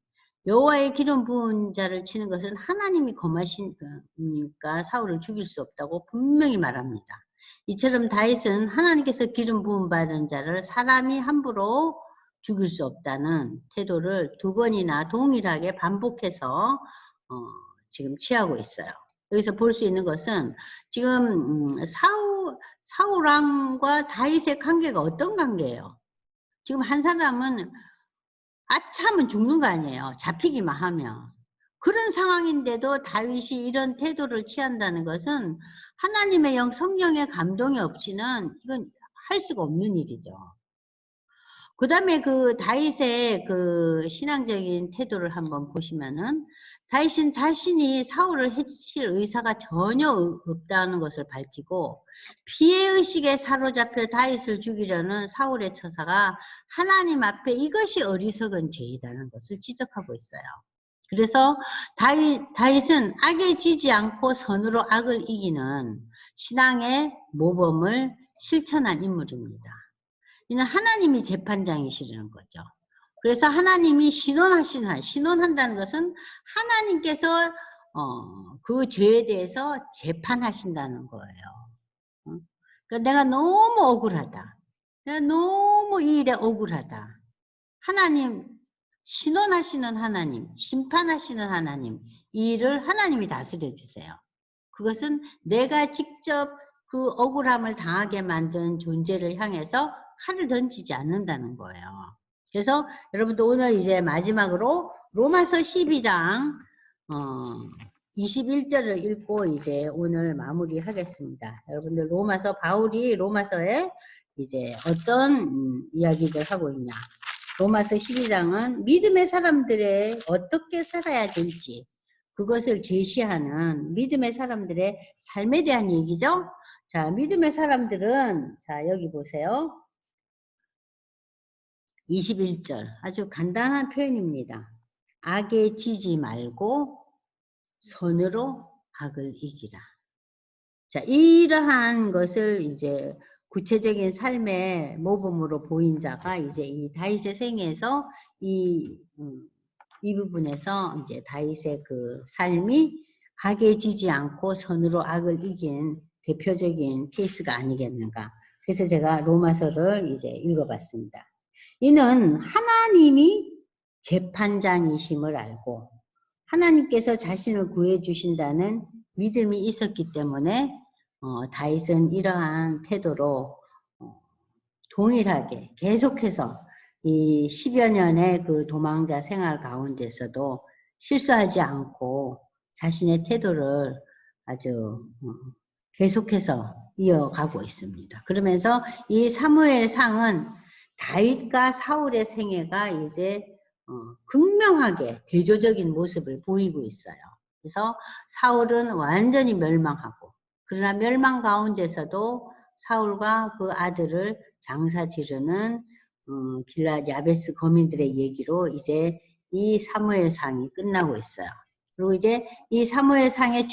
여호와의 기름 부은 자를 치는 것은 하나님이 검하시니까 사울을 죽일 수 없다고 분명히 말합니다. 이처럼 다윗은 하나님께서 기름 부음 받은 자를 사람이 함부로 죽일 수 없다는 태도를 두 번이나 동일하게 반복해서 지금 취하고 있어요. 여기서 볼 수 있는 것은 지금 사울 왕과 다윗의 관계가 어떤 관계예요? 지금 한 사람은 아차하면 죽는 거 아니에요. 잡히기만 하면. 그런 상황인데도 다윗이 이런 태도를 취한다는 것은 하나님의 성령의 감동이 없이는 이건 할 수가 없는 일이죠. 그 다음에 그 다윗의 그 신앙적인 태도를 한번 보시면은 다윗은 자신이 사울을 해칠 의사가 전혀 없다는 것을 밝히고 피해의식에 사로잡혀 다윗을 죽이려는 사울의 처사가 하나님 앞에 이것이 어리석은 죄이다는 것을 지적하고 있어요. 그래서 다윗은 악에 지지 않고 선으로 악을 이기는 신앙의 모범을 실천한 인물입니다. 이는 하나님이 재판장이시라는 거죠. 그래서 하나님이 신원한다는 것은 하나님께서 그 죄에 대해서 재판하신다는 거예요. 그러니까 내가 너무 억울하다. 내가 너무 이 일에 억울하다. 하나님, 신원하시는 하나님, 심판하시는 하나님, 이 일을 하나님이 다스려 주세요. 그것은 내가 직접 그 억울함을 당하게 만든 존재를 향해서 칼을 던지지 않는다는 거예요. 그래서 여러분들 오늘 이제 마지막으로 로마서 12장 21절을 읽고 이제 오늘 마무리하겠습니다. 여러분들 바울이 로마서에 이제 어떤 이야기를 하고 있냐. 로마서 12장은 믿음의 사람들의 어떻게 살아야 될지 그것을 제시하는 믿음의 사람들의 삶에 대한 얘기죠. 자, 믿음의 사람들은 자 여기 보세요. 21절 아주 간단한 표현입니다. 악에 지지 말고 선으로 악을 이기라. 자, 이러한 것을 이제 구체적인 삶의 모범으로 보인 자가 이제 이 다윗의 생애에서 이 부분에서 이제 다윗의 그 삶이 악에 지지 않고 선으로 악을 이긴 대표적인 케이스가 아니겠는가. 그래서 제가 로마서를 이제 읽어봤습니다. 이는 하나님이 재판장이심을 알고 하나님께서 자신을 구해주신다는 믿음이 있었기 때문에 다윗은 이러한 태도로 동일하게 계속해서 이 10여 년의 그 도망자 생활 가운데서도 실수하지 않고 자신의 태도를 아주 계속해서 이어가고 있습니다. 그러면서 이 사무엘상은 다윗과 사울의 생애가 이제 극명하게 대조적인 모습을 보이고 있어요. 그래서 사울은 완전히 멸망하고 그러나 멸망 가운데서도 사울과 그 아들을 장사 지르는 길랏 야베스 거민들의 얘기로 이제 이 사무엘상이 끝나고 있어요. 그리고 이제 이 사무엘상의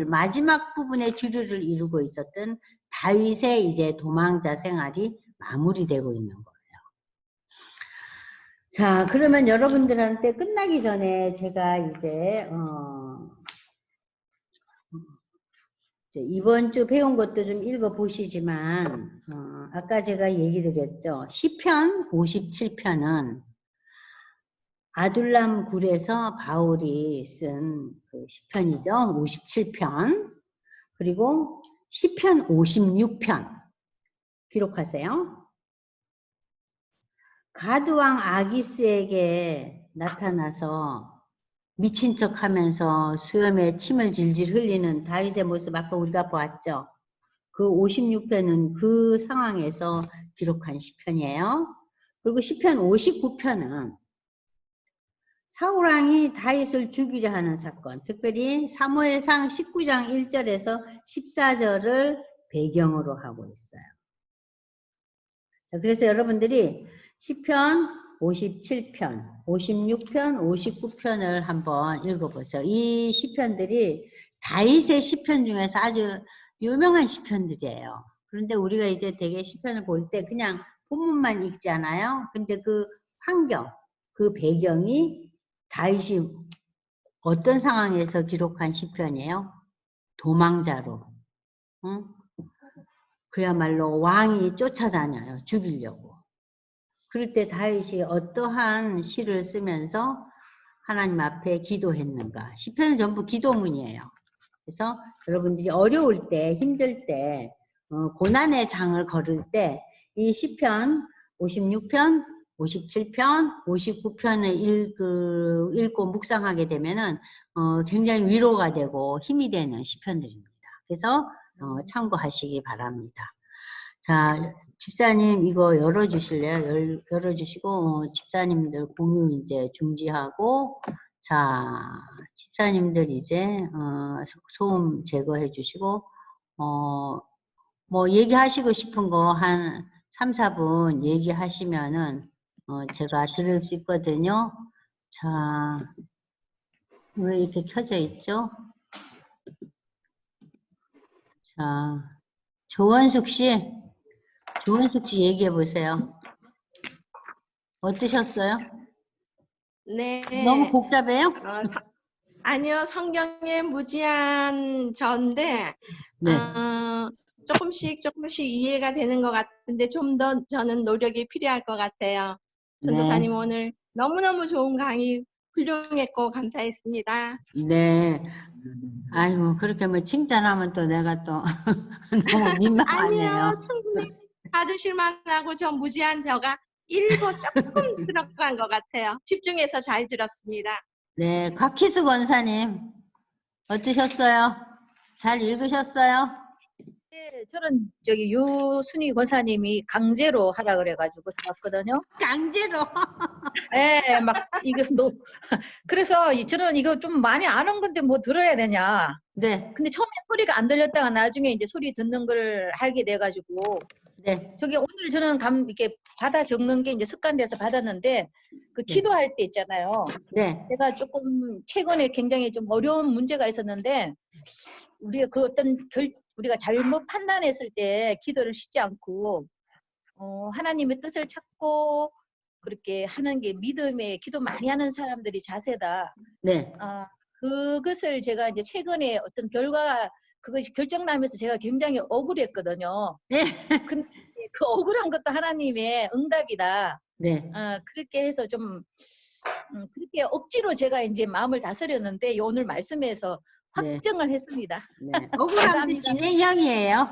마지막 부분의 주류를 이루고 있었던 다윗의 이제 도망자 생활이 마무리되고 있는 거예요. 자, 그러면 여러분들한테 끝나기 전에 제가 이제 이번 주 배운 것도 좀 읽어보시지만 아까 제가 얘기 드렸죠. 시편 57편은 아둘람 굴에서 바울이 쓴 그 시편이죠. 57편. 그리고 시편 56편 기록하세요. 가드왕 아기스에게 나타나서 미친 척하면서 수염에 침을 질질 흘리는 다윗의 모습 아까 우리가 보았죠. 그 56편은 그 상황에서 기록한 시편이에요. 그리고 시편 59편은 사울 왕이 다윗을 죽이려 하는 사건, 특별히 사무엘상 19장 1절에서 14절을 배경으로 하고 있어요. 자, 그래서 여러분들이 시편 57편, 56편, 59편을 한번 읽어보세요. 이 시편들이 다윗의 시편 중에서 아주 유명한 시편들이에요. 그런데 우리가 이제 되게 시편을 볼 때 그냥 본문만 읽잖아요. 근데 그 환경, 그 배경이 다윗이 어떤 상황에서 기록한 시편이에요? 도망자로. 응? 그야말로 왕이 쫓아다녀요. 죽이려고. 그럴 때 다윗이 어떠한 시를 쓰면서 하나님 앞에 기도했는가. 시편은 전부 기도문이에요. 그래서 여러분들이 어려울 때, 힘들 때, 고난의 장을 걸을 때 이 시편 56편, 57편, 59편을 읽고 묵상하게 되면은 굉장히 위로가 되고 힘이 되는 시편들입니다. 그래서 참고하시기 바랍니다. 자, 집사님 이거 열어주실래요? 열어주시고 집사님들 공유 이제 중지하고, 자, 집사님들 이제 소음 제거해 주시고, 뭐 얘기하시고 싶은 거 한 3, 4분 얘기하시면은 제가 들을 수 있거든요. 자, 왜 이렇게 켜져 있죠? 자, 조원숙 씨 얘기해 보세요. 어떠셨어요? 네. 너무 복잡해요? 아니요, 성경에 무지한 저인데, 네. 조금씩 이해가 되는 것 같은데, 좀 더 저는 노력이 필요할 것 같아요. 전도사님 네. 오늘 너무너무 좋은 강의 훌륭했고 감사했습니다. 네. 아이고, 그렇게 뭐 칭찬하면 또 내가 또 너무 민망하네요. 아니요, 충분히 받으실 만하고 저 무지한 저가 일부 조금 들어간 것 같아요. 집중해서 잘 들었습니다. 네, 곽희수 권사님 어떠셨어요? 잘 읽으셨어요? 네, 저는 저기 유순희 권사님이 강제로 하라 그래가지고 들었거든요. 강제로. 예, 막 이거 그래서 저는 이거 좀 많이 아는 건데 뭐 들어야 되냐. 네, 근데 처음에 소리가 안 들렸다가 나중에 이제 소리 듣는 걸 알게 돼가지고 네, 저기 오늘 저는 이렇게 받아 적는 게 이제 습관돼서 받았는데 그 네. 기도할 때 있잖아요. 네, 제가 조금 최근에 굉장히 좀 어려운 문제가 있었는데 우리가 그 어떤 우리가 잘못 판단했을 때 기도를 쉬지 않고 하나님의 뜻을 찾고 그렇게 하는 게 믿음의 기도 많이 하는 사람들이 자세다. 네, 그것을 제가 이제 최근에 어떤 결과가 그것이 결정나면서 제가 굉장히 억울했거든요. 네, 근데 그 억울한 것도 하나님의 응답이다. 네, 그렇게 해서 좀 그렇게 억지로 제가 이제 마음을 다스렸는데 오늘 말씀에서 네. 확정을 했습니다. 네. 억울함도 감사합니다. 진행형이에요.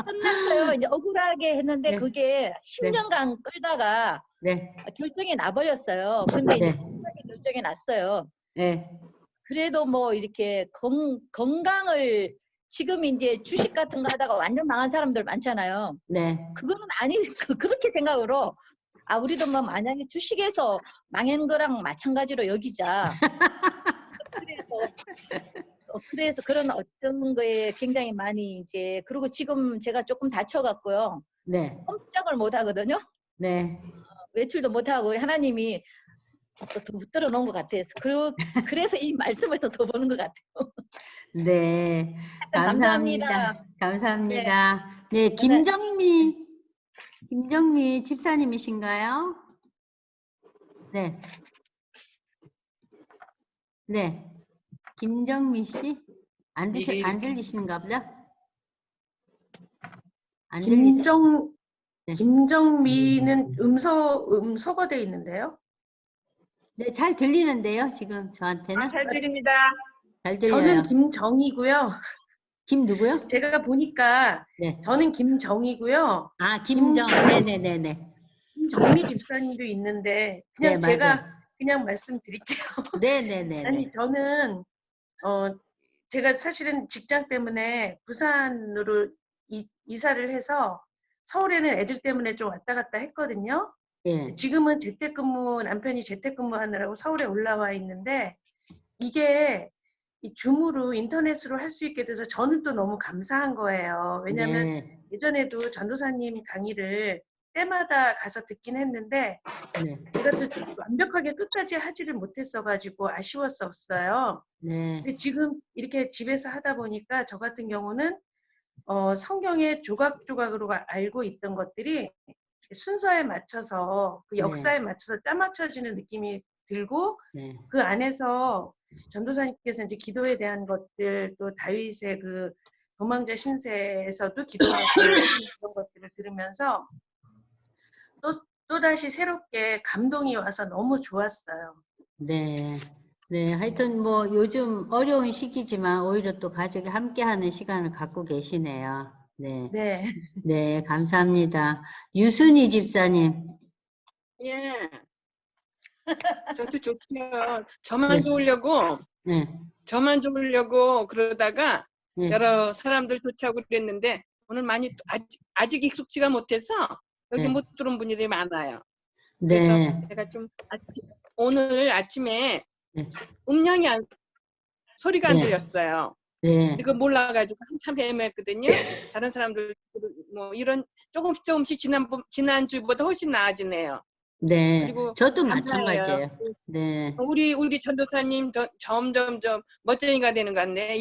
끝났어요. 이제 억울하게 했는데 네. 그게 네. 10년간 끌다가 네, 결정이 나버렸어요. 근데 이제 네, 정확하게 결정이 났어요. 네, 그래도 뭐 이렇게 건강을 지금 이제 주식 같은 거 하다가 완전 망한 사람들 많잖아요. 네, 그거는 아니 그렇게 생각으로 우리도 뭐 만약에 주식에서 망한 거랑 마찬가지로 여기자. 그래서 그런 어떤 거에 굉장히 많이 이제 그리고 지금 제가 조금 다쳐갖고요. 네, 꼼짝을 못 하거든요. 네, 외출도 못 하고 하나님이 더 붙들어 놓은 것 같아요. 그래서 이 말씀을 더 보는 것 같아요. 네. 감사합니다. 감사합니다. 네, 김정미 집사님이신가요? 네. 네. 김정미 씨? 안 들리시는가 보다? 안 들리세요? 네. 김정미는 음소거 돼 있는데요. 네, 잘 들리는데요, 지금 저한테는? 잘 들립니다. 잘 들려요. 저는 김정이고요. 김 누구요? 제가 보니까 네. 저는 김정이고요. 네네네네. 김정미 집사님도 있는데 그냥 네, 제가 맞아요. 그냥 말씀드릴게요. 네네네네. 아니 저는 제가 사실은 직장 때문에 부산으로 이사를 해서 서울에는 애들 때문에 좀 왔다 갔다 했거든요. 예. 지금은 재택근무, 남편이 재택근무하느라고 서울에 올라와 있는데 이게 이 줌으로 인터넷으로 할 수 있게 돼서 저는 또 너무 감사한 거예요. 왜냐면 네. 예전에도 전도사님 강의를 때마다 가서 듣긴 했는데 네. 제가 또 완벽하게 끝까지 하지를 못했어가지고 아쉬웠었어요. 네. 근데 지금 이렇게 집에서 하다 보니까 저 같은 경우는 성경의 조각조각으로 알고 있던 것들이 순서에 맞춰서 그 네. 역사에 맞춰서 짜맞춰지는 느낌이 들고 네. 그 안에서 전도사님께서 이제 기도에 대한 것들 또 다윗의 그 도망자 신세에서도 기도하고 그런 것들을 들으면서 또다시 새롭게 감동이 와서 너무 좋았어요. 네. 네. 하여튼 뭐 요즘 어려운 시기지만 오히려 또 가족이 함께하는 시간을 갖고 계시네요. 네. 네. 네. 감사합니다. 유순희 집사님. 예, 저도 좋지요. 네. 저만 좋으려고 그러다가 네. 여러 사람들 도착을 했는데 오늘 많이 아직 익숙지가 못해서 여기 네. 못 들어온 분들이 많아요. 그래서 네. 제가 좀 오늘 아침에 네. 소리가 안 네. 들렸어요. 네. 이거 몰라가지고 한참 헤맸거든요. 다른 사람들 뭐 이런 조금씩 지난주보다 훨씬 나아지네요. 네. 그리고 저도 감사해요. 마찬가지예요. 네. 우리 전도사님 점점 멋쟁이가 되는 것 같네.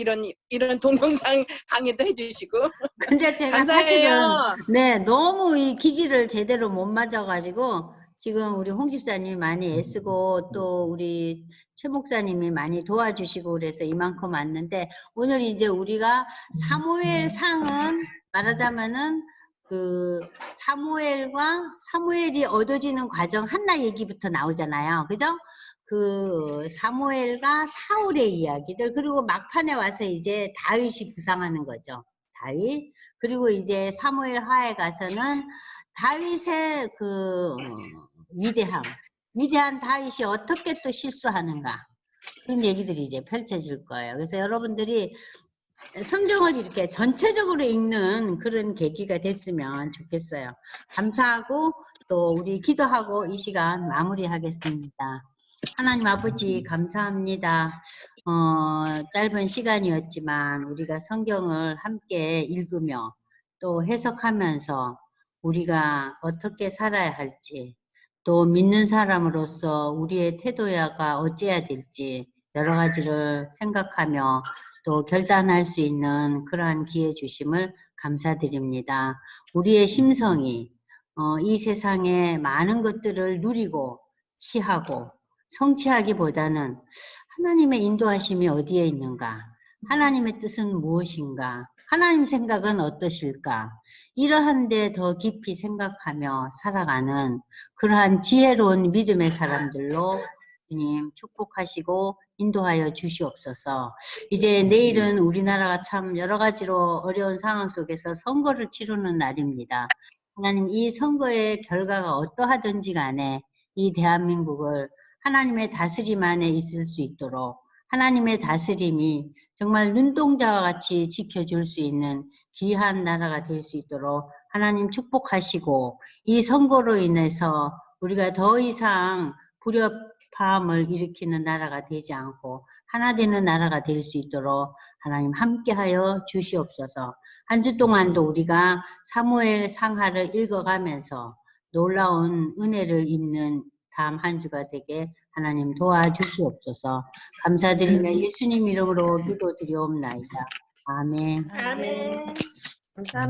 이런 동영상 강의도 해주시고. 근데 제가 감사해요. 사실은 네, 너무 이 기기를 제대로 못 맞아가지고 지금 우리 홍 집사님이 많이 애쓰고 또 우리 최 목사님이 많이 도와주시고 그래서 이만큼 왔는데 오늘 이제 우리가 사무엘 상은 말하자면은 그 사무엘이 얻어지는 과정 한나 얘기부터 나오잖아요. 그죠? 그 사무엘과 사울의 이야기들 그리고 막판에 와서 이제 다윗이 부상하는 거죠. 다윗 그리고 이제 사무엘 하에 가서는 다윗의 그 위대한 다윗이 어떻게 또 실수하는가 그런 얘기들이 이제 펼쳐질 거예요. 그래서 여러분들이 성경을 이렇게 전체적으로 읽는 그런 계기가 됐으면 좋겠어요. 감사하고 또 우리 기도하고 이 시간 마무리하겠습니다. 하나님 아버지 감사합니다. 짧은 시간이었지만 우리가 성경을 함께 읽으며 또 해석하면서 우리가 어떻게 살아야 할지 또 믿는 사람으로서 우리의 태도가 어찌해야 될지 여러 가지를 생각하며 또 결단할 수 있는 그러한 기회 주심을 감사드립니다. 우리의 심성이 이 세상에 많은 것들을 누리고 취하고 성취하기보다는 하나님의 인도하심이 어디에 있는가? 하나님의 뜻은 무엇인가? 하나님 생각은 어떠실까? 이러한 데 더 깊이 생각하며 살아가는 그러한 지혜로운 믿음의 사람들로 주님 축복하시고 인도하여 주시옵소서. 이제 내일은 우리나라가 참 여러 가지로 어려운 상황 속에서 선거를 치르는 날입니다. 하나님 이 선거의 결과가 어떠하든지 간에 이 대한민국을 하나님의 다스림 안에 있을 수 있도록 하나님의 다스림이 정말 눈동자와 같이 지켜줄 수 있는 귀한 나라가 될 수 있도록 하나님 축복하시고 이 선거로 인해서 우리가 더 이상 불협화음을 일으키는 나라가 되지 않고 하나 되는 나라가 될 수 있도록 하나님 함께하여 주시옵소서. 한 주 동안도 우리가 사무엘 상하를 읽어가면서 놀라운 은혜를 입는 다음 한 주가 되게 하나님 도와주시옵소서. 감사드리며 예수님 이름으로 기도드리옵나이다. 아멘. 아멘. 감사합니다.